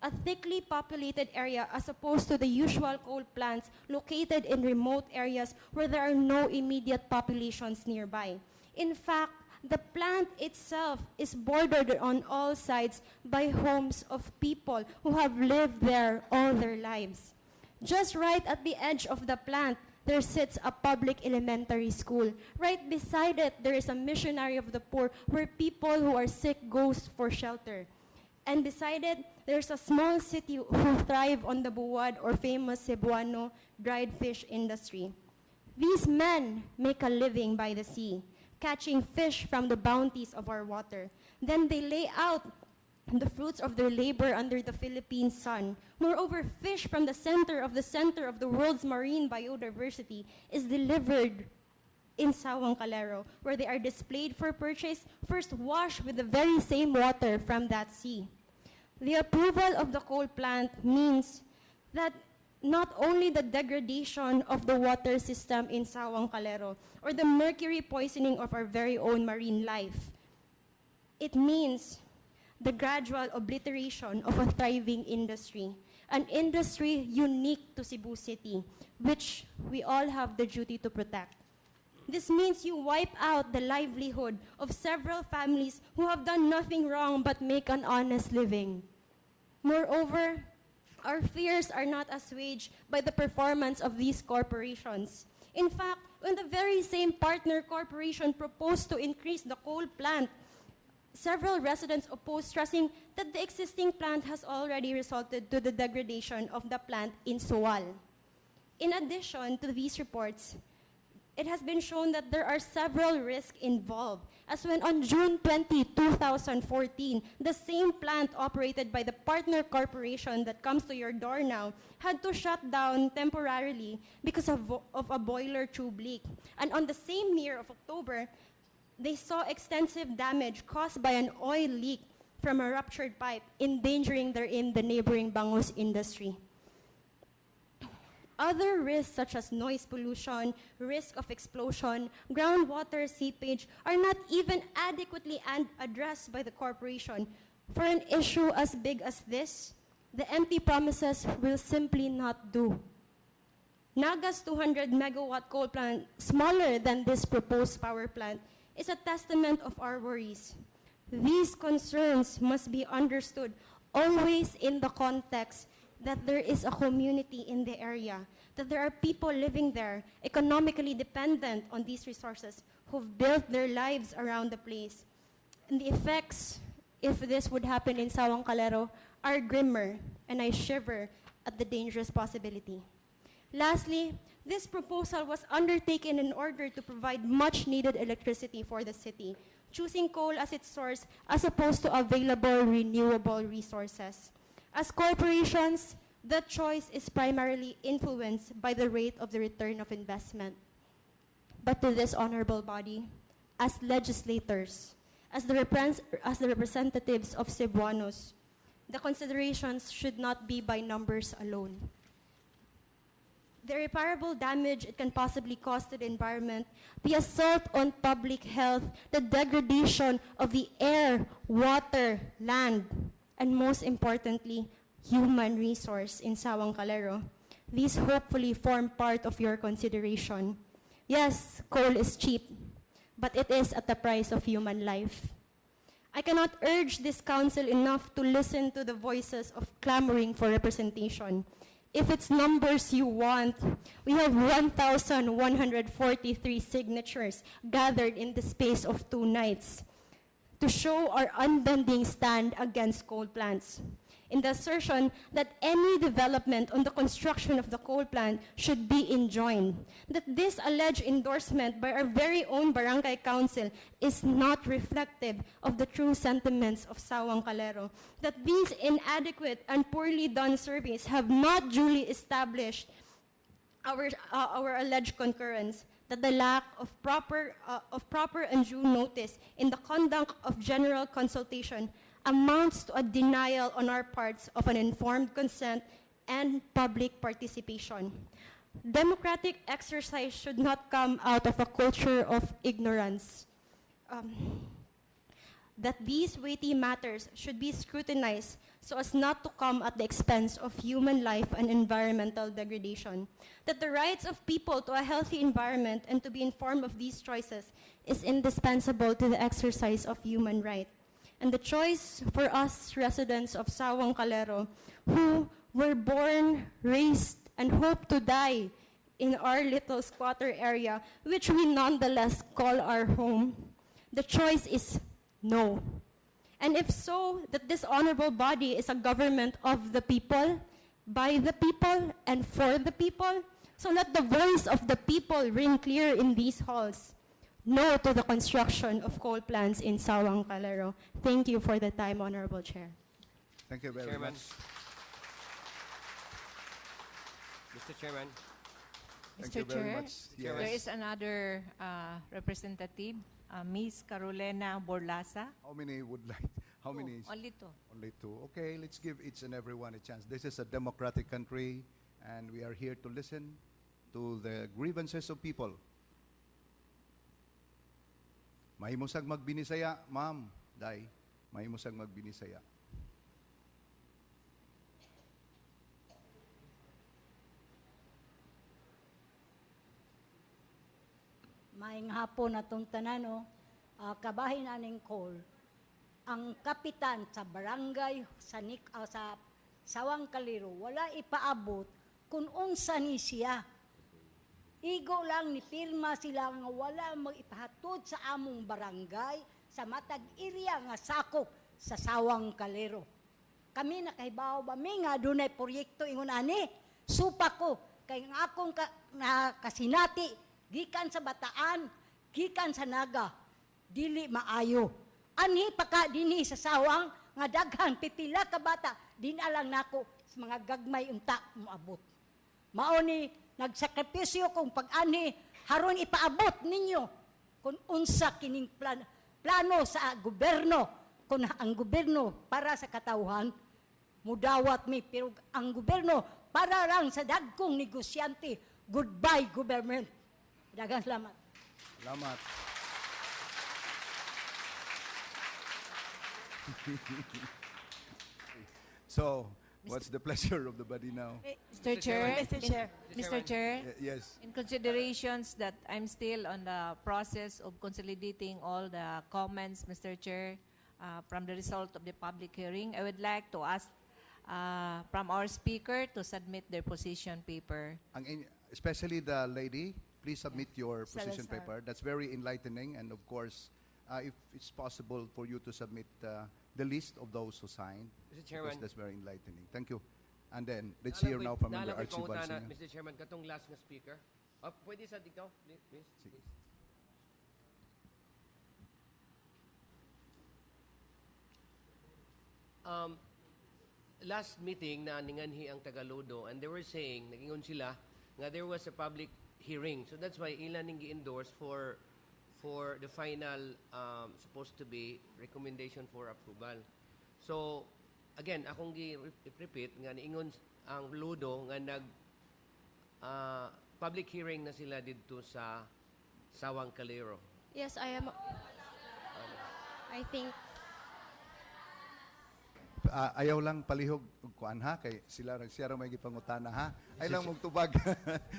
a thickly populated area as opposed to the usual coal plants located in remote areas where there are no immediate populations nearby. In fact, the plant itself is bordered on all sides by homes of people who have lived there all their lives. Just right at the edge of the plant, there sits a public elementary school. Right beside it, there is a missionary of the poor where people who are sick go for shelter. And beside it, there's a small city who thrive on the buwad or famous Cebuano dried fish industry. These men make a living by the sea, catching fish from the bounties of our water. Then they lay out the fruits of their labor under the Philippine sun. Moreover, fish from the center of the world's marine biodiversity is delivered in Sawang Calero, where they are displayed for purchase, first washed with the very same water from that sea. The approval of the coal plant means that not only the degradation of the water system in Sawang Calero or the mercury poisoning of our very own marine life, it means the gradual obliteration of a thriving industry, an industry unique to Cebu City, which we all have the duty to protect. This means you wipe out the livelihood of several families who have done nothing wrong but make an honest living. Moreover, our fears are not assuaged by the performance of these corporations. In fact, when the very same partner corporation proposed to increase the coal plant, several residents opposed, stressing that the existing plant has already resulted to the degradation of the plant in Sual. In addition to these reports, it has been shown that there are several risks involved, as when on June 20, 2014, the same plant operated by the partner corporation that comes to your door now had to shut down temporarily because of a boiler tube leak. And on the same year of October, they saw extensive damage caused by an oil leak from a ruptured pipe, endangering therein the neighboring Bangus industry. Other risks such as noise pollution, risk of explosion, groundwater seepage are not even adequately addressed by the corporation. For an issue as big as this, the empty promises will simply not do. Naga's 200 megawatt coal plant, smaller than this proposed power plant, is a testament of our worries. These concerns must be understood always in the context that there is a community in the area, that there are people living there, economically dependent on these resources, who've built their lives around the place. And the effects, if this would happen in Sawang Calero, are grimmer, and I shiver at the dangerous possibility. Lastly, this proposal was undertaken in order to provide much-needed electricity for the city, choosing coal as its source as opposed to available renewable resources. As corporations, the choice is primarily influenced by the rate of the return of investment. But to this honorable body, as legislators, as the representatives of Cebuanos, the considerations should not be by numbers alone. The irreparable damage it can possibly cause to the environment, the assault on public health, the degradation of the air, water, land, and most importantly, human resource in Sawang Calero. These hopefully form part of your consideration. Yes, coal is cheap, but it is at the price of human life. I cannot urge this council enough to listen to the voices of clamoring for representation. If it's numbers you want, we have 1,143 signatures gathered in the space of 2 nights to show our unbending stand against coal plants. In the assertion that any development on the construction of the coal plant should be enjoined, that this alleged endorsement by our very own barangay council is not reflective of the true sentiments of Sawang Calero, that these inadequate and poorly done surveys have not duly established our alleged concurrence, that the lack of proper and due notice in the conduct of general consultation amounts to a denial on our parts of an informed consent and public participation. Democratic exercise should not come out of a culture of ignorance. That these weighty matters should be scrutinized so as not to come at the expense of human life and environmental degradation. That the rights of people to a healthy environment and to be informed of these choices is indispensable to the exercise of human rights. And the choice for us residents of Sawang Calero, who were born, raised, and hope to die in our little squatter area, which we nonetheless call our home, the choice is no. And if so, that this honorable body is a government of the people, by the people, and for the people, so let the voice of the people ring clear in these halls. No to the construction of coal plants in Sawang Calero. Thank you for the time, Honorable Chair. Thank you very Chairman. much. Mr. Chairman. Thank you very much. There is another representative, Ms. Carolina Borlasa. How many would like? How many? Only 2. Only 2. Okay, let's give each and everyone a chance. This is a democratic country, and we are here to listen to the grievances of people. Mahimusag magbinisaya, ma'am, day. Mahimusag magbinisaya. Maing hapon atong tanan, kabahin aning call. Ang kapitan sa barangay sa Sawang Calero wala ipaabot kung unsa ni siya. Igo lang ni pirma sila nga wala mag-ipahatod sa among barangay sa matag area nga sakop sa Sawang Calero. Kami nakahibaw ba mi nga dunay proyekto ingon ani? Supa ko kay nga akong kasinati gikan sa Bataan, gikan sa Naga, dili maayo. Anhi pa ka dinhi sa Sawang nga daghan pipila ka bata dinalang nako sa mga gagmay unta moabot. Mao ni nagsakripisyo kung pag-ani haron ipaabot ninyo kung unsa kining plano sa gobyerno, kung ang gobyerno para sa katawhan mudawat mi, pero ang gobyerno para lang sa dagkong negosyante. Goodbye government. Daghang salamat. Salamat. So, what's the pleasure of the body now? Mr. Chair, Mr. Chair, Yes. in considerations that I'm still on the process of consolidating all the comments, Mr. Chair, from the result of the public hearing, I would like to ask from our speaker to submit their position paper. Especially the lady, please submit your position Salazar. paper. That's very enlightening, and of course, if it's possible for you to submit the list of those who signed, Mr. Chairman. because that's very enlightening. Thank you. And then, let's hear now from Member Archie Balsinger. Mr. Chairman, katong last nga speaker. Pwede sa dikaw, please. Last meeting na ninganhi ang Tagalodo, and they were saying, nagingon sila, nga there was a public hearing. So that's why ilan ning gi-endorse for the final supposed to be recommendation for approval. So again, akong gi-repeat nga niingon ang Ludo nga nag public hearing na sila dito sa Sawang Calero. Yes, I am. I think ayaw lang palihog og kuan ha kay siya ra may gipangutana ha. Ay lang mong tubag.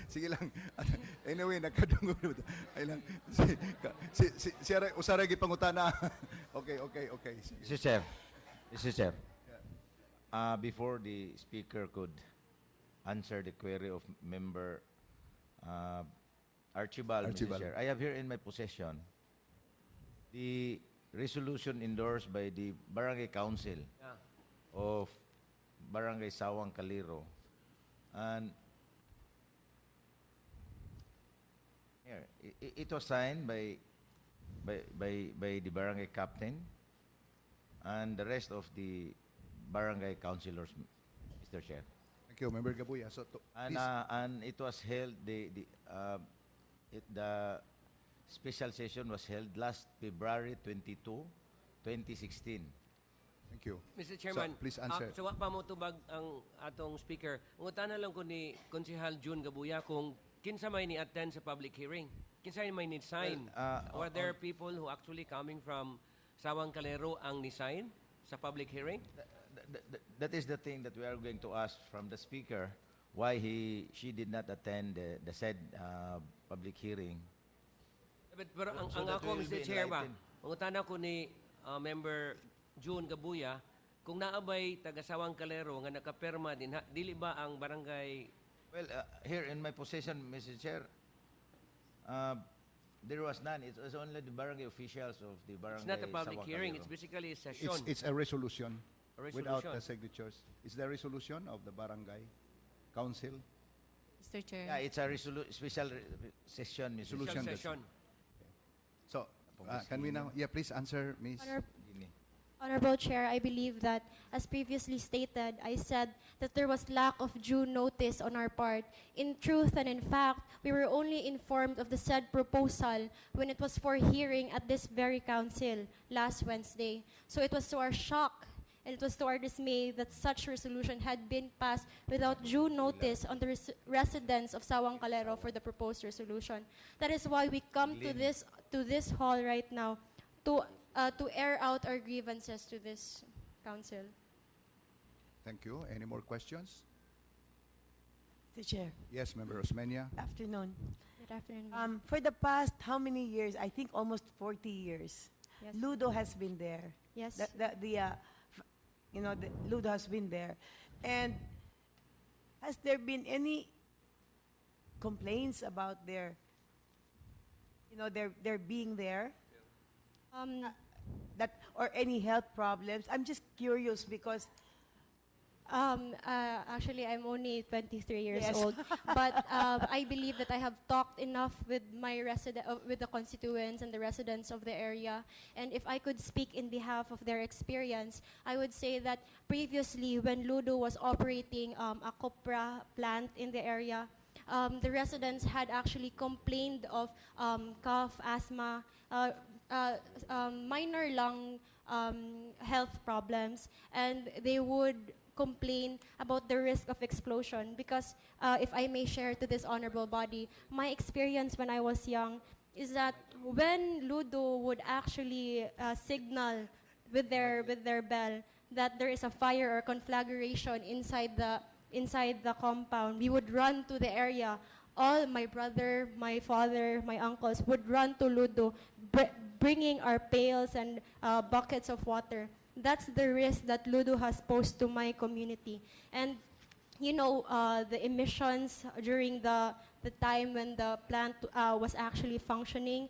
Sige lang. Anyway, nakadungog. Ay lang. Siya ra usara gipangutana. Okay. Mr. Chair, Mr. Chair, before the speaker could answer the query of member Archibald, Mr. Chair, I have here in my possession the resolution endorsed by the Barangay Council of Barangay Sawang Caliro, and here it was signed by the barangay captain and the rest of the barangay councilors, Mr. Chair. Thank you, Member Gabuya. So, And it was held, the special session was held last February 22, 2016. Thank you. Mr. Chairman, So, please answer. So, pa mo tubag ang atong speaker. Ngutana lang ko ni Konsehal June Gabuya kung kinsa may ni-attend sa public hearing. Kinsa may ni-sign. Were there people who actually coming from Sawang Calero ang ni-sign sa public hearing? That is the thing that we are going to ask from the speaker, why she did not attend the said public hearing. Pero ang that ako, we will Mr. be Chair ba, enlightened. ngutana ko ni Member June Gabuya, kung naabay taga-Sawang Calero nga nakaperma din, dili ba ang barangay... Well, here in my possession, Mr. Chair, there was none. It was only the barangay officials of the barangay. It's not a public Sawang hearing, Calero. it's basically a session. It's a resolution, A without resolution. the signatures. It's the resolution of the barangay council. Mr. Chair. Yeah, it's a special session, Mr. Resolution. Chair. Session. So, can we now? Yeah, please answer, Ms. Dini. Honorable Chair, I believe that, as previously stated, I said that there was lack of due notice on our part. In truth and in fact, we were only informed of the said proposal when it was for hearing at this very council last Wednesday. So it was to our shock and it was to our dismay that such resolution had been passed without due notice on the residents of Sawang Calero for the proposed resolution. That is why we come to this hall right now to air out our grievances to this council. Thank you. Any more questions? Mr. Chair. Yes, Member Osmeña. Afternoon. Good afternoon. For the past how many years? I think almost 40 years. Yes. Ludo has been there. Yes. The Ludo has been there. And has there been any complaints about their being there? Or any health problems? I'm just curious because Actually, I'm only 23 years Yes. old, but I believe that I have talked enough with my with the constituents and the residents of the area. And if I could speak in behalf of their experience, I would say that previously, when Ludo was operating a copra plant in the area, the residents had actually complained of cough, asthma, minor lung health problems, and they would complain about the risk of explosion because if I may share to this honorable body, my experience when I was young is that when Ludo would actually signal with their bell that there is a fire or conflagration inside the compound, we would run to the area. All my brother, my father, my uncles would run to Ludo, bringing our pails and buckets of water. That's the risk that Ludo has posed to my community. And you know, the emissions during the time when the plant was actually functioning,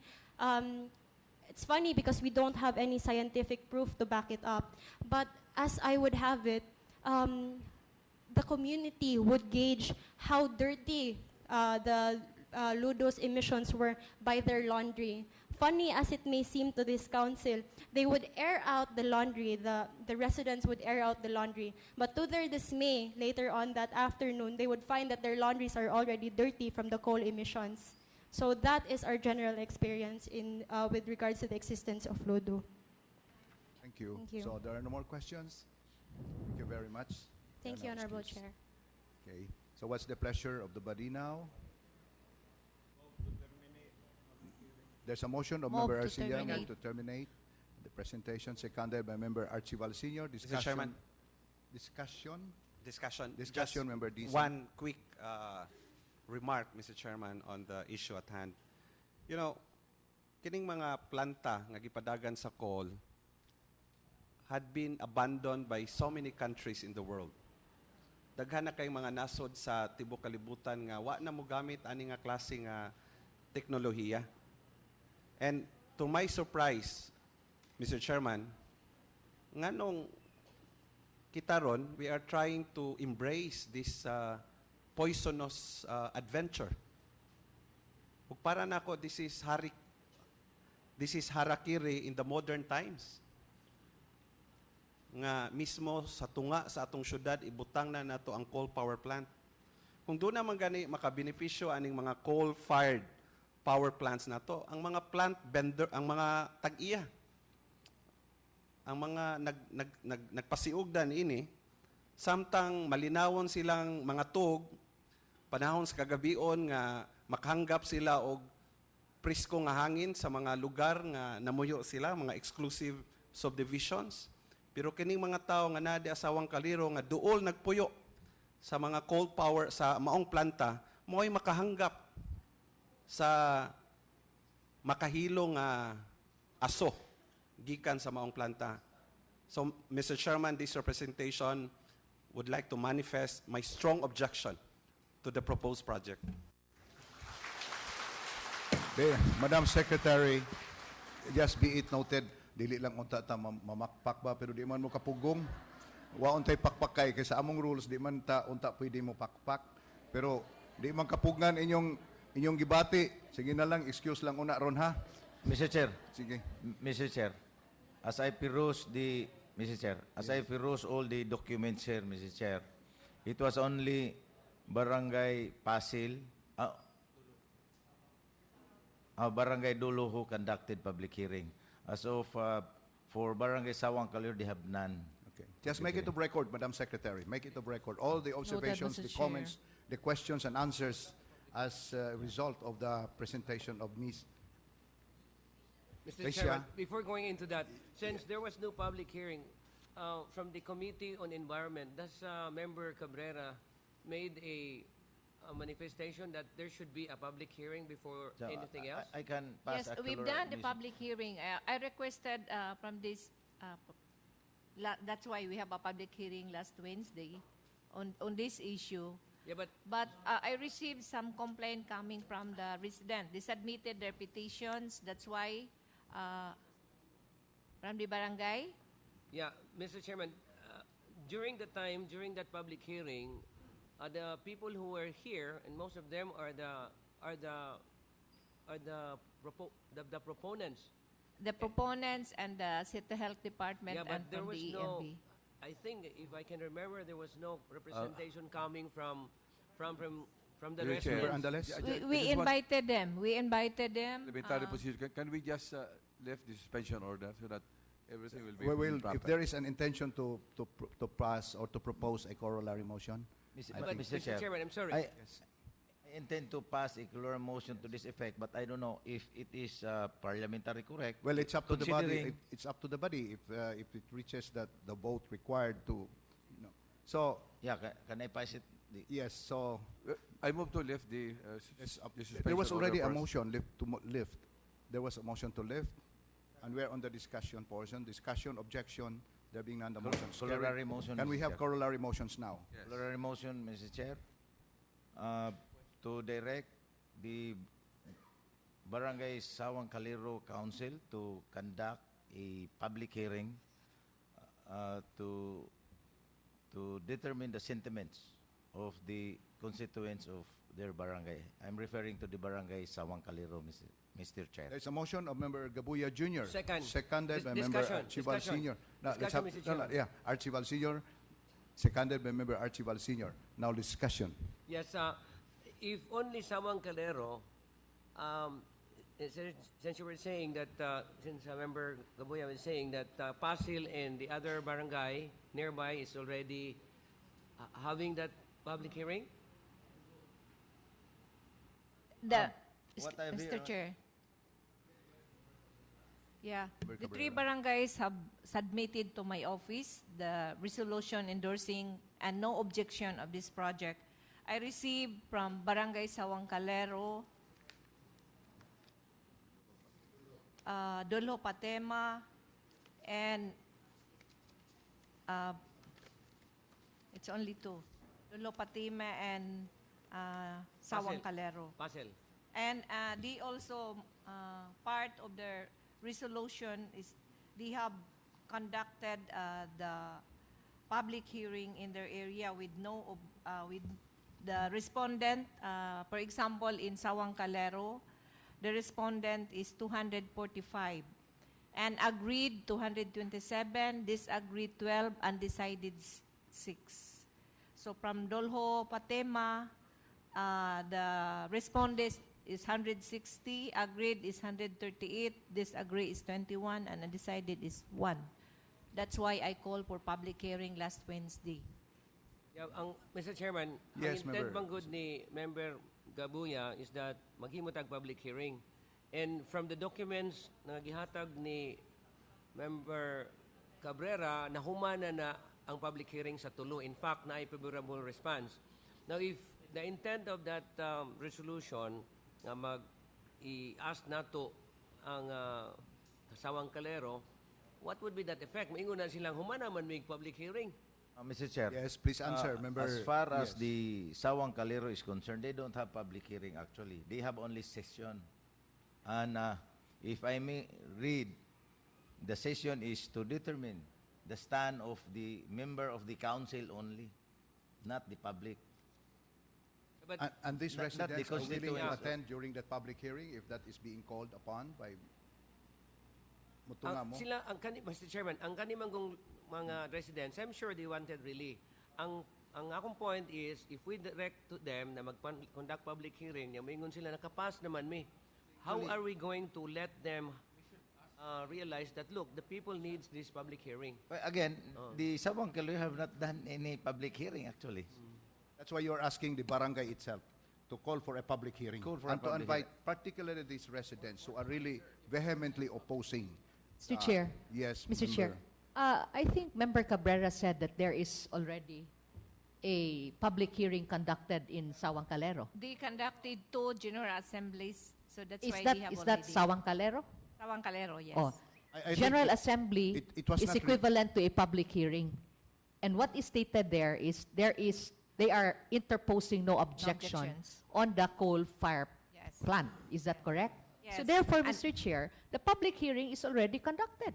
it's funny because we don't have any scientific proof to back it up. But as I would have it, the community would gauge how dirty the Ludo's emissions were by their laundry. Funny as it may seem to this council, they would air out the laundry, the residents would air out the laundry. But to their dismay, later on that afternoon, they would find that their laundries are already dirty from the coal emissions. So that is our general experience with regards to the existence of Ludo. Thank you. Thank you. So there are no more questions? Thank you very much. Thank you, There are no Honorable excuse. Chair. Okay. So what's the pleasure of the body now? There's a motion of Move Member to Arcilla terminate. to terminate the presentation, seconded by Member Archibald Sr. Discussion. Chairman. Discussion. Discussion. Discussion, Just Member Dizon. One quick remark, Mr. Chairman, on the issue at hand. You know, kining mga planta nga gipadagan sa coal, had been abandoned by so many countries in the world. Daghan na kay mga nasod sa tibuok kalibutan nga wa na mo gamit ani nga klase nga teknolohiya. And to my surprise, Mr. Chairman, nganong kita ron, we are trying to embrace this poisonous adventure. Ug para nako, this is harakiri in the modern times. Nga mismo sa tunga sa atong syudad ibutang na nato ang coal power plant. Kung doon naman gani makabenepisyo aning mga coal-fired power plants nato, ang mga plant vendor, ang mga tag-iya, ang mga nagpasiugdan ini, samtang malinawon silang mga tug, panahon sa kagabion nga makahanggap sila og presko nga hangin sa mga lugar nga namuyo sila, mga exclusive subdivisions. Pero kining mga tao nga nadi asawang kaliro nga duol nagpuyo sa mga coal power sa maong planta, mo'y makahanggap sa makahilong aso gikan sa maong planta. So, Mr. Chairman, this representation would like to manifest my strong objection to the proposed project. Madam Secretary, just be it noted, dili lang unta ta mamakpak ba, pero di man mo kapugong. Wa untay pakpak kay sa among rules, di man ta unta pwede mo pakpak. Pero di man kapugngan inyong gibati. Sige na lang, excuse lang una ron ha. Mr. Chair. Sige. Mr. Chair, as I peruse all the documents here, Mr. Chair, it was only Barangay Pasil, Barangay Dulo who conducted public hearing. As of for Barangay Sawang Kalir, they have none. Okay. Just make it of record, Madam Secretary. Make it of record. All the observations, the comments, the questions and answers as a result of the presentation of Ms. Mr. Chairman, before going into that, since there was no public hearing from the Committee on Environment, does Member Cabrera made a manifestation that there should be a public hearing before anything else? I can pass. Yes, we've done the public hearing. I requested from this, that's why we have a public hearing last Wednesday on this issue. Yeah, but I received some complaint coming from the resident. They submitted their petitions. That's why from the barangay. Yeah, Mr. Chairman, during that public hearing, the people who were here, and most of them are the proponents. The proponents and the City Health Department Yeah, but and there from was the no. ENB. I think, if I can remember, there was no representation coming from the residents. We invited them. We invited them. Elementary position. Can we just lift the suspension order so that everything will be proper? If there is an intention to pass or to propose a corollary motion, Mr. Chairman, I'm sorry. I intend to pass a corollary motion to this effect, but I don't know if it is parliamentary correct. well, it's up to the body. Considering- It's up to the body if it reaches that the vote required to, So yeah, can I pass it? Yes. So I move to lift the suspension there was already a order first. motion lift. There was a motion to lift, and we're on the discussion portion. Discussion, objection. There being none, the motion. Corollary motion, Can we Mr. have Chair. corollary motions now? Corollary motion, Mr. Chair, to direct the Barangay Sawang Kaliro Council to conduct a public hearing to determine the sentiments of the constituents of their barangay. I'm referring to the Barangay Sawang Kaliro, Mr. Chair. There's a motion of Member Gabuya Jr. Seconded by Member Discussion. Archibald Sr. Now, let's Discussion, have- Mr. Chairman. yeah, Archibald Sr. Seconded by Member Archibald Sr. Now discussion. Yes, if only Sawang Calero, since you were saying that, since Member Gabuya was saying that Pasil and the other barangay nearby is already having that public hearing? What I Mr. hear- Chair. Yeah, Member the three Cabrera. barangays have submitted to my office the resolution endorsing and no objection of this project. I received from Barangay Sawang Calero, Dolo Patema, and uh, it's only two. Lolo Patime and Sawang Calero. Pasel. And they also, part of their resolution is they have conducted the public hearing in their area with with the respondent. For example, in Sawang Calero, the respondent is 245. And agreed 227, disagreed 12, undecided 6. So from Dolho Patema, the respondent is 160, agreed is 138, disagree is 21, and undecided is 1. That's why I called for public hearing last Wednesday. Yeah, Mr. Chairman, Yes, ang intent member. bang good ni Member Gabuya is that maghimutag public hearing. And from the documents na gihatag ni Member Cabrera, nahumana na ang public hearing sa tulo. In fact, na favorable response. Now, if the intent of that resolution na mag-i-ask nato ang Sawang Calero, what would be that effect? Maingon na silang humana man may public hearing. Mr. Chair. Yes, please answer, member. As far as Yes. the Sawang Calero is concerned, they don't have public hearing actually. They have only session. And if I may read, the session is to determine the stand of the member of the council only, not the public. But And these Not the residents are willing to constituents. attend during that public hearing if that is being called upon by Mutunga mo? Sila, Mr. Chairman, ang kanimang mga residents, I'm sure they wanted really. Ang akong point is, if we direct to them na mag-conduct public hearing, yung maingon sila, nakapass naman me. How are we going to let them realize that, look, the people needs this public hearing? But again, the Sawang Calero have not done any public hearing actually. That's why you're asking the barangay itself to call for a public hearing Call for a and to public invite particularly these residents who are really vehemently opposing. Mr. Chair. Yes, Mr. Chair. I think Member Cabrera said that there is already a public hearing conducted in Sawang Calero. They conducted 2 general assemblies, so that's Is why that they have is already. that Sawang Calero? Sawang Calero, yes. Oh. I think General Assembly it was is not equivalent to a public hearing. And what is stated there is they are interposing no objection objections. on the coal fire Yes. plant. Is that correct? Yes. So therefore, And- Mr. Chair, the public hearing is already conducted.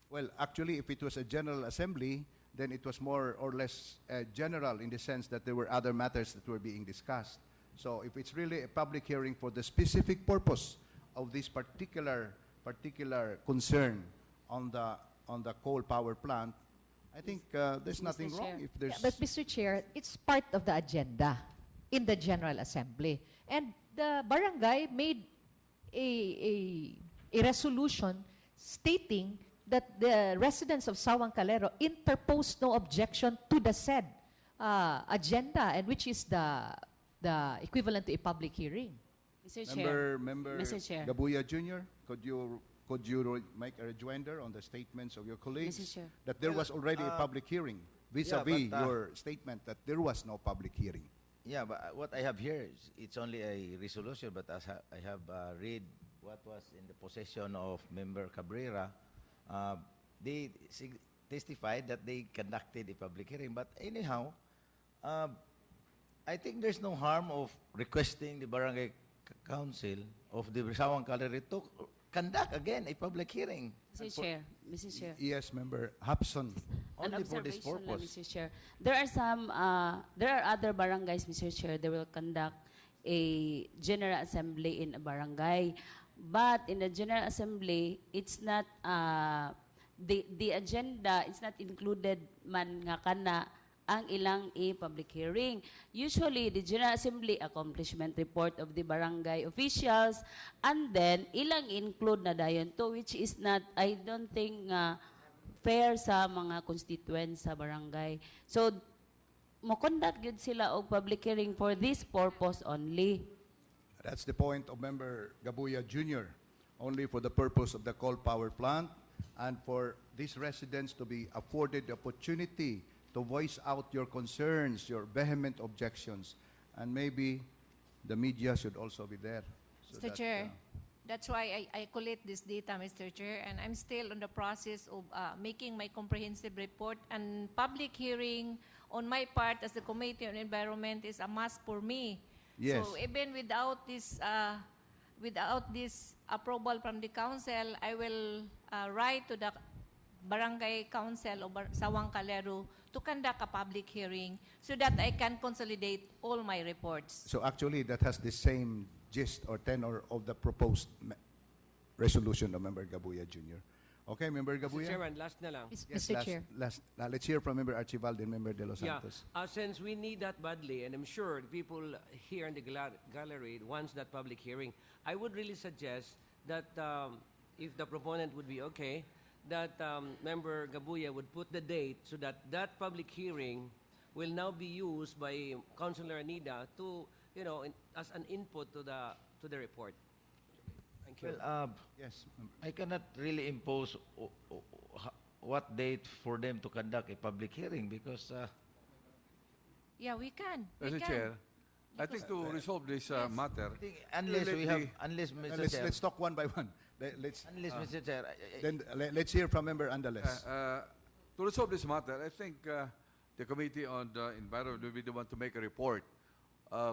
Well, actually, if it was a general assembly, then it was more or less general in the sense that there were other matters that were being discussed. So if it's really a public hearing for the specific purpose of this particular concern on the coal power plant, I think there's nothing Mr. wrong Chair. if there's. Yeah, but Mr. Chair, it's part of the agenda in the General Assembly. And the barangay made a resolution stating that the residents of Sawang Calero interposed no objection to the said agenda, and which is the equivalent to a public hearing. Mr. Chair. Member Mr. Chair. Gabuya Jr., could you make a rejoinder on the statements of your colleagues Mr. Chair. that there was already a public hearing vis-a-vis your statement that there was no public hearing? Yeah, but what I have here is it's only a resolution, but as I have read what was in the possession of Member Cabrera, they testified that they conducted a public hearing. But anyhow, I think there's no harm of requesting the Barangay Council of the Sawang Calero to conduct again a public hearing. Mr. Chair. Yes, Member Hobson. An Only for this observation lang, purpose. Mr. Chair. There are other barangays, Mr. Chair, they will conduct a general assembly in a barangay. But in the general assembly, it's not, the agenda is not included man nga kana ang ilang public hearing. Usually, the General Assembly accomplishment report of the barangay officials, and then ilang include na dayon to, which is not, I don't think, fair sa mga constituents sa barangay. So, mo-conduct yun sila og public hearing for this purpose only. That's the point of Member Gabuya Jr., only for the purpose of the coal power plant and for these residents to be afforded the opportunity to voice out your concerns, your vehement objections, and maybe the media should also be there. So Mr. that, Chair. That's why I collect this data, Mr. Chair, and I'm still in the process of making my comprehensive report. And public hearing on my part as the Committee on Environment is a must for me. Yes. So even without this approval from the council, I will write to the Barangay Council of Sawang Calero to conduct a public hearing so that I can consolidate all my reports. So actually, that has the same gist or tenor of the proposed resolution of Member Gabuya Jr. Okay, Member Mr. Gabuya? Chairman, last na lang. Mr. Chair. Let's hear from Member Archibald and Member De Los Santos. Since we need that badly, and I'm sure the people here in the gallery wants that public hearing, I would really suggest that if the proponent would be okay, that Member Gabuya would put the date so that that public hearing will now be used by Councilor Anida to, as an input to the report. Thank you. Well, yes. I cannot really impose what date for them to conduct a public hearing because Yeah, we can. Mr. Chair, I think to resolve this matter, unless we have, unless Mr. Chair, Let's talk one by one. unless Mr. Chair, Then let's hear from Member Andales. to resolve this matter, I think the Committee on the Environment will be the one to make a report,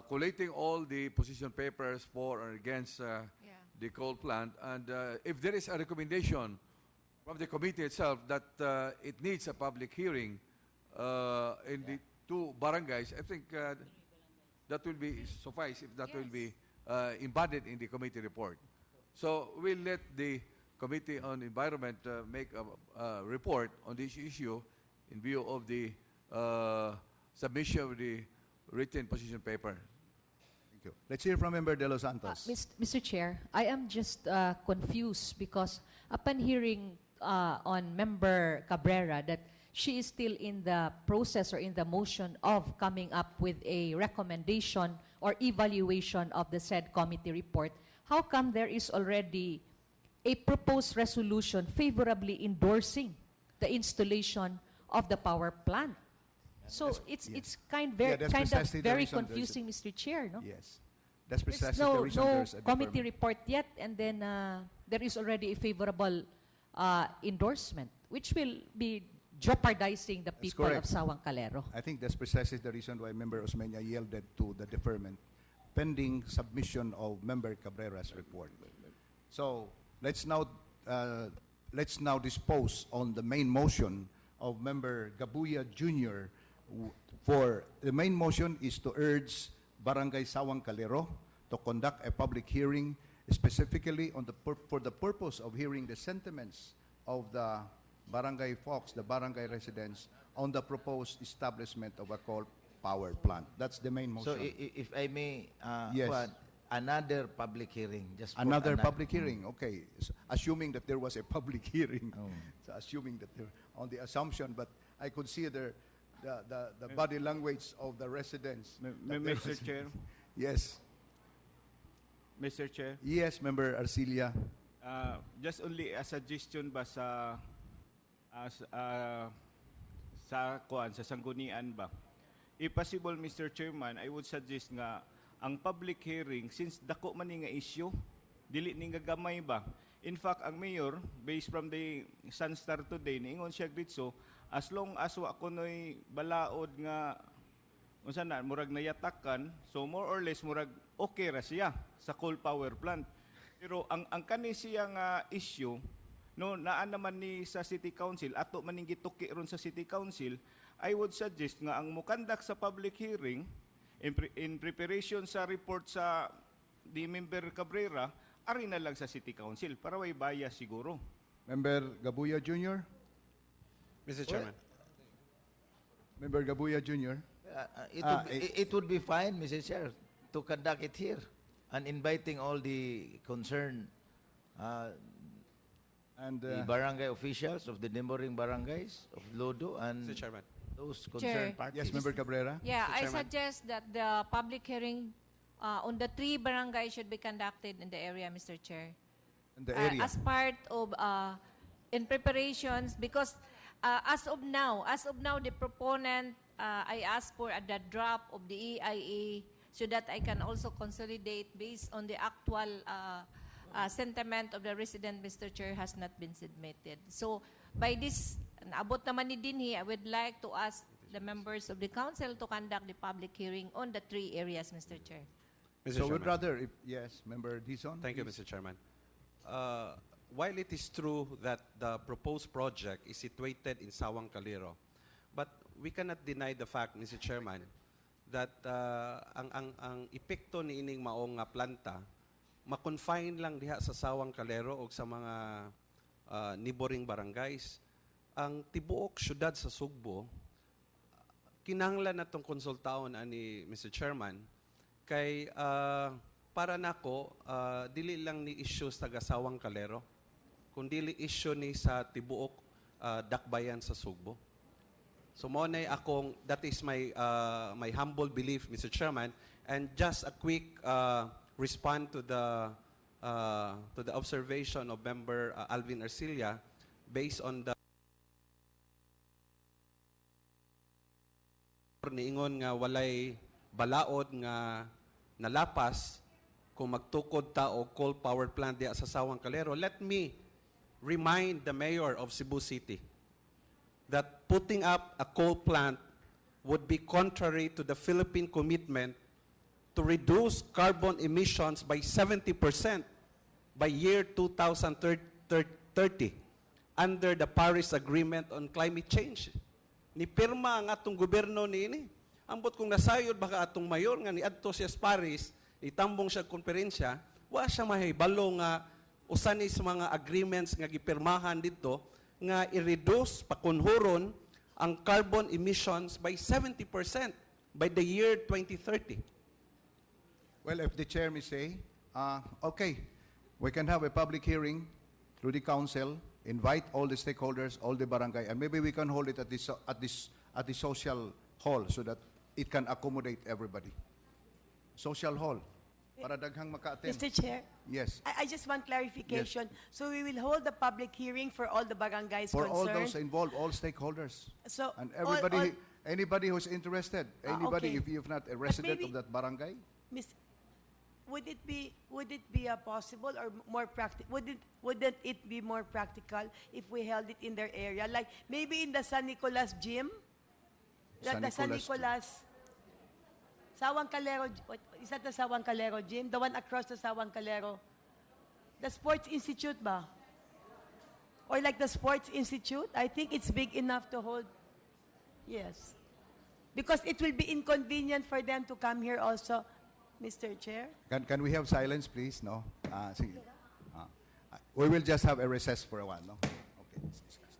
collating all the position papers for or against the coal plant. And if there is a recommendation from the committee itself that it needs a public hearing in the two barangays, I think that will be suffice if that will be embodied in the committee report. So we'll let the Committee on Environment make a report on this issue in view of the submission of the written position paper. Thank you. Let's hear from Member De Los Santos. Mr. Chair, I am just confused because upon hearing on Member Cabrera that she is still in the process or in the motion of coming up with a recommendation or evaluation of the said committee report, how come there is already a proposed resolution favorably endorsing the installation of the power plant? So it's kind of very confusing, Mr. Chair, no? Yes. That's There's precisely the reason no there's a committee deferment. report yet, and then there is already a favorable endorsement, which will be jeopardizing the people of correct. Sawang Calero. I think that's precisely the reason why Member Osmeña yielded to the deferment pending submission of Member Cabrera's report. So let's now dispose on the main motion of Member Gabuya Jr. For the main motion is to urge Barangay Sawang Calero to conduct a public hearing specifically on for the purpose of hearing the sentiments of the barangay folks, the barangay residents, on the proposed establishment of a coal power plant. That's the main motion. so if I may, Yes. Juan, another public hearing, just for Another public hearing, okay. So, assuming that there was a public hearing, so assuming that there, on the assumption, but I consider the body language of the residents. that there Mr. was- Chair, Yes. Mr. Chair, Yes, Member Arcilia. just only a suggestion ba sa sa sanggunian ba? If possible, Mr. Chairman, I would suggest nga ang public hearing, since dako man ni nga issue, dili ni nga gamay ba? In fact, ang mayor, based from the Sunstar today, niingon siya dito, as long as wa kunoy balaod nga unsa na murag nayatakan, so more or less murag okay ra siya sa coal power plant. Pero ang kani siya nga issue, no, naa naman ni sa City Council, ato man ning gituki ron sa City Council, I would suggest nga ang mukandak sa public hearing in preparation sa report sa di Member Cabrera, ari na lang sa City Council para way bias siguro. Member Gabuya Jr. Mr. Chairman. Member Gabuya Jr. it would be fine, Mr. Chair, to conduct it here and inviting all the concerned and the barangay officials of the neighboring barangays of Lodo and Mr. Chairman. those concerned parties. Yes, Member Cabrera. Yeah, Mr. I Chairman. suggest that the public hearing on the 3 barangays should be conducted in the area, Mr. Chair. In the area. As part of in preparations, because as of now, the proponent, I asked for the draft of the EIA so that I can also consolidate based on the actual sentiment of the resident, Mr. Chair, has not been submitted. So by this, naabot naman ni Dinhi, I would like to ask the members of the council to conduct the public hearing on the 3 areas, Mr. Chair. So Mr. Chairman. we'd rather, if, yes, Member Dizon. Thank you, Mr. Chairman. While it is true that the proposed project is situated in Sawang Calero, but we cannot deny the fact, Mr. Chairman, that ang epekto ni ining maong nga planta ma-confine lang diha sa Sawang Calero o sa mga neighboring barangays. Ang tibuok syudad sa Sugbo, kinahanglan natong konsultaon ani Mr. Chairman kay para nako dili lang ni issue sa Sawang Calero, kundi issue ni sa tibuok dakbayan sa Sugbo. So mo na akong, that is my my humble belief, Mr. Chairman, and just a quick respond to the observation of Member Alvin Arcilla based on the niingon nga walay balaod nga nalapas kung magtukod ta o coal power plant diya sa Sawang Calero. Let me remind the mayor of Cebu City that putting up a coal plant would be contrary to the Philippine commitment to reduce carbon emissions by 70% by year 2030 under the Paris Agreement on Climate Change. Ni pirma ang atong gobyerno niini. Ambot kung nasayod baka atong mayor nga ni adto siya sa Paris, itambong siya konferensya, wa siya mahibalo nga usa ni sa mga agreements nga gipirmahan dito nga i-reduce pakunhuron ang carbon emissions by 70% by the year 2030. Well, if the chair may say, okay, we can have a public hearing through the council, invite all the stakeholders, all the barangay, and maybe we can hold it at the social hall so that it can accommodate everybody. Social hall, para daghang maka-attend. Mr. Chair? Yes. I just want clarification. So we will hold the public hearing for all the barangays For concerned? all those involved, all stakeholders. So And everybody, all- anybody who's interested, anybody, okay. if you've not a resident maybe- of that barangay, Would it be possible or more practical? Wouldn't it be more practical if we held it in their area, like maybe in the San Nicolas gym? San The San Nicolas Nicolas, Sawang Calero. Is that the Sawang Calero gym? The one across the Sawang Calero, the Sports Institute, ba? Or like the Sports Institute? I think it's big enough to hold. Yes, because it will be inconvenient for them to come here also. Mr. Chair? can we have silence, please? No? Sige. We will just have a recess for a while, no? Okay, let's discuss this.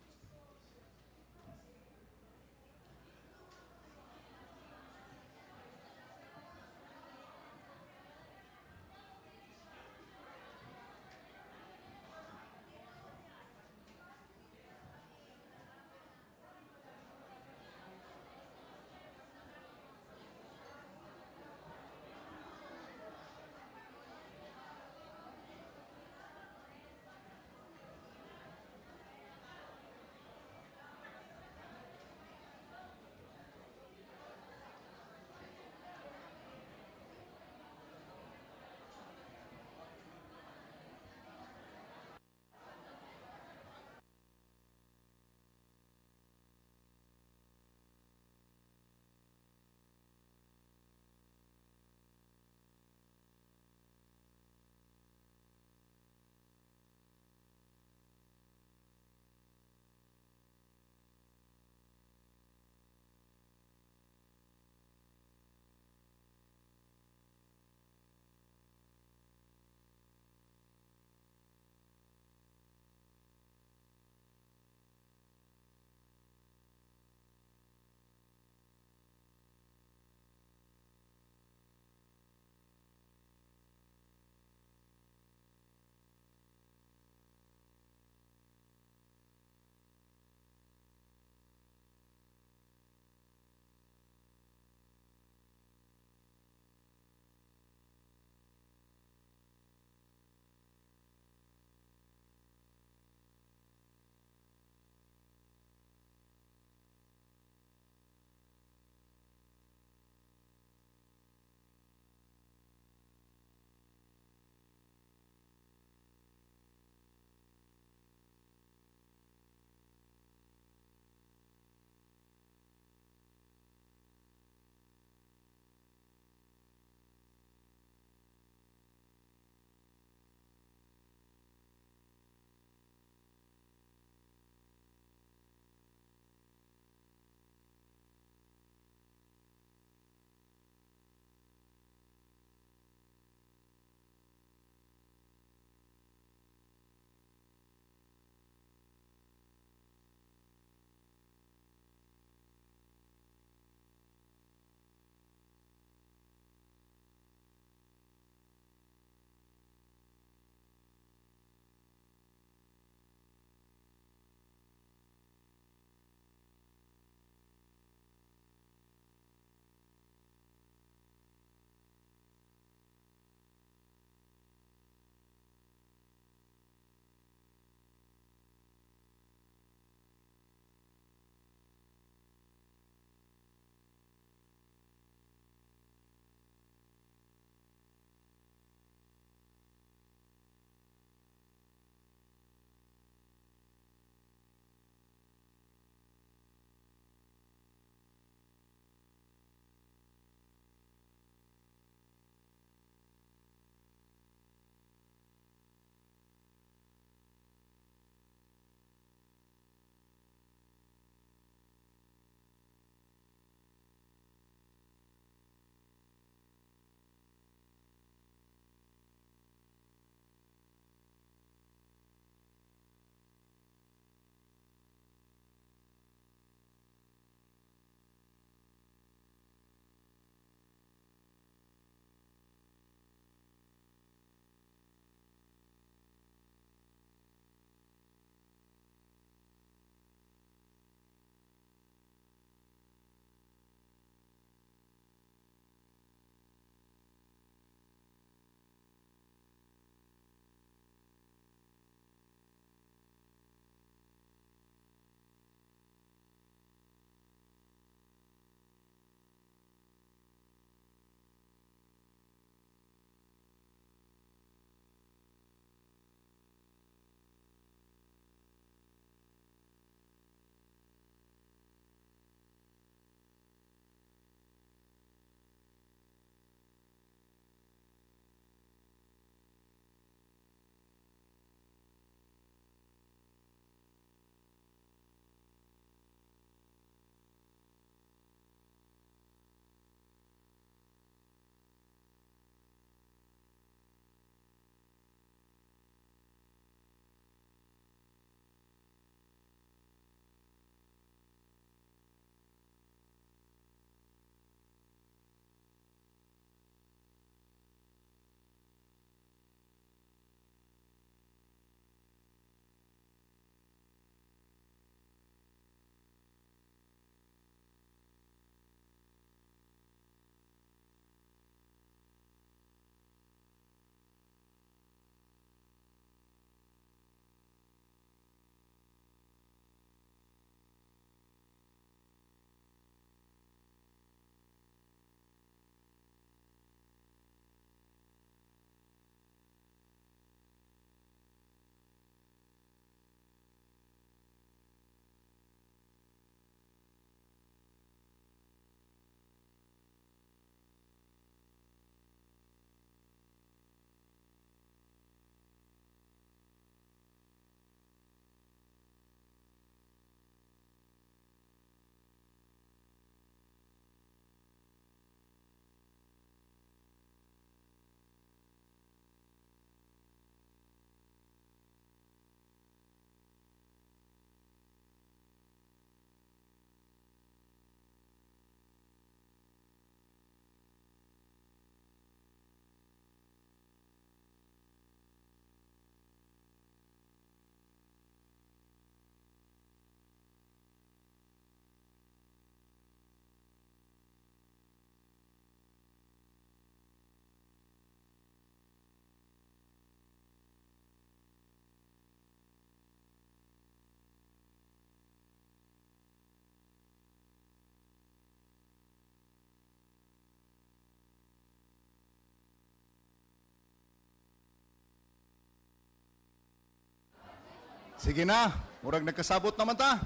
Sige na. Murag nagkasabot naman ta.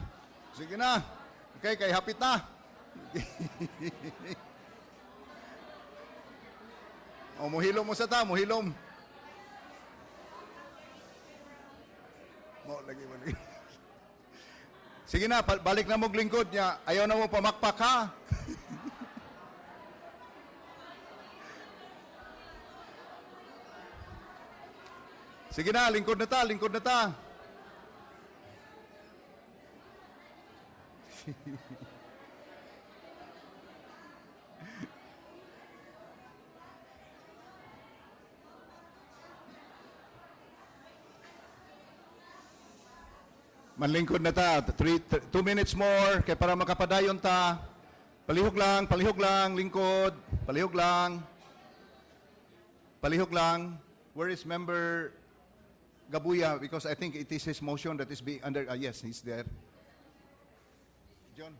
Sige na. Okay, kay hapit na. O, muhilom mo sa ta, muhilom. Lagi. Sige na, balik na mo lingkod niya. Ayaw na mo pamakpak, ha? Sige na, lingkod na ta, lingkod na ta. Manlingkod na ta. 2 minutes more kay para makapadayon ta. Palihog lang, lingkod. Palihog lang. Palihog lang. Where is member Gabuya? Because I think it is his motion that is being under, yes, he's there. John.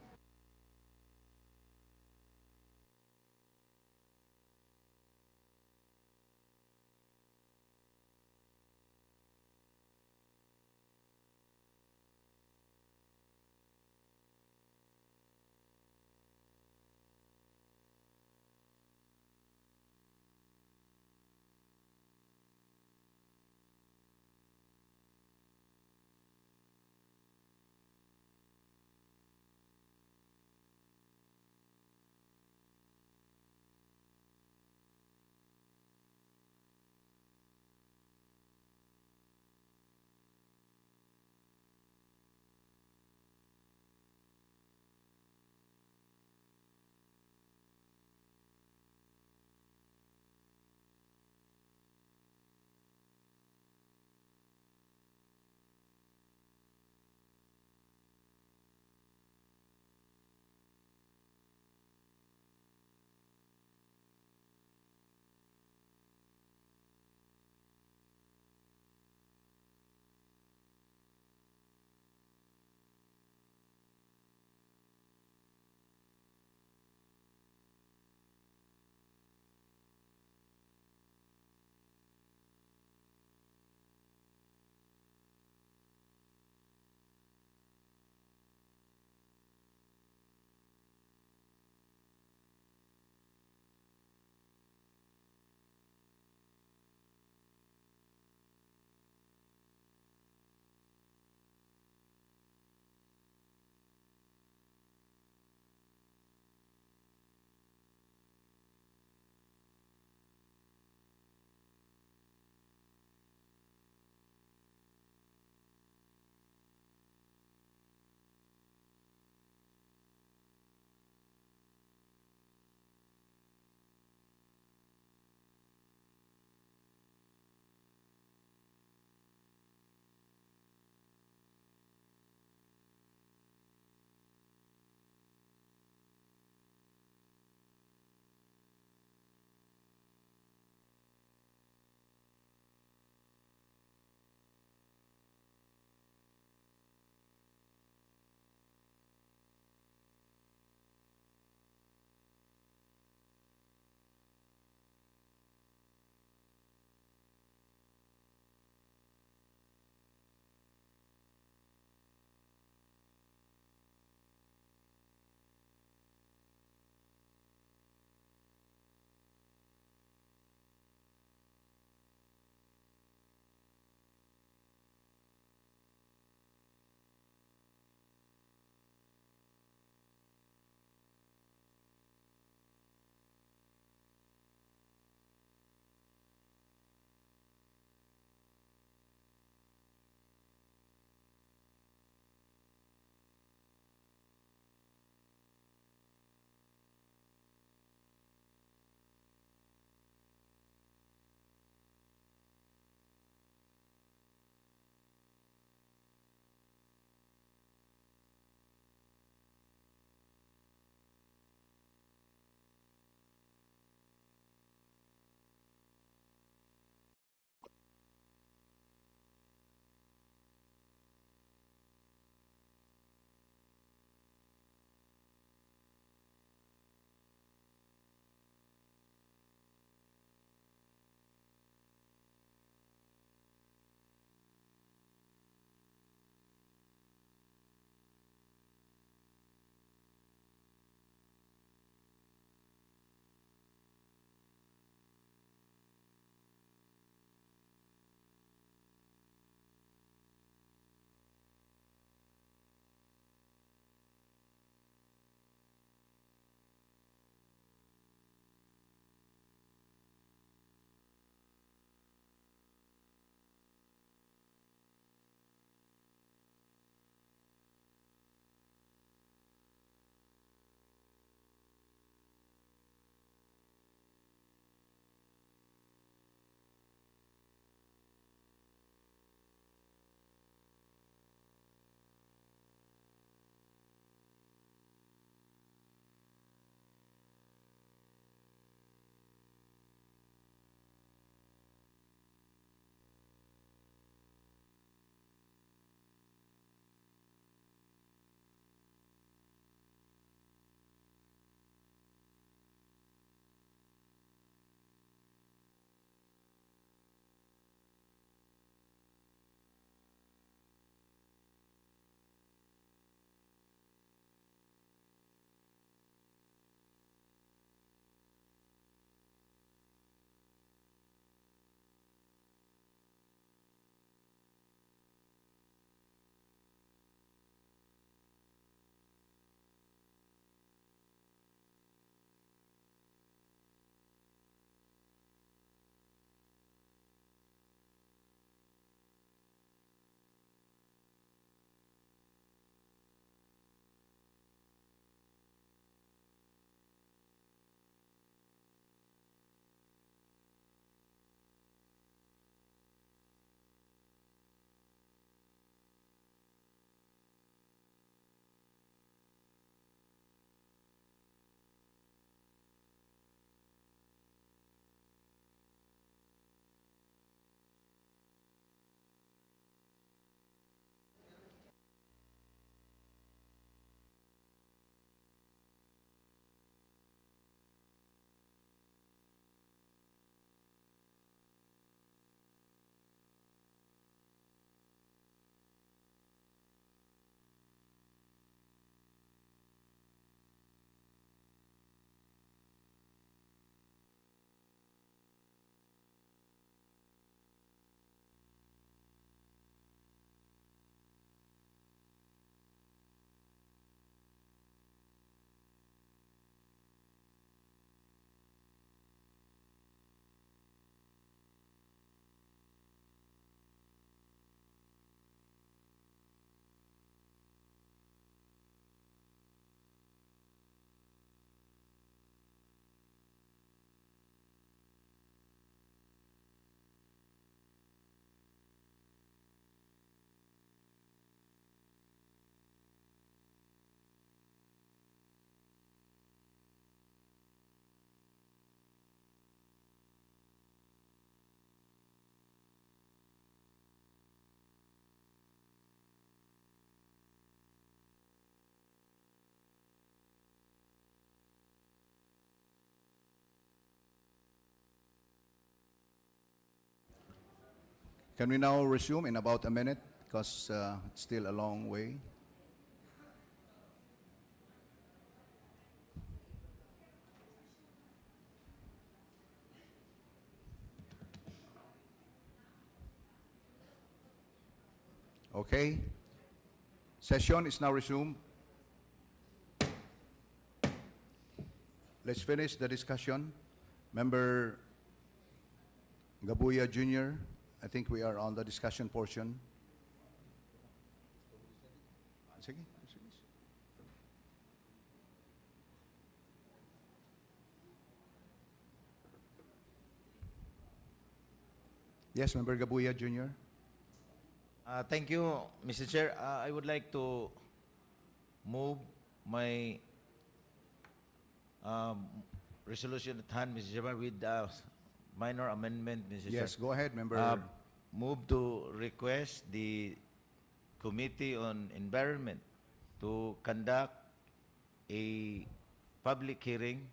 Can we now resume in about a minute because it's still a long way? Okay. Session is now resumed. Let's finish the discussion. Member Gabuya Jr., I think we are on the discussion portion. Sige. Yes, Member Gabuya Jr. Thank you, Mr. Chair. I would like to move my resolution at hand, Mr. Chairman, with minor amendment, Mr. Chair. Yes, go ahead, Member. Move to request the Committee on Environment to conduct a public hearing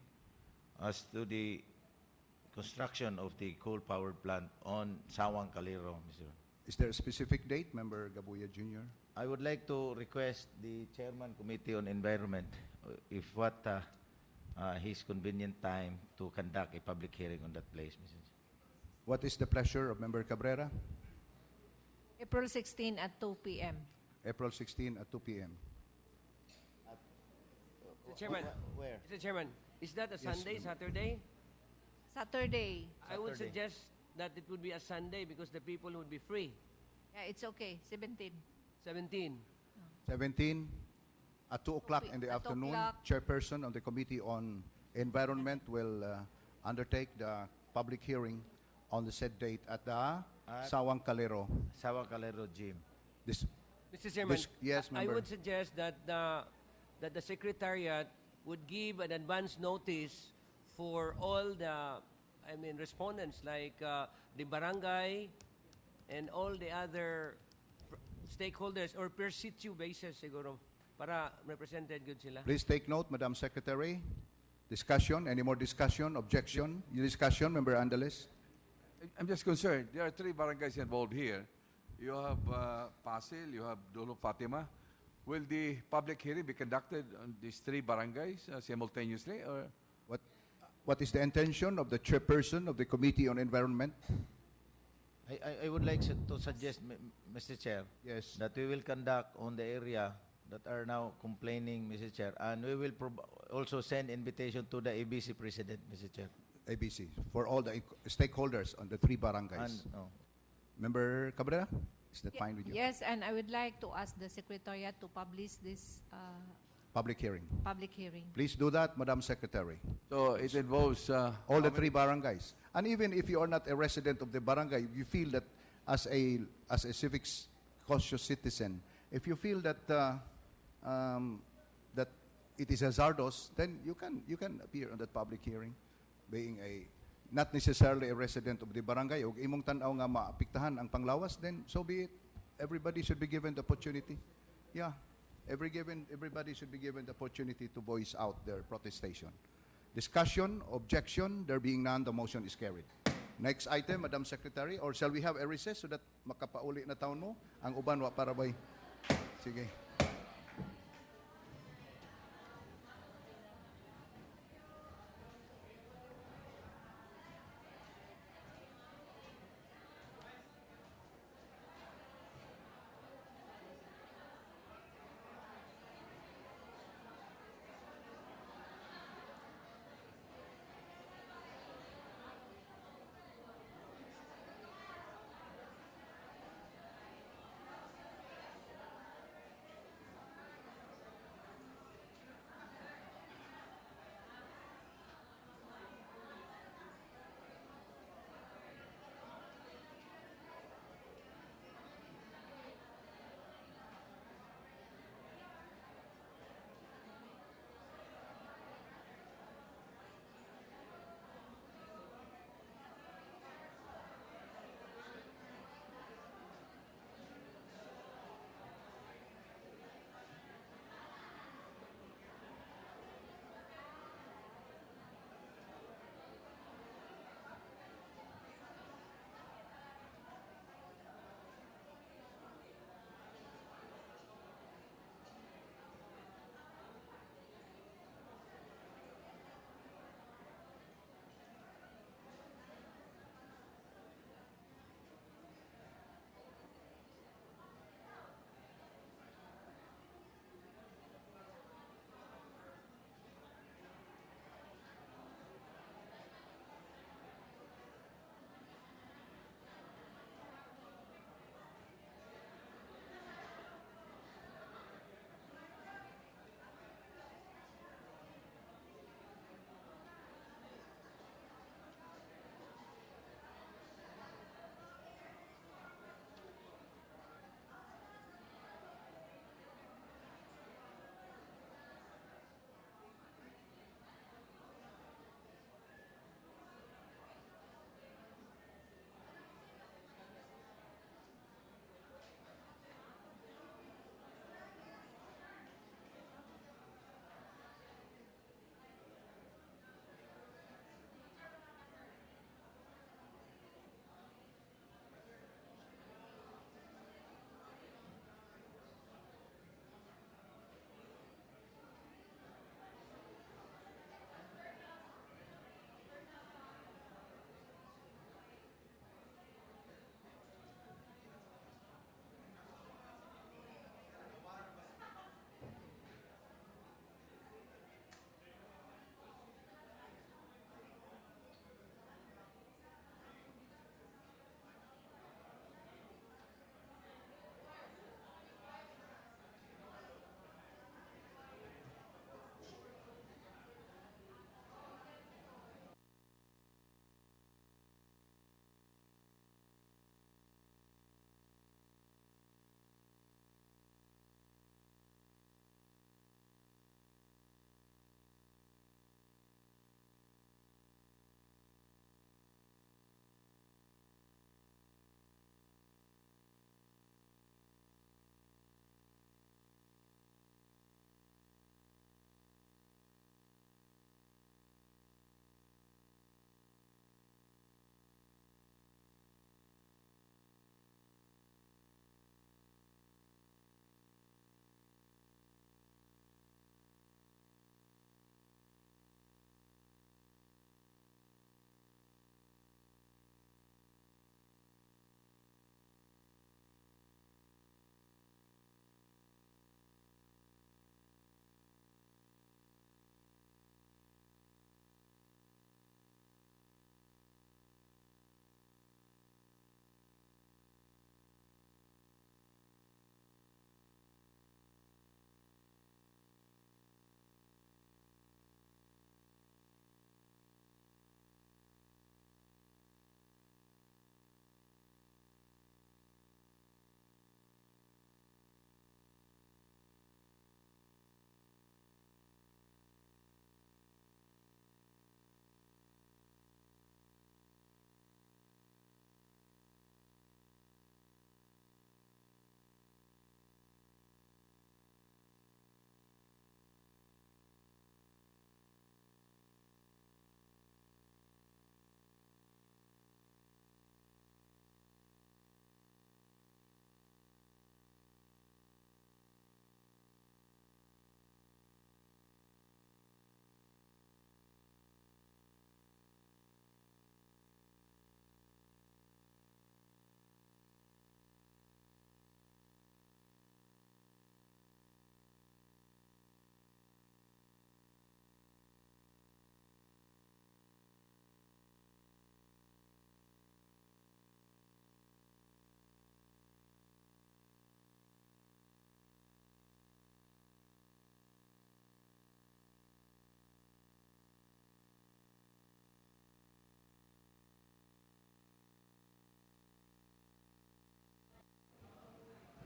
as to the construction of the coal-powered plant on Sawang Calero, Mr. Is there a specific date, Member Gabuya Jr.? I would like to request the Chairman Committee on Environment, if what his convenient time to conduct a public hearing on that place, Mr. What is the pleasure of Member Cabrera? April 16 at 2 p.m. April 16 at 2 p.m. Mr. Chairman, where? Mr. Chairman, is that a Yes, Sunday, ma'am. Saturday? Saturday. I would Saturday. suggest that it would be a Sunday because the people would be free. Yeah, it's okay. 17. 17. 17 at 2 o'clock in the At afternoon. 2:00. Chairperson of the Committee on Environment will undertake the public hearing on the said date at the Sawang Calero. Sawang Calero Gym. This, Mr. Chairman, yes, I Member. would suggest that the Secretariat would give an advance notice for all the, respondents like the barangay and all the other stakeholders or per situ basis siguro para represented good sila. Please take note, Madam Secretary. Discussion, any more discussion, objection? Discussion, Member Andales? I'm just concerned. There are 3 barangays involved here. You have Pasil, you have Dolo Fatima. Will the public hearing be conducted on these 3 barangays simultaneously? Or What is the intention of the chairperson of the Committee on Environment? I would like to suggest, Mr. Chair, Yes. that we will conduct on the area that are now complaining, Mr. Chair, and we will also send invitation to the ABC President, Mr. Chair. ABC, for all the stakeholders on the 3 barangays. And, Member Cabrera, is that fine with you? Yes, and I would like to ask the Secretariat to publish this Public hearing. public hearing. Please do that, Madam Secretary. so it involves All the 3 barangays. And even if you are not a resident of the barangay, you feel that as a civics conscious citizen, if you feel that that it is hazardous, then you can appear on that public hearing, being not necessarily a resident of the barangay. O imong tanaw nga maapektahan ang panglawas, then so be it. Everybody should be given the opportunity. Yeah. Everybody should be given the opportunity to voice out their protestation. Discussion, objection, there being none, the motion is carried. Next item, Madam Secretary, or shall we have a recess so that makapauli na taon mo? Ang uban wa para bay. Sige.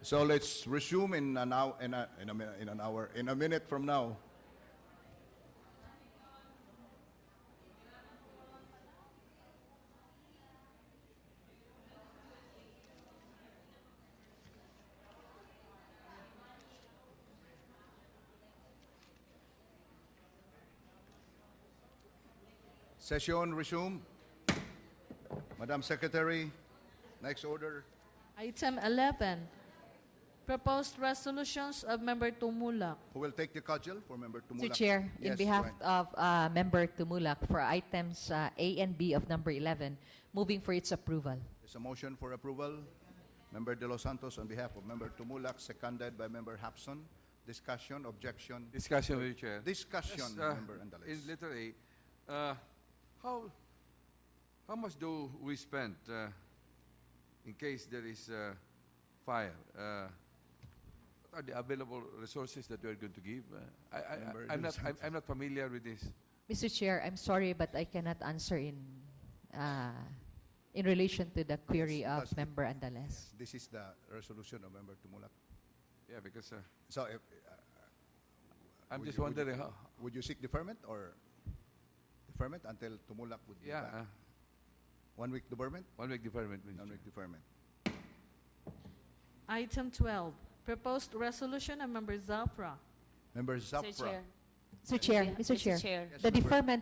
So let's resume in an hour, in a minute from now. Session resumed. Madam Secretary, next order. Item 11, proposed resolutions of Member Tumulak. Who will take the cudgel for Member Tumulak? Mr. Chair, in Yes, behalf Ryan. of Member Tumulak for items A and B of number 11, moving for its approval. There's a motion for approval. Member De Los Santos on behalf of Member Tumulak, seconded by Member Hapson. Discussion, objection. Discussion with the chair. Discussion, Yes, Member Andales. In letter A, how much do we spend in case there is fire? What are the available resources that we are going to give? I'm not familiar with this. Mr. Chair, I'm sorry, but I cannot answer in relation to the query of Because Member Andales. This is the resolution of Member Tumulak. Yeah, because So, if, I'm would just you- wondering how. Would you seek deferment or deferment until Tumulak would be Yeah, back? 1 week deferment? 1 week deferment. Mr. 1 Chair. week deferment. Item 12, proposed resolution of Member Zafra. Member Mr. Zapra. Chair. Mr. Chair, Yeah, Mr. Mr. Chair, Chair. Yes, the member. deferment